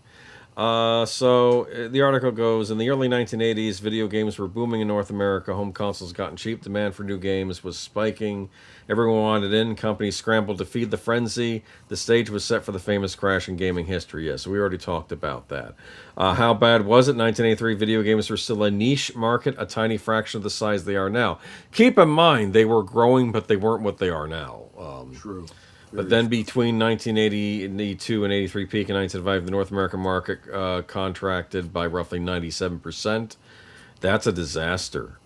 Speaker 7: So the article goes, in the early 1980s, video games were booming in North America. Home consoles gotten cheap. Demand for new games was spiking. Everyone wanted in. Companies scrambled to feed the frenzy. The stage was set for the famous crash in gaming history. Yes, we already talked about that. How bad was it? 1983, video games were still a niche market, a tiny fraction of the size they are now. Keep in mind, they were growing, but they weren't what they are now.
Speaker 9: True.
Speaker 7: But then between 1982 and 83 peak in 1995, the North American market contracted by roughly 97%. That's a disaster.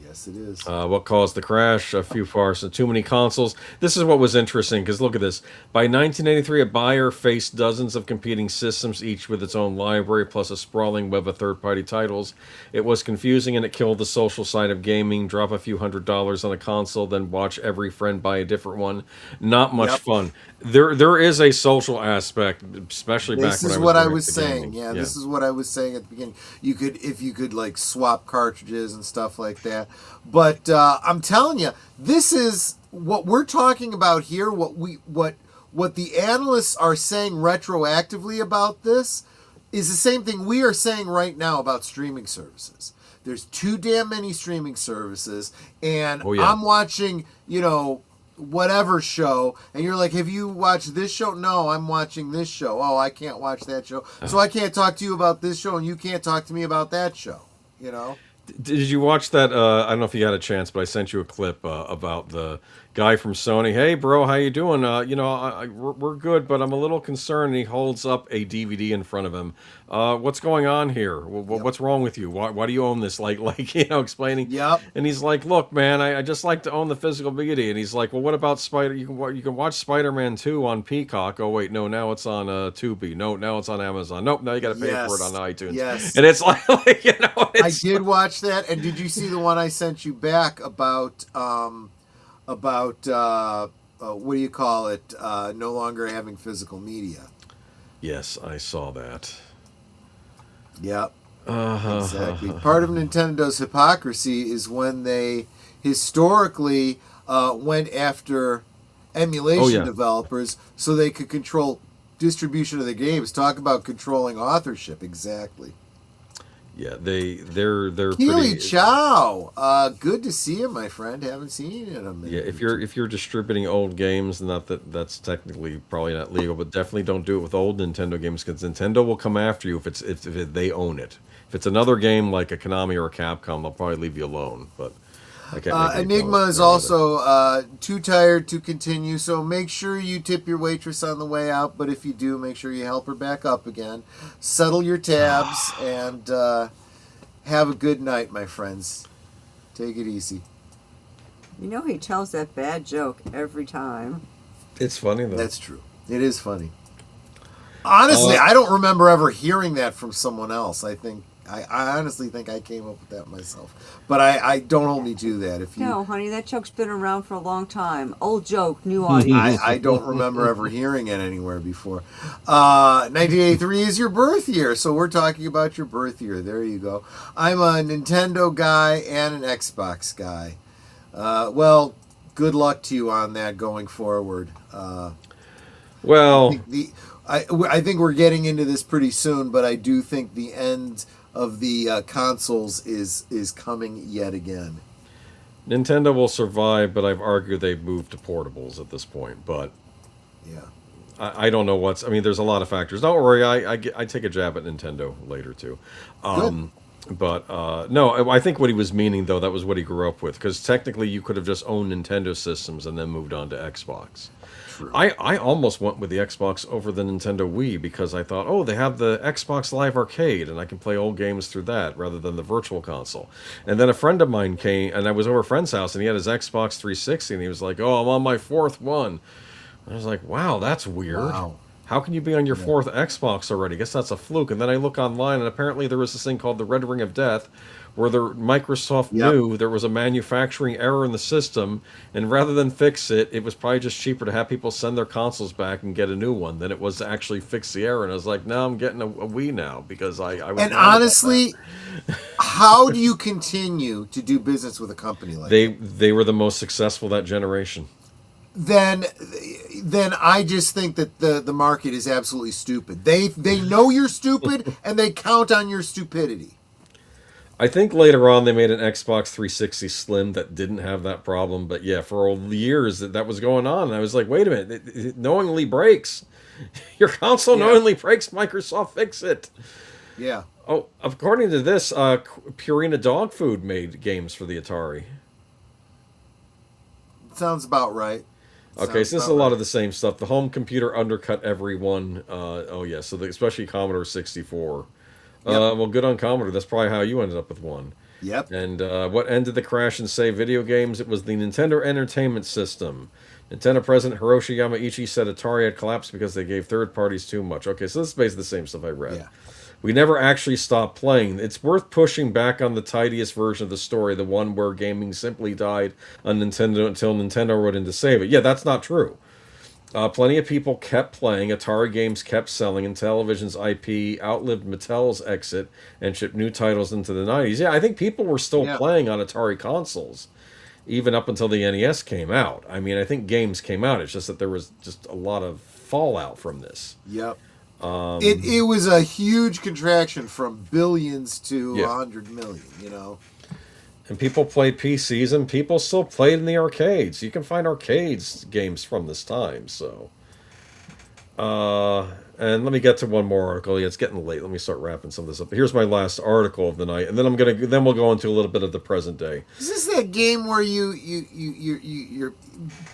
Speaker 9: Yes, it is.
Speaker 7: What caused the crash? A few parts and too many consoles. This is what was interesting, because look at this. By 1983, a buyer faced dozens of competing systems, each with its own library, plus a sprawling web of third-party titles. It was confusing, and it killed the social side of gaming. Drop a few $100s on a console, then watch every friend buy a different one. Not much fun. There is a social aspect, especially back when I was
Speaker 9: what I was saying.
Speaker 7: Gaming.
Speaker 9: This is what I was saying at the beginning. If you could like swap cartridges and stuff like that. But I'm telling you, this is what we're talking about here. What the analysts are saying retroactively about this is the same thing we are saying right now about streaming services. There's too damn many streaming services, and I'm watching, whatever show, and you're like, have you watched this show? No, I'm watching this show. Oh, I can't watch that show, so I can't talk to you about this show, and you can't talk to me about that show.
Speaker 7: Did you watch that? I don't know if you had a chance, but I sent you a clip about the guy from Sony. Hey, bro, how you doing? We're good, but I'm a little concerned. And he holds up a DVD in front of him. What's going on here? What's wrong with you? Why do you own this? Like explaining.
Speaker 9: Yep.
Speaker 7: And he's like, look, man, I just like to own the physical media. And he's like, well, what about Spider? You can watch Spider-Man 2 on Peacock. Oh wait, no, now it's on Tubi. No, now it's on Amazon. Nope, now you got to pay for it on iTunes.
Speaker 9: Yes.
Speaker 7: And it's like
Speaker 9: I did watch that, and did you see the one I sent you back about what do you call it? No longer having physical media.
Speaker 7: Yes, I saw that.
Speaker 9: Yep. Exactly. Part of Nintendo's hypocrisy is when they historically went after emulation developers so they could control distribution of the games. Talk about controlling authorship. Exactly.
Speaker 7: Yeah, they're
Speaker 9: Keely
Speaker 7: pretty.
Speaker 9: Chow, good to see you, my friend. Haven't seen you in a minute.
Speaker 7: Yeah, if you're distributing old games, not that that's technically probably not legal, but definitely don't do it with old Nintendo games because Nintendo will come after you if they own it. If it's another game like a Konami or a Capcom, they'll probably leave you alone. But I can't make any
Speaker 9: Enigma
Speaker 7: promise
Speaker 9: is
Speaker 7: there either.
Speaker 9: also too tired to continue, so make sure you tip your waitress on the way out. But if you do, make sure you help her back up again. Settle your tabs and have a good night, my friends. Take it easy.
Speaker 6: You know he tells that bad joke every time.
Speaker 7: It's funny though.
Speaker 9: That's true. It is funny. Honestly, I don't remember ever hearing that from someone else. I honestly think I came up with that myself. But I don't hold me to that. If you,
Speaker 6: No, honey, that joke's been around for a long time. Old joke, new audience.
Speaker 9: I don't remember ever hearing it anywhere before. 1983 is your birth year, so we're talking about your birth year. There you go. I'm a Nintendo guy and an Xbox guy. Well, good luck to you on that going forward.
Speaker 7: Well,
Speaker 9: I think we're getting into this pretty soon, but I do think the end of the consoles is coming yet again.
Speaker 7: Nintendo will survive, but I've argued they've moved to portables at this point. But
Speaker 9: Yeah.
Speaker 7: I don't know what's. I mean, there's a lot of factors. Don't worry, I take a jab at Nintendo later too. But no, I think what he was meaning though, that was what he grew up with. Because technically, you could have just owned Nintendo systems and then moved on to Xbox.
Speaker 9: True.
Speaker 7: I almost went with the Xbox over the Nintendo Wii because I thought, oh, they have the Xbox Live Arcade and I can play old games through that rather than the Virtual Console. And then a friend of mine came and I was over a friend's house and he had his Xbox 360 and he was like, oh, I'm on my fourth one. I was like, wow, that's weird.
Speaker 9: Wow.
Speaker 7: How can you be on your fourth Xbox already? I guess that's a fluke. And then I look online and apparently there was this thing called the Red Ring of Death where Microsoft knew there was a manufacturing error in the system, and rather than fix it, it was probably just cheaper to have people send their consoles back and get a new one than it was to actually fix the error. And I was like, no, I'm getting a Wii now because I was
Speaker 9: And
Speaker 7: mad about
Speaker 9: honestly, how do you continue to do business with a company like that?
Speaker 7: they were the most successful that generation.
Speaker 9: Then I just think that the market is absolutely stupid. They know you're stupid and they count on your stupidity.
Speaker 7: I think later on they made an Xbox 360 Slim that didn't have that problem, but yeah, for years that was going on, and I was like, wait a minute, it knowingly breaks. Your console knowingly breaks. Microsoft, fix it.
Speaker 9: Yeah.
Speaker 7: Oh, according to this, Purina Dog Food made games for the Atari.
Speaker 9: Sounds about right.
Speaker 7: Okay, so this is a lot of the same stuff. The home computer undercut everyone. Oh yeah, so especially Commodore 64. Well, good on Commodore. That's probably how you ended up with one.
Speaker 9: Yep.
Speaker 7: And what ended the crash and save video games? It was the Nintendo Entertainment System. Nintendo President Hiroshi Yamauchi said Atari had collapsed because they gave third parties too much. Okay, so this is basically the same stuff I read.
Speaker 9: Yeah.
Speaker 7: We never actually stopped playing. It's worth pushing back on the tidiest version of the story, the one where gaming simply died on Nintendo until Nintendo wrote in to save it. Yeah, that's not true. Plenty of people kept playing, Atari games kept selling, and television's IP outlived Mattel's exit and shipped new titles into the 90s. Yeah, I think people were still playing on Atari consoles, even up until the NES came out. I mean, I think games came out. It's just that there was just a lot of fallout from this.
Speaker 9: Yep. It was a huge contraction from billions to 100 million, you know.
Speaker 7: And people played PCs, and people still played in the arcades. You can find arcades games from this time, so. And let me get to one more article. Yeah, it's getting late. Let me start wrapping some of this up. Here's my last article of the night, and then we'll go into a little bit of the present day.
Speaker 9: Is this that game where you're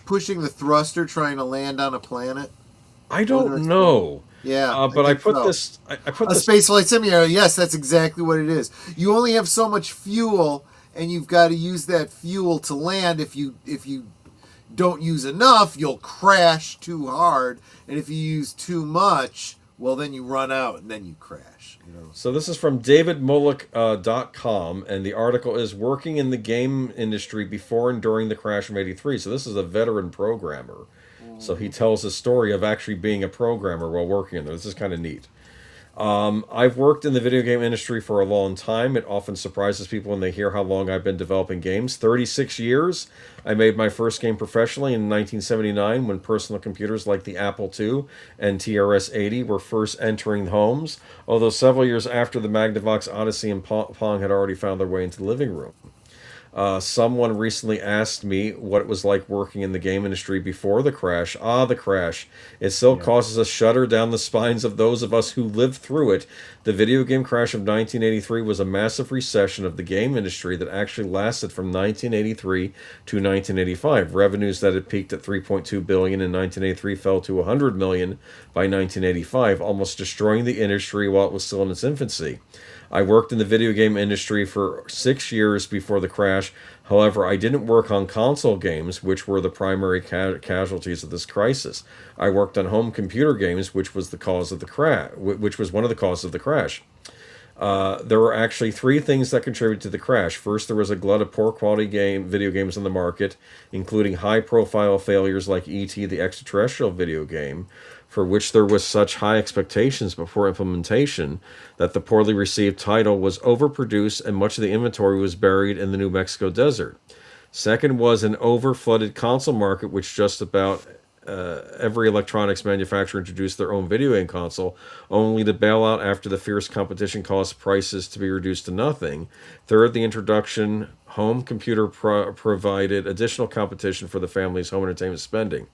Speaker 9: pushing the thruster trying to land on a planet?
Speaker 7: I don't know.
Speaker 9: Yeah,
Speaker 7: but I put this. I put
Speaker 9: a
Speaker 7: this.
Speaker 9: spaceflight simulator. Yes, that's exactly what it is. You only have so much fuel, and you've got to use that fuel to land. If you don't use enough, you'll crash too hard, and if you use too much, well, then you run out and then you crash. You know.
Speaker 7: So this is from davidmullock.com, and the article is working in the game industry before and during the crash of '83. So this is a veteran programmer. So he tells the story of actually being a programmer while working in there. This is kind of neat. I've worked in the video game industry for a long time. It often surprises people when they hear how long I've been developing games. 36 years. I made my first game professionally in 1979 when personal computers like the Apple II and TRS-80 were first entering homes, although several years after the Magnavox Odyssey and Pong had already found their way into the living room. Someone recently asked me what it was like working in the game industry before the crash. Ah, the crash. It still causes a shudder down the spines of those of us who lived through it. The video game crash of 1983 was a massive recession of the game industry that actually lasted from 1983 to 1985. Revenues that had peaked at $3.2 billion in 1983 fell to $100 million by 1985, almost destroying the industry while it was still in its infancy. I worked in the video game industry for 6 years before the crash. However, I didn't work on console games, which were the primary casualties of this crisis. I worked on home computer games, which was the cause of the crash, which was one of the causes of the crash. There were actually three things that contributed to the crash. First, there was a glut of poor quality video games on the market, including high-profile failures like E.T. the Extraterrestrial video game, for which there was such high expectations before implementation that the poorly received title was overproduced and much of the inventory was buried in the New Mexico desert. Second was an over-flooded console market, which just about every electronics manufacturer introduced their own video game console, only to bail out after the fierce competition caused prices to be reduced to nothing. Third, the introduction home computer provided additional competition for the family's home entertainment spending.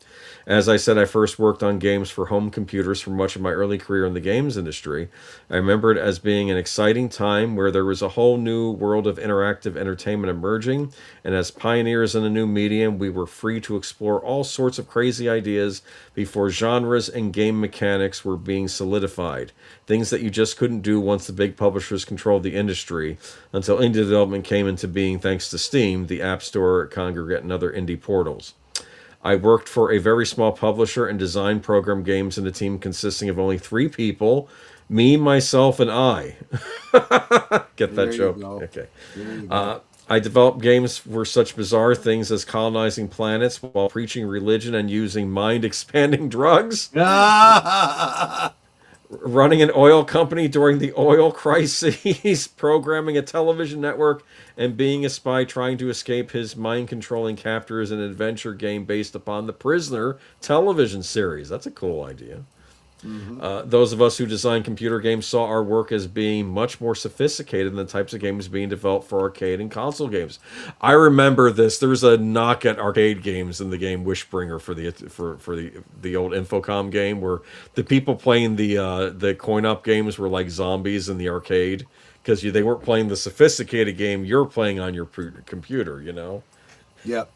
Speaker 7: As I said, I first worked on games for home computers for much of my early career in the games industry. I remember it as being an exciting time where there was a whole new world of interactive entertainment emerging, and as pioneers in a new medium, we were free to explore all sorts of crazy ideas before genres and game mechanics were being solidified. Things that you just couldn't do once the big publishers controlled the industry, until indie development came into being thanks to Steam, the App Store, Congregate, and other indie portals. I worked for a very small publisher and designed program games in a team consisting of only 3 people, me, myself, and I. Get that joke? Okay. I developed games for such bizarre things as colonizing planets while preaching religion and using mind-expanding drugs. Running an oil company during the oil crises, programming a television network, and being a spy trying to escape his mind-controlling captors in an adventure game based upon the Prisoner television series. That's a cool idea. Those of us who design computer games saw our work as being much more sophisticated than the types of games being developed for arcade and console games. I remember this. There was a knock at arcade games in the game Wishbringer for the old Infocom game, where the people playing the coin-op games were like zombies in the arcade because they weren't playing the sophisticated game you're playing on your computer, you know?
Speaker 9: Yep.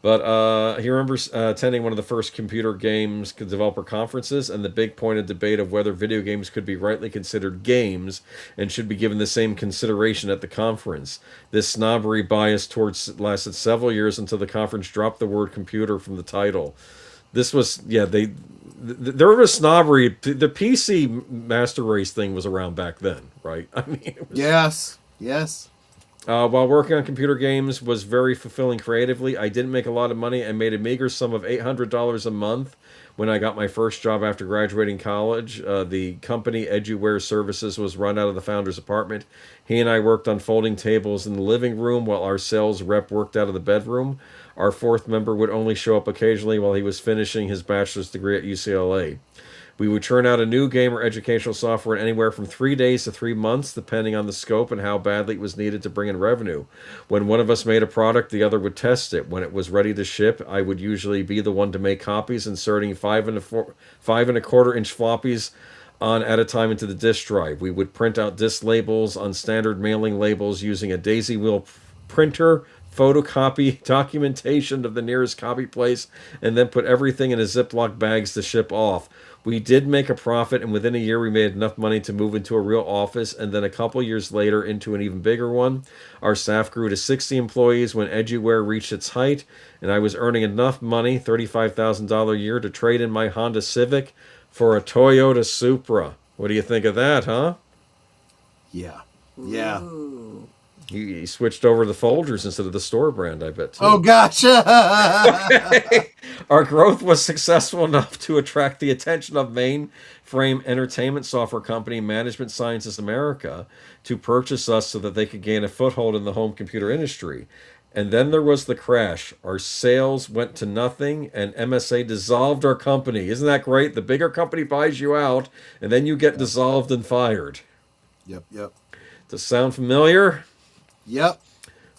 Speaker 7: But he remembers attending one of the first computer games developer conferences, and the big point of debate of whether video games could be rightly considered games and should be given the same consideration at the conference. This snobbery bias towards lasted several years until the conference dropped the word computer from the title. This was, there was snobbery. The PC master race thing was around back then, right? I mean, it was,
Speaker 9: Yes.
Speaker 7: While working on computer games was very fulfilling creatively, I didn't make a lot of money and made a meager sum of $800 a month when I got my first job after graduating college. The company Eduware Services was run out of the founder's apartment. He and I worked on folding tables in the living room while our sales rep worked out of the bedroom. Our fourth member would only show up occasionally while he was finishing his bachelor's degree at UCLA. We would churn out a new game or educational software in anywhere from 3 days to 3 months, depending on the scope and how badly it was needed to bring in revenue. When one of us made a product, the other would test it. When it was ready to ship, I would usually be the one to make copies, inserting 5.25-inch floppies on at a time into the disk drive. We would print out disk labels on standard mailing labels using a daisy wheel printer, photocopy documentation of the nearest copy place, and then put everything in a Ziploc bags to ship off. We did make a profit, and within a year we made enough money to move into a real office, and then a couple years later into an even bigger one. Our staff grew to 60 employees when Eduware reached its height, and I was earning enough money, $35,000 a year, to trade in my Honda Civic for a Toyota Supra. What do you think of that, huh?
Speaker 9: Yeah.
Speaker 7: He switched over to the Folgers instead of the store brand, I bet, too.
Speaker 9: Oh, gotcha.
Speaker 7: Our growth was successful enough to attract the attention of mainframe entertainment software company Management Sciences America to purchase us so that they could gain a foothold in the home computer industry. And then there was the crash. Our sales went to nothing, and MSA dissolved our company. Isn't that great? The bigger company buys you out, and then you get dissolved and fired.
Speaker 9: Yep.
Speaker 7: Does sound familiar?
Speaker 9: Yep.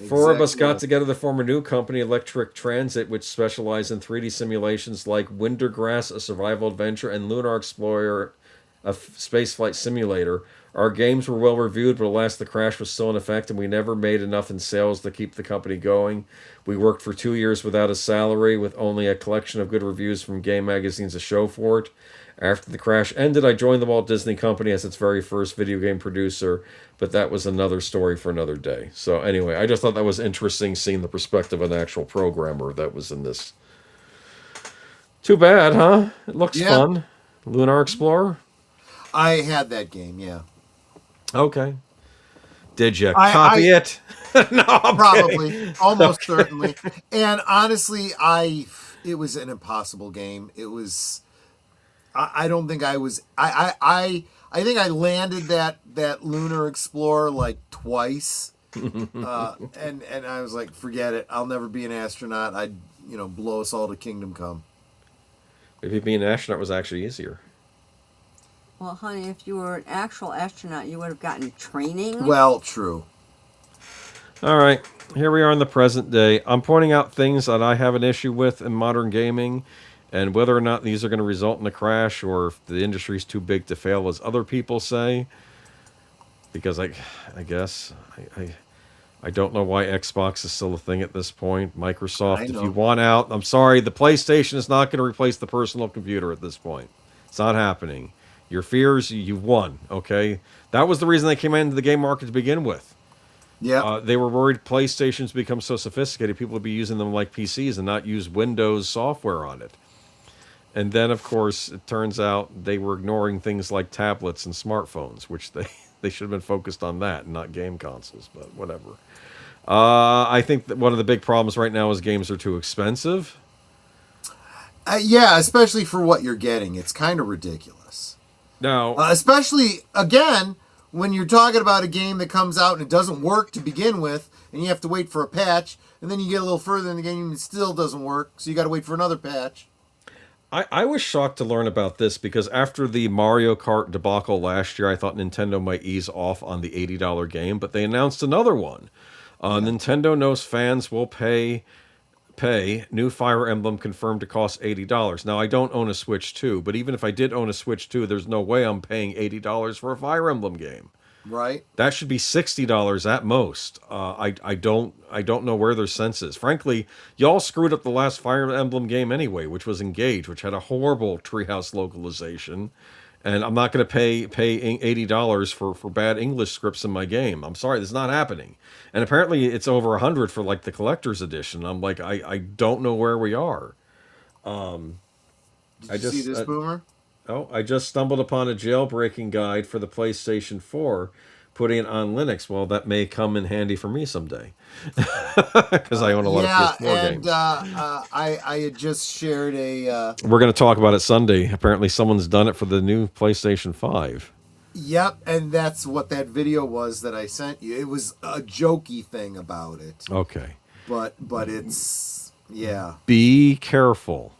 Speaker 7: Four of us
Speaker 9: Exactly.
Speaker 7: got together to form a new company, Electric Transit, which specialized in 3D simulations like Wintergrass, a survival adventure, and Lunar Explorer, a spaceflight simulator. Our games were well reviewed, but alas, the crash was still in effect, and we never made enough in sales to keep the company going. We worked for 2 years without a salary, with only a collection of good reviews from game magazines to show for it. After the crash ended, I joined the Walt Disney Company as its very first video game producer, but that was another story for another day. So anyway, I just thought that was interesting, seeing the perspective of an actual programmer that was in this. Too bad, huh? It looks fun. Lunar Explorer?
Speaker 9: I had that game, yeah.
Speaker 7: Okay. Did you copy it? No, I'm
Speaker 9: probably.
Speaker 7: kidding.
Speaker 9: Almost certainly. And honestly, it was an impossible game. It was... I don't think I was... I think I landed that Lunar Explorer like twice. And I was like, forget it. I'll never be an astronaut. I'd, blow us all to Kingdom Come.
Speaker 7: Maybe being an astronaut was actually easier.
Speaker 6: Well, honey, if you were an actual astronaut, you would have gotten training.
Speaker 9: Well, true.
Speaker 7: All right, here we are in the present day. I'm pointing out things that I have an issue with in modern gaming, and whether or not these are going to result in a crash or if the industry's too big to fail, as other people say. Because I guess I don't know why Xbox is still a thing at this point. Microsoft, if you want out, I'm sorry, the PlayStation is not going to replace the personal computer at this point. It's not happening. Your fears, you've won, okay? That was the reason they came into the game market to begin with.
Speaker 9: Yeah.
Speaker 7: They were worried PlayStations become so sophisticated, people would be using them like PCs and not use Windows software on it. And then, of course, it turns out they were ignoring things like tablets and smartphones, which they should have been focused on that and not game consoles, but whatever. I think that one of the big problems right now is games are too expensive.
Speaker 9: Yeah, especially for what you're getting. It's kind of ridiculous.
Speaker 7: Now,
Speaker 9: especially, again, when you're talking about a game that comes out and it doesn't work to begin with, and you have to wait for a patch, and then you get a little further in the game and it still doesn't work, so you got to wait for another patch.
Speaker 7: I was shocked to learn about this because after the Mario Kart debacle last year, I thought Nintendo might ease off on the $80 game, but they announced another one. Nintendo knows fans will pay. New Fire Emblem confirmed to cost $80. Now, I don't own a Switch 2, but even if I did own a Switch 2, there's no way I'm paying $80 for a Fire Emblem game.
Speaker 9: Right.
Speaker 7: That should be $60 at most. I don't know where their sense is. Frankly, y'all screwed up the last Fire Emblem game anyway, which was Engage, which had a horrible treehouse localization. And I'm not going to pay $80 for bad English scripts in my game. I'm sorry, this is not happening. And apparently it's over $100 for like the collector's edition. I'm like, I don't know where we are.
Speaker 9: Did you see this, Boomer?
Speaker 7: Oh, I just stumbled upon a jailbreaking guide for the PlayStation 4, putting it on Linux. Well, that may come in handy for me someday, because I own a lot of PS4 games.
Speaker 9: I had just shared a...
Speaker 7: We're going to talk about it Sunday. Apparently someone's done it for the new PlayStation 5.
Speaker 9: Yep, and that's what that video was that I sent you. It was a jokey thing about it.
Speaker 7: Okay.
Speaker 9: But it's... yeah.
Speaker 7: Be careful.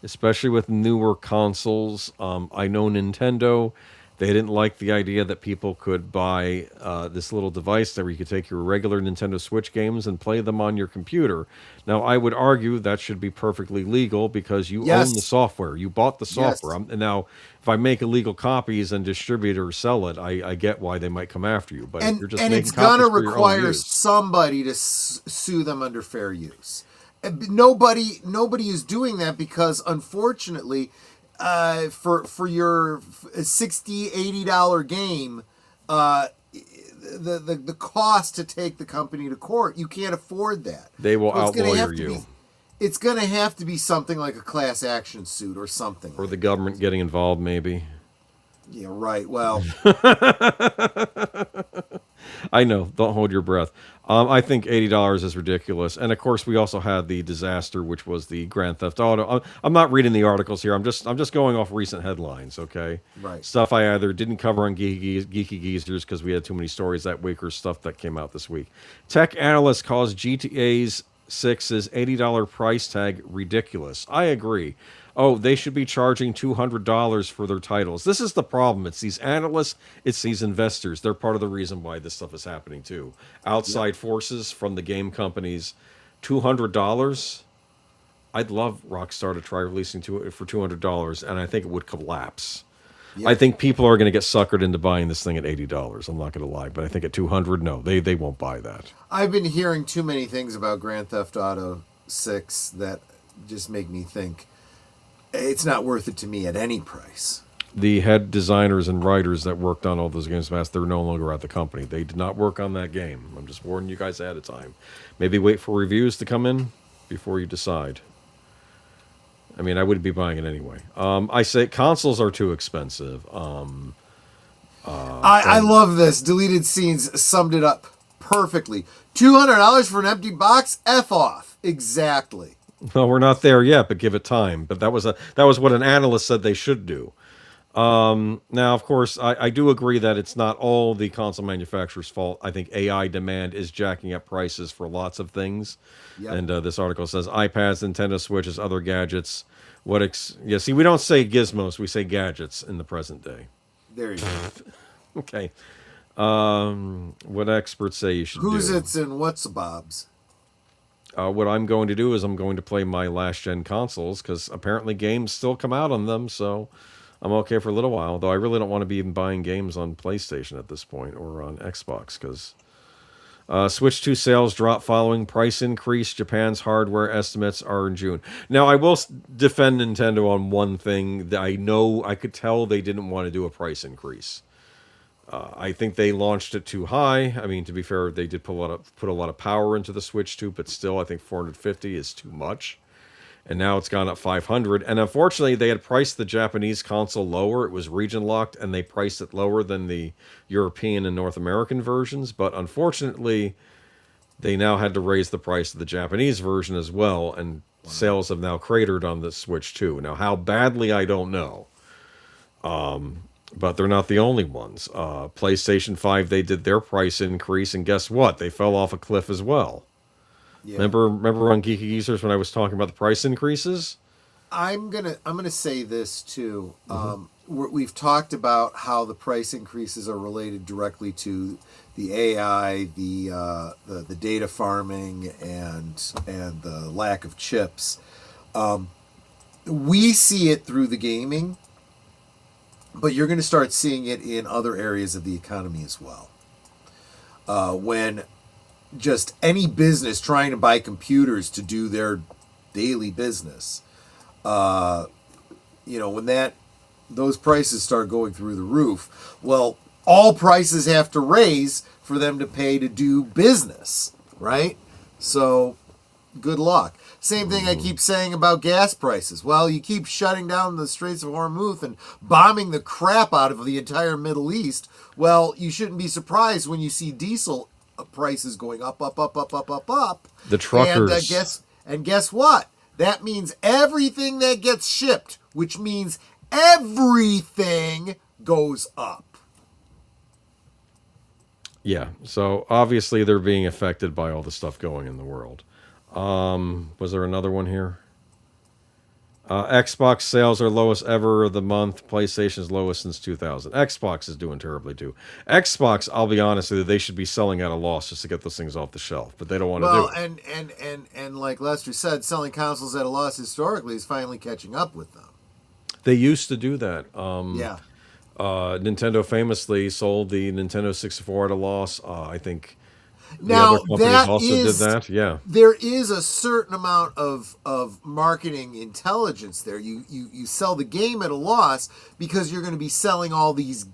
Speaker 7: Especially with newer consoles. I know Nintendo, they didn't like the idea that people could buy this little device where you could take your regular Nintendo Switch games and play them on your computer. Now, I would argue that should be perfectly legal because you own the software. You bought the software. And now, if I make illegal copies and distribute or sell it, I get why they might come after you. But you're just making
Speaker 9: it's going to
Speaker 7: copies for your own
Speaker 9: require
Speaker 7: use.
Speaker 9: somebody to sue them under fair use. Nobody is doing that because, unfortunately, for your $60-$80 game, the cost to take the company to court, you can't afford that.
Speaker 7: They will outlawyer you.
Speaker 9: It's going to have to be something like a class action suit or something.
Speaker 7: Or the government getting involved, maybe.
Speaker 9: Yeah, right. Well,
Speaker 7: I know. Don't hold your breath. I think $80 is ridiculous. And of course, we also had the disaster, which was the Grand Theft Auto. I'm not reading the articles here. I'm just going off recent headlines. Okay,
Speaker 9: Right.
Speaker 7: stuff I either didn't cover on Geeky Geezers because we had too many stories that week, or stuff that came out this week. Tech analysts calls GTA's 6's $80 price tag ridiculous. I agree. Oh, they should be charging $200 for their titles. This is the problem. It's these analysts, it's these investors. They're part of the reason why this stuff is happening too. Outside forces from the game companies, $200. I'd love Rockstar to try releasing it for $200, and I think it would collapse. I think people are going to get suckered into buying this thing at $80. I'm not going to lie, but I think at $200, no, they won't buy that.
Speaker 9: I've been hearing too many things about Grand Theft Auto 6 that just make me think it's not worth it to me at any price.
Speaker 7: The head designers and writers that worked on all those games, they're no longer at the company. They did not work on that game. I'm just warning you guys ahead of time. Maybe wait for reviews to come in before you decide. I mean, I wouldn't be buying it anyway. I say consoles are too expensive.
Speaker 9: I love this. Deleted Scenes summed it up perfectly. $200 for an empty box? F off. Exactly.
Speaker 7: Well, we're not there yet, but give it time. But that was what an analyst said they should do. Now, of course, I do agree that it's not all the console manufacturer's fault. I think AI demand is jacking up prices for lots of things.
Speaker 9: Yep.
Speaker 7: And this article says iPads, Nintendo Switches, other gadgets. See, we don't say gizmos, we say gadgets in the present day.
Speaker 9: There you go.
Speaker 7: Okay. What experts say you should
Speaker 9: Who's
Speaker 7: do.
Speaker 9: it's and what's bobs?
Speaker 7: What I'm going to do is I'm going to play my last gen consoles because apparently games still come out on them, so I'm okay for a little while. Though I really don't want to be even buying games on PlayStation at this point or on Xbox because Switch 2 sales drop following price increase. Japan's hardware estimates are in June. Now I will defend Nintendo on one thing that I could tell they didn't want to do a price increase. I think they launched it too high. I mean, to be fair, they did put a lot of power into the Switch 2, but still, I think 450 is too much. And now it's gone up 500. And unfortunately, they had priced the Japanese console lower. It was region locked, and they priced it lower than the European and North American versions. But unfortunately, they now had to raise the price of the Japanese version as well, and sales have now cratered on the Switch 2. Now, how badly, I don't know. But they're not the only ones. PlayStation 5, they did their price increase, and guess what? They fell off a cliff as well. Yeah. Remember on Geeky Geezers when I was talking about the price increases?
Speaker 9: I'm gonna say this too. We've talked about how the price increases are related directly to the AI, the data farming, and the lack of chips. We see it through the gaming. But you're going to start seeing it in other areas of the economy as well. When just any business trying to buy computers to do their daily business, when those prices start going through the roof, well, all prices have to raise for them to pay to do business, right? So, good luck. Same thing I keep saying about gas prices. Well, you keep shutting down the Straits of Hormuz and bombing the crap out of the entire Middle East. Well, you shouldn't be surprised when you see diesel prices going up.
Speaker 7: The truckers.
Speaker 9: And guess what? That means everything that gets shipped, which means everything goes up.
Speaker 7: Yeah, so obviously they're being affected by all the stuff going in the world. Was there another one here? Xbox sales are lowest ever of the month. PlayStation's lowest since 2000. Xbox is doing terribly too. Xbox, I'll be honest with you, they should be selling at a loss just to get those things off the shelf, but they don't want to do it.
Speaker 9: And like Lester said, selling consoles at a loss historically is finally catching up with them.
Speaker 7: They used to do that.
Speaker 9: Yeah.
Speaker 7: Nintendo famously sold the Nintendo 64 at a loss. I think the
Speaker 9: now,
Speaker 7: other companies also did that. Yeah.
Speaker 9: There is a certain amount of marketing intelligence there. You sell the game at a loss because you're going to be selling all these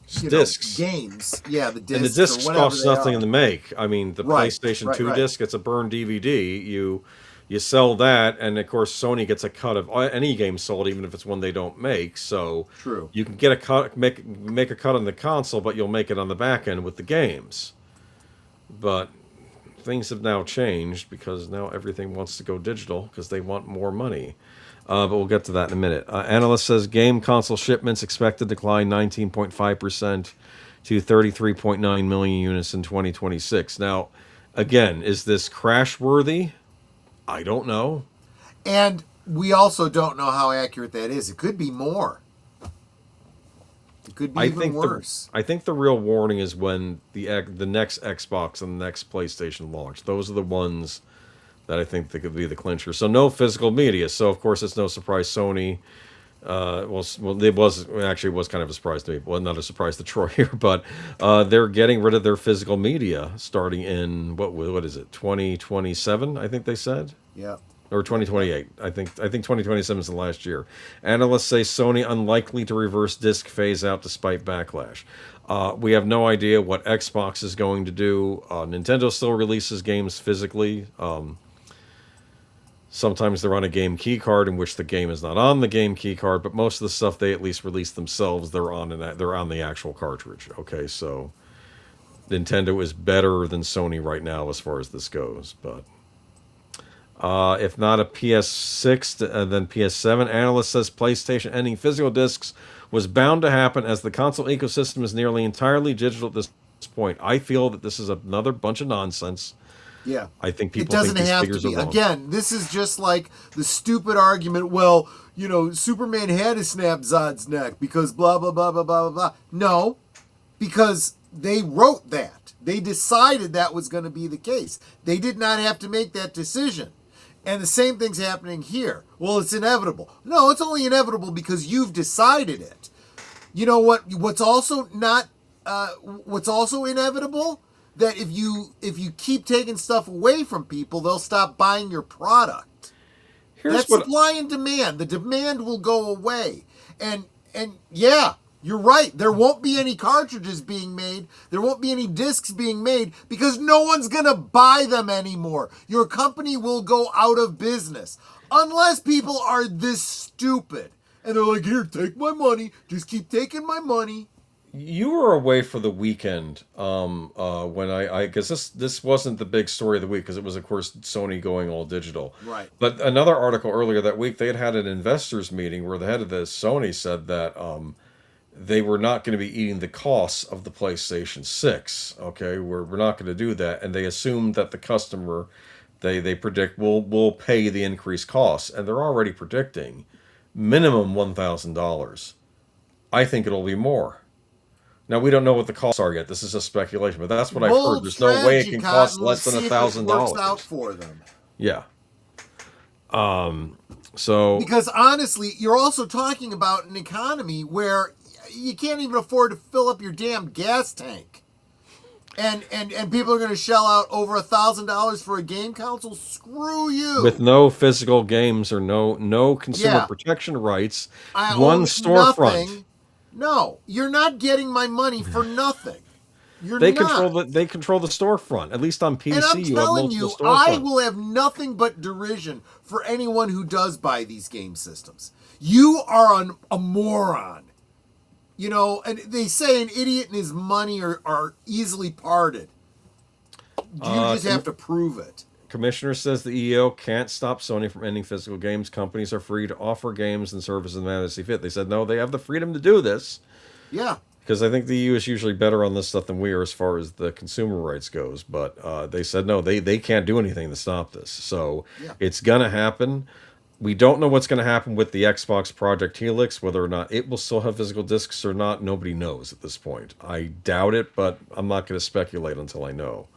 Speaker 7: discs.
Speaker 9: Games. Yeah, the discs.
Speaker 7: And the discs cost nothing to make. I mean, the PlayStation 2 disc, it's a burned DVD. You sell that, and of course Sony gets a cut of any game sold, even if it's one they don't make. So
Speaker 9: true,
Speaker 7: you can get a cut, make a cut on the console, but you'll make it on the back end with the games. But things have now changed because now everything wants to go digital because they want more money. But we'll get to that in a minute. Analyst says game console shipments expected to decline 19.5% to 33.9 million units in 2026. Now, again, is this crash worthy? I don't know.
Speaker 9: And we also don't know how accurate that is. It could be more. It could be even worse.
Speaker 7: I think the real warning is when the next Xbox and the next PlayStation launch. Those are the ones that I think that could be the clincher. So no physical media. So of course it's no surprise Sony. It was kind of a surprise to me. Well, not a surprise to Troy here, but they're getting rid of their physical media starting in what is it? 2027? I think they said.
Speaker 9: Yeah.
Speaker 7: Or 2028. I think 2027 is the last year. Analysts say Sony unlikely to reverse disc phase out despite backlash. We have no idea what Xbox is going to do. Nintendo still releases games physically. Sometimes they're on a game key card in which the game is not on the game key card, but most of the stuff they at least release themselves, they're on the actual cartridge. Okay, so Nintendo is better than Sony right now as far as this goes, but if not a PS6, then PS7. Analyst says PlayStation ending physical discs was bound to happen as the console ecosystem is nearly entirely digital at this point. I feel that this is another bunch of nonsense.
Speaker 9: Yeah.
Speaker 7: I think people
Speaker 9: it doesn't
Speaker 7: think these
Speaker 9: have
Speaker 7: figures
Speaker 9: to be.
Speaker 7: are wrong.
Speaker 9: Again, this is just like the stupid argument, well, Superman had to snap Zod's neck because blah, blah, blah, blah, blah, blah. No, because they wrote that. They decided that was going to be the case. They did not have to make that decision. And the same thing's happening here. Well, it's inevitable. No, it's only inevitable because you've decided it. You know what? What's also inevitable? That if you keep taking stuff away from people, they'll stop buying your product. That's supply and demand. The demand will go away. And yeah, you're right. There won't be any cartridges being made. There won't be any discs being made because no one's going to buy them anymore. Your company will go out of business. Unless people are this stupid. And they're like, here, take my money. Just keep taking my money.
Speaker 7: You were away for the weekend when I guess this wasn't the big story of the week because it was, of course, Sony going all digital.
Speaker 9: Right.
Speaker 7: But another article earlier that week, they had an investors meeting where the head of the Sony said that they were not going to be eating the costs of the PlayStation 6. Okay, we're not going to do that, and they assumed that the customer, they predict will pay the increased costs, and they're already predicting minimum $1,000. I think it'll be more. Now, we don't know what the costs are yet. This is a speculation, but that's what I've heard. There's no way it can cost less than $1,000.
Speaker 9: Works out for them.
Speaker 7: Yeah. So
Speaker 9: because honestly, you're also talking about an economy where you can't even afford to fill up your damn gas tank, and people are going to shell out over $1,000 for a game console. Screw you.
Speaker 7: With no physical games or no consumer protection rights, one storefront.
Speaker 9: Nothing. No, you're not getting my money for nothing.
Speaker 7: They control the storefront. At least on PC,
Speaker 9: and I'm telling
Speaker 7: you,
Speaker 9: I will have nothing but derision for anyone who does buy these game systems. You are a moron. And they say an idiot and his money are easily parted. You just have to prove it.
Speaker 7: Commissioner says the EO can't stop Sony from ending physical games. Companies are free to offer games and services in the manner they see fit. They said, no, they have the freedom to do this.
Speaker 9: Yeah.
Speaker 7: Because I think the EU is usually better on this stuff than we are as far as the consumer rights goes. But they said, no, they can't do anything to stop this. So it's going to happen. We don't know what's going to happen with the Xbox Project Helix, whether or not it will still have physical discs or not. Nobody knows at this point. I doubt it, but I'm not going to speculate until I know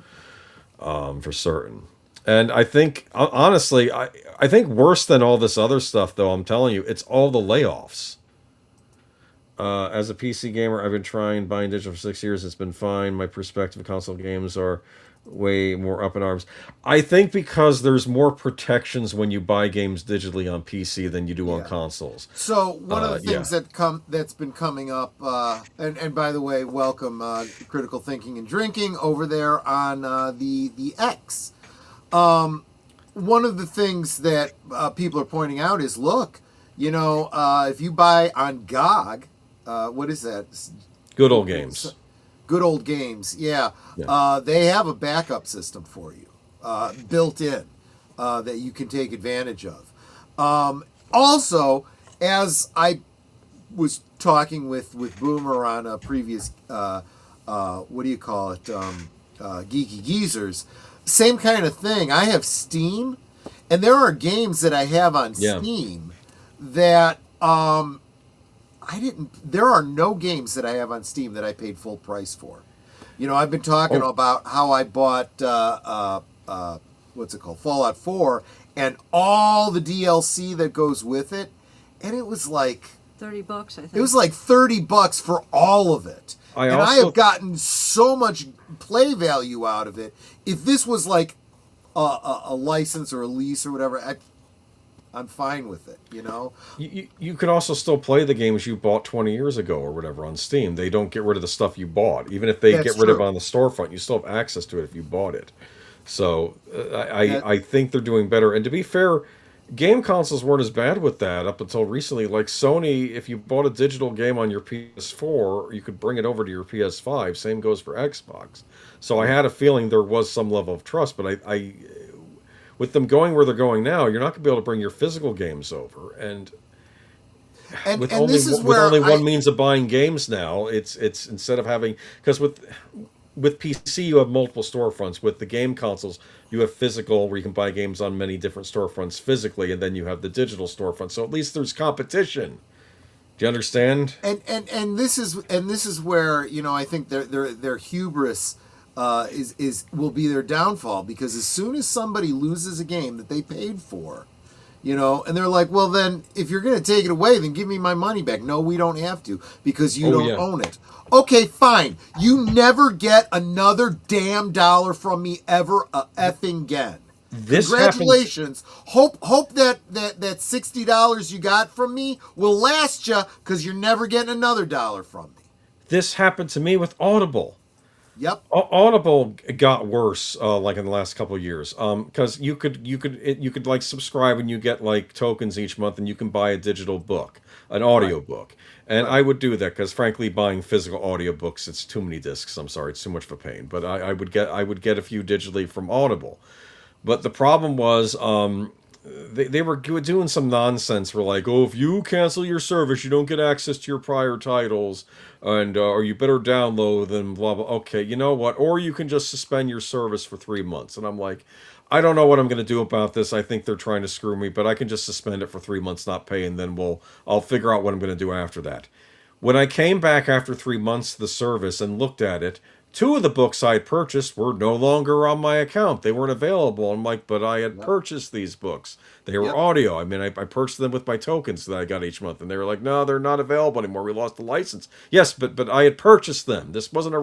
Speaker 7: for certain. And I think, honestly, I think worse than all this other stuff, though, I'm telling you, it's all the layoffs. As a PC gamer, I've been buying digital for 6 years. It's been fine. My perspective of console games are way more up in arms. I think because there's more protections when you buy games digitally on PC than you do on consoles.
Speaker 9: So one of the things that's been coming up, and by the way, welcome Critical Thinking and Drinking over there on the X. One of the things that people are pointing out is, look, if you buy on GOG, what is that?
Speaker 7: Good Old Games.
Speaker 9: Good old games. Yeah.
Speaker 7: Yeah.
Speaker 9: They have a backup system for you, built in, that you can take advantage of. Also, as I was talking with Boomer on a previous, what do you call it, Geeky Geezers, same kind of thing. I have Steam, and there are games that I have on Steam that there are no games that I have on Steam that I paid full price for. You know, I've been talking about how I bought what's it called, Fallout 4, and all the DLC that goes with it, and it was like
Speaker 6: $30, I think.
Speaker 9: It was like $30 for all of it. I have gotten so much play value out of it. If this was like a license or a lease or whatever, I'm fine with it, you know?
Speaker 7: You could also still play the games you bought 20 years ago or whatever on Steam. They don't get rid of the stuff you bought. Even if they get rid of it on the storefront, you still have access to it if you bought it. So I think they're doing better. And to be fair, game consoles weren't as bad with that up until recently. Like Sony, if you bought a digital game on your PS4, you could bring it over to your PS5. Same goes for Xbox. So I had a feeling there was some level of trust, but I with them going where they're going now, you're not going to be able to bring your physical games over. And with only one means of buying games now, it's instead of having, because with PC you have multiple storefronts. With the game consoles, you have physical, where you can buy games on many different storefronts physically, and then you have the digital storefront. So at least there's competition. Do you understand?
Speaker 9: And this is where, you know, I think their hubris will be their downfall, because as soon as somebody loses a game that they paid for, you know, and they're like, well, then if you're going to take it away, then give me my money back. No, we don't have to, because you don't own it. Okay, fine. You never get another damn dollar from me ever effing again. Congratulations. Hope that $60 you got from me will last you, because you're never getting another dollar from me.
Speaker 7: This happened to me with Audible.
Speaker 9: Yep.
Speaker 7: Audible got worse, like in the last couple of years, because you could like subscribe and you get like tokens each month, and you can buy a digital book, an audio book, and I would do that because frankly, buying physical audiobooks, it's too many discs. I'm sorry, it's too much of a pain. But I would get a few digitally from Audible, but the problem was they were doing some nonsense. Were like, oh, if you cancel your service, you don't get access to your prior titles, and or you better download them, blah blah. Okay, you know what? Or you can just suspend your service for 3 months. And I'm like, I don't know what I'm going to do about this. I think they're trying to screw me, but I can just suspend it for 3 months, not pay, and then I'll figure out what I'm going to do after that. When I came back after 3 months to the service and looked at it, 2 of the books I had purchased were no longer on my account. They weren't available. I'm like, but I had purchased these books. They were audio. I mean, I purchased them with my tokens that I got each month. And they were like, no, they're not available anymore. We lost the license. Yes, but I had purchased them. This wasn't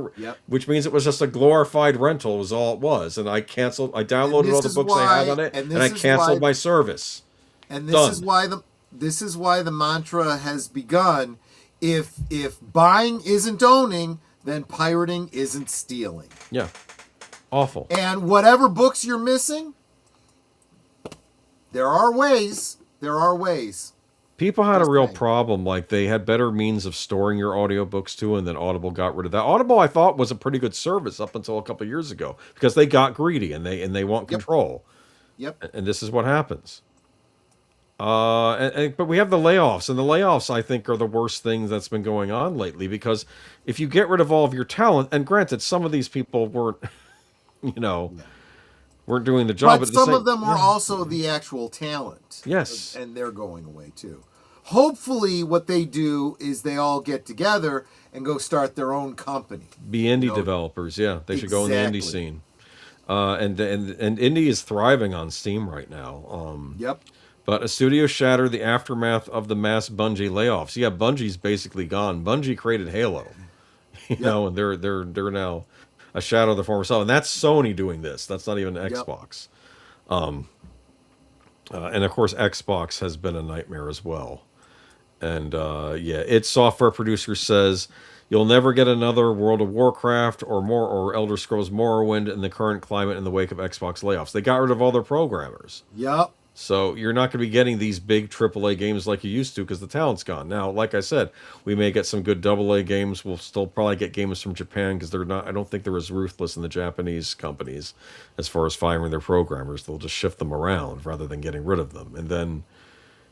Speaker 7: which means it was just a glorified rental was all it was. And I downloaded all the books I had on it, and I canceled my service.
Speaker 9: And this is why the mantra has begun. If buying isn't owning, then pirating isn't stealing.
Speaker 7: Yeah. Awful.
Speaker 9: And whatever books you're missing, there are ways.
Speaker 7: People had a real problem. Like, they had better means of storing your audiobooks too, and then Audible got rid of that. Audible, I thought, was a pretty good service up until a couple of years ago, because they got greedy and they want control.
Speaker 9: Yep.
Speaker 7: And this is what happens. But we have the layoffs, and the layoffs, I think, are the worst things that's been going on lately, because if you get rid of all of your talent, and granted, some of these people weren't, weren't doing the job.
Speaker 9: But some of them were also the actual talent.
Speaker 7: Yes.
Speaker 9: And they're going away too. Hopefully what they do is they all get together and go start their own company.
Speaker 7: Be indie developers, yeah. They should go in the indie scene. And indie is thriving on Steam right now.
Speaker 9: Yep.
Speaker 7: But a studio shattered the aftermath of the mass Bungie layoffs. Yeah, Bungie's basically gone. Bungie created Halo, you know, and they're now a shadow of the former self. And that's Sony doing this. That's not even Xbox. And of course, Xbox has been a nightmare as well. And its software producer says you'll never get another World of Warcraft or Elder Scrolls Morrowind in the current climate in the wake of Xbox layoffs. They got rid of all their programmers.
Speaker 9: Yep.
Speaker 7: So you're not going to be getting these big AAA games like you used to because the talent's gone. Now, like I said, we may get some good AA games. We'll still probably get games from Japan because they're not. I don't think they're as ruthless in the Japanese companies as far as firing their programmers. They'll just shift them around rather than getting rid of them. And then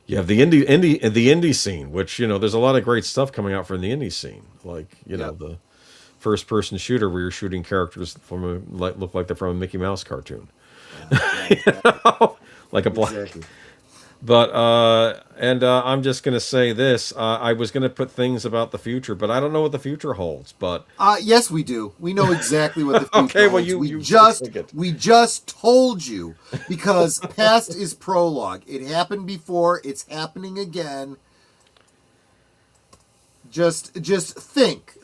Speaker 7: you have the indie scene, which there's a lot of great stuff coming out from the indie scene, like the first person shooter where you're shooting characters look like they're from a Mickey Mouse cartoon. Like a black.
Speaker 9: Exactly.
Speaker 7: But I'm just gonna say this. I was gonna put things about the future, but I don't know what the future holds. But
Speaker 9: Yes, we do. We know exactly what the future
Speaker 7: okay, well
Speaker 9: holds.
Speaker 7: you
Speaker 9: we just told you because past is prologue. It happened before. It's happening again. Just think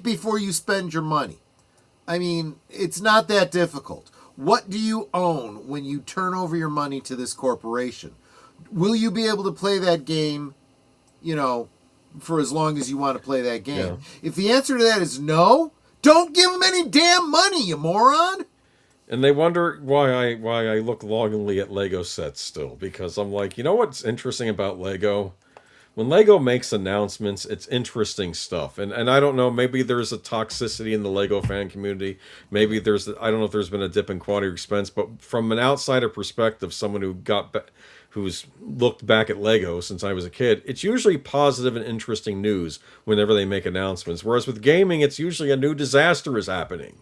Speaker 9: before you spend your money. I mean, it's not that difficult. What do you own when you turn over your money to this corporation? Will you be able to play that game, for as long as you want to play that game?
Speaker 7: Yeah.
Speaker 9: If the answer to that is no, don't give them any damn money, you moron.
Speaker 7: And they wonder why I look longingly at Lego sets still, because I'm like, what's interesting about Lego? When Lego makes announcements, it's interesting stuff. And I don't know, maybe there's a toxicity in the Lego fan community. Maybe I don't know if there's been a dip in quality or expense, but from an outsider perspective, someone who's looked back at Lego since I was a kid, it's usually positive and interesting news whenever they make announcements. Whereas with gaming, it's usually a new disaster is happening.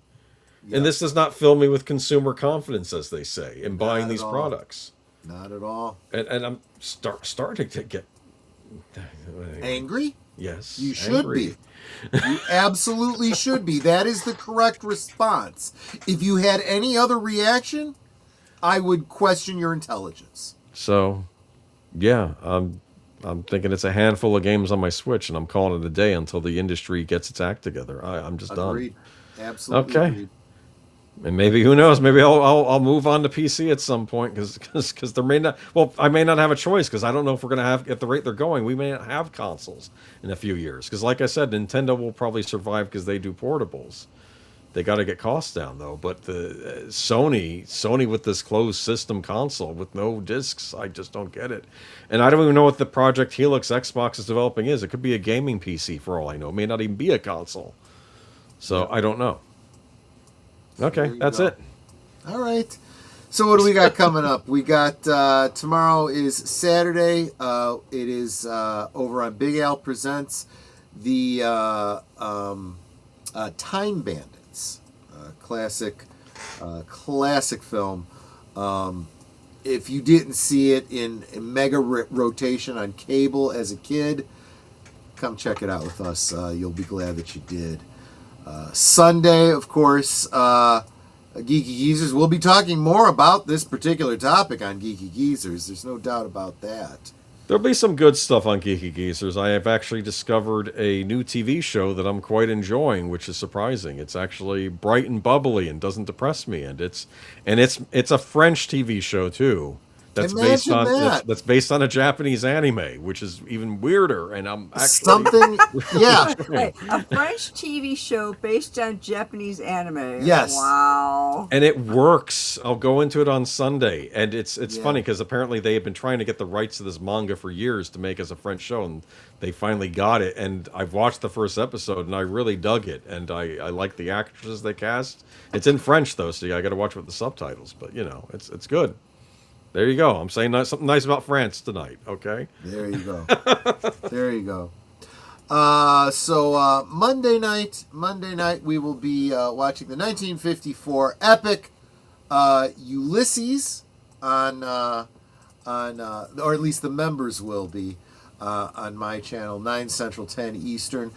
Speaker 7: Yep. And this does not fill me with consumer confidence, as they say, in buying these products.
Speaker 9: Not at all.
Speaker 7: And I'm starting to get
Speaker 9: angry?
Speaker 7: Yes.
Speaker 9: You should be. You absolutely should be. That is the correct response. If you had any other reaction, I would question your intelligence.
Speaker 7: So, yeah, I'm thinking it's a handful of games on my Switch, and I'm calling it a day until the industry gets its act together. I'm just
Speaker 9: Agreed.
Speaker 7: done.
Speaker 9: Absolutely.
Speaker 7: Okay.
Speaker 9: Agreed.
Speaker 7: And maybe, who knows? Maybe I'll move on to PC at some point because there may not. Well, I may not have a choice because I don't know if we're going to have, at the rate they're going, we may not have consoles in a few years. Because, like I said, Nintendo will probably survive because they do portables. They got to get costs down though. But the Sony with this closed system console with no discs, I just don't get it. And I don't even know what the Project Helix Xbox is developing is. It could be a gaming PC for all I know. It may not even be a console. So I don't know. Okay, that's it.
Speaker 9: All right. So what do we got coming up? We got tomorrow is Saturday. It is over on Big Al Presents the Time Bandits, classic film. If you didn't see it in mega rotation on cable as a kid, come check it out with us. You'll be glad that you did. Sunday, of course, Geeky Geezers. We'll be talking more about this particular topic on Geeky Geezers. There's no doubt about that.
Speaker 7: There'll be some good stuff on Geeky Geezers. I have actually discovered a new TV show that I'm quite enjoying, which is surprising. It's actually bright and bubbly and doesn't depress me, and it's a French TV show too. That's based on a Japanese anime, which is even weirder. And I'm actually
Speaker 6: Wait, a French TV show based on Japanese anime.
Speaker 9: Yes.
Speaker 6: Wow.
Speaker 7: And it works. I'll go into it on Sunday, and it's funny because apparently they have been trying to get the rights to this manga for years to make as a French show, and they finally got it. And I've watched the first episode, and I really dug it. And I like the actresses they cast. It's in French though, so I got to watch with the subtitles. But it's good. There you go. I'm saying something nice about France tonight, okay?
Speaker 9: There you go. There you go. So Monday night we will be watching the 1954 epic Ulysses on or at least the members will be on my channel, 9 Central, 10 Eastern.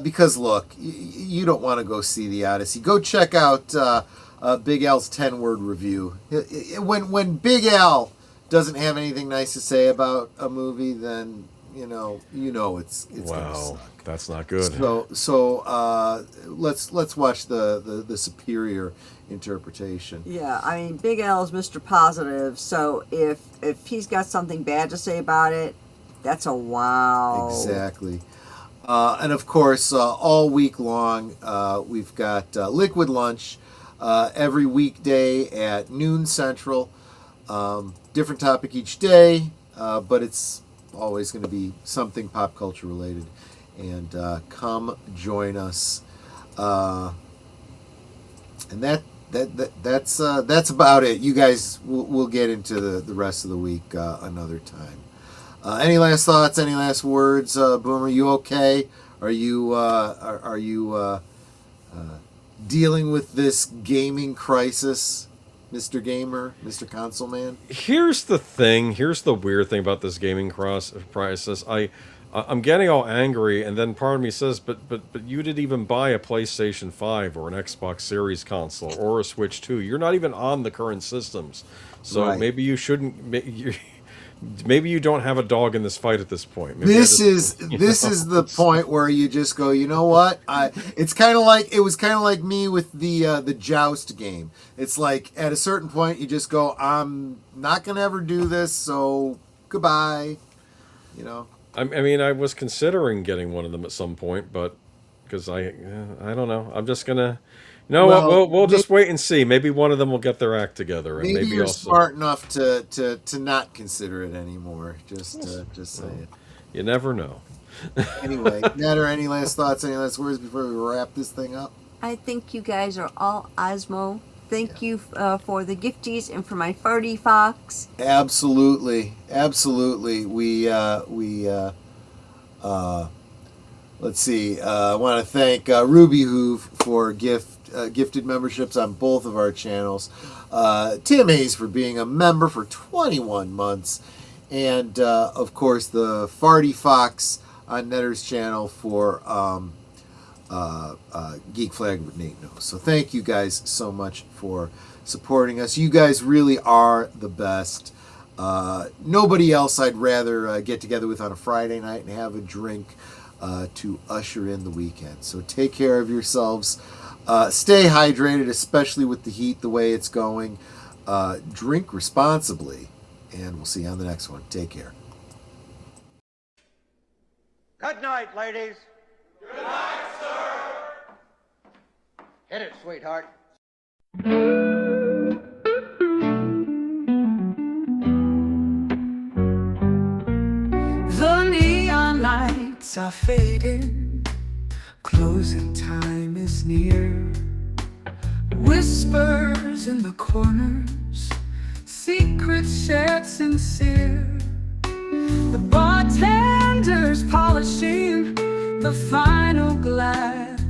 Speaker 9: Because look, you don't want to go see the Odyssey. Go check out Big Al's 10-word review. When Big Al doesn't have anything nice to say about a movie, then you know it's gonna suck.
Speaker 7: That's not good.
Speaker 9: So let's watch the superior interpretation.
Speaker 6: Yeah, I mean, Big L is Mr. Positive, so if he's got something bad to say about it, that's a wow.
Speaker 9: Exactly. And of course, all week long, we've got Liquid Lunch every weekday at noon Central. different topic each day, but it's always going to be something pop culture related. And come join us. And that's about it. You guys, we'll get into the rest of the week another time. Any last thoughts? Any last words, Boomer? You okay? Are you dealing with this gaming crisis, Mr. Gamer, Mr. Console Man?
Speaker 7: Here's the thing. Here's the weird thing about this gaming crisis. I'm getting all angry, and then part of me says, but you didn't even buy a PlayStation 5 or an Xbox Series console or a Switch 2. You're not even on the current systems. So
Speaker 9: Right.
Speaker 7: maybe you shouldn't... Maybe you don't have a dog in this fight at this point. Maybe
Speaker 9: This is the point where you just go, you know what? It was kind of like me with the Joust game. It's like at a certain point you just go, I'm not gonna ever do this, so goodbye. You know.
Speaker 7: I mean, I was considering getting one of them at some point, but because I don't know. I'm just gonna. No, we'll just wait and see. Maybe one of them will get their act together, and
Speaker 9: Maybe you're
Speaker 7: also
Speaker 9: smart enough to not consider it anymore. Just say it.
Speaker 7: You never know.
Speaker 9: Anyway, Ned, any last thoughts, any last words before we wrap this thing up?
Speaker 6: I think you guys are all Osmo. Thank you for the gifties and for my farty fox.
Speaker 9: Absolutely. Let's see. I want to thank Ruby Hoove for gifted memberships on both of our channels. Tim Hayes for being a member for 21 months. And, of course, the Farty Fox on Netter's channel for Geek Flag with Nate Knows. So thank you guys so much for supporting us. You guys really are the best. Nobody else I'd rather get together with on a Friday night and have a drink to usher in the weekend. So take care of yourselves. Stay hydrated, especially with the heat the way it's going. Drink responsibly, and we'll see you on the next one. Take care.
Speaker 11: Good night, ladies.
Speaker 5: Good night, sir.
Speaker 11: Hit it, sweetheart.
Speaker 1: The neon lights are fading, closing time is near. Whispers in the corners, secrets shared sincere. The bartender's polishing the final glass.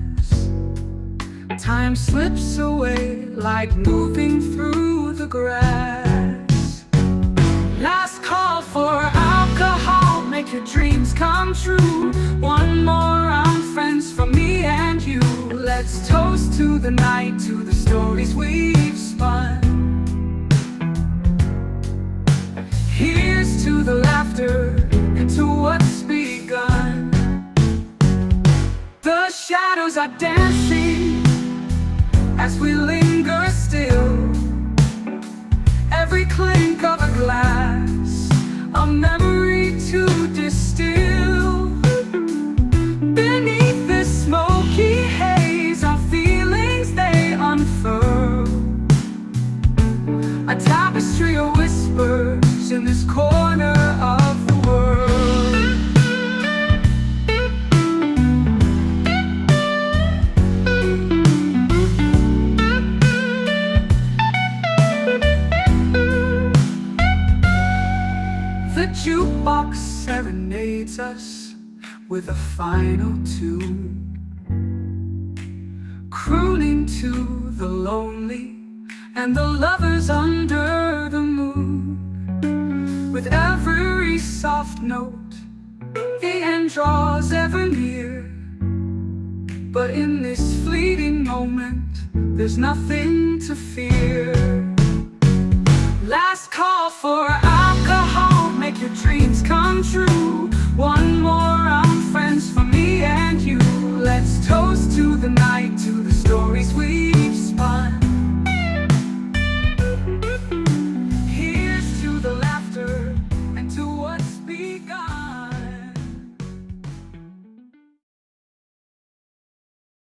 Speaker 1: Time slips away like moving through the grass. Last call for alcohol, make your dreams come true. One more round, friends, from me and you. Let's toast to the night, to the stories we've spun. Here's to the laughter and to what's begun. The shadows are dancing as we linger still. Every clink of a glass, a memory to distill. Beneath this smoky haze, our feelings they unfurl. A tapestry of whispers in this corner of the world. The jukebox serenades us with a final tune, crooning to the lonely and the lovers under the moon. With every soft note, the end draws ever near. But in this fleeting moment, there's nothing to fear. Last call for alcohol, make your dreams come true.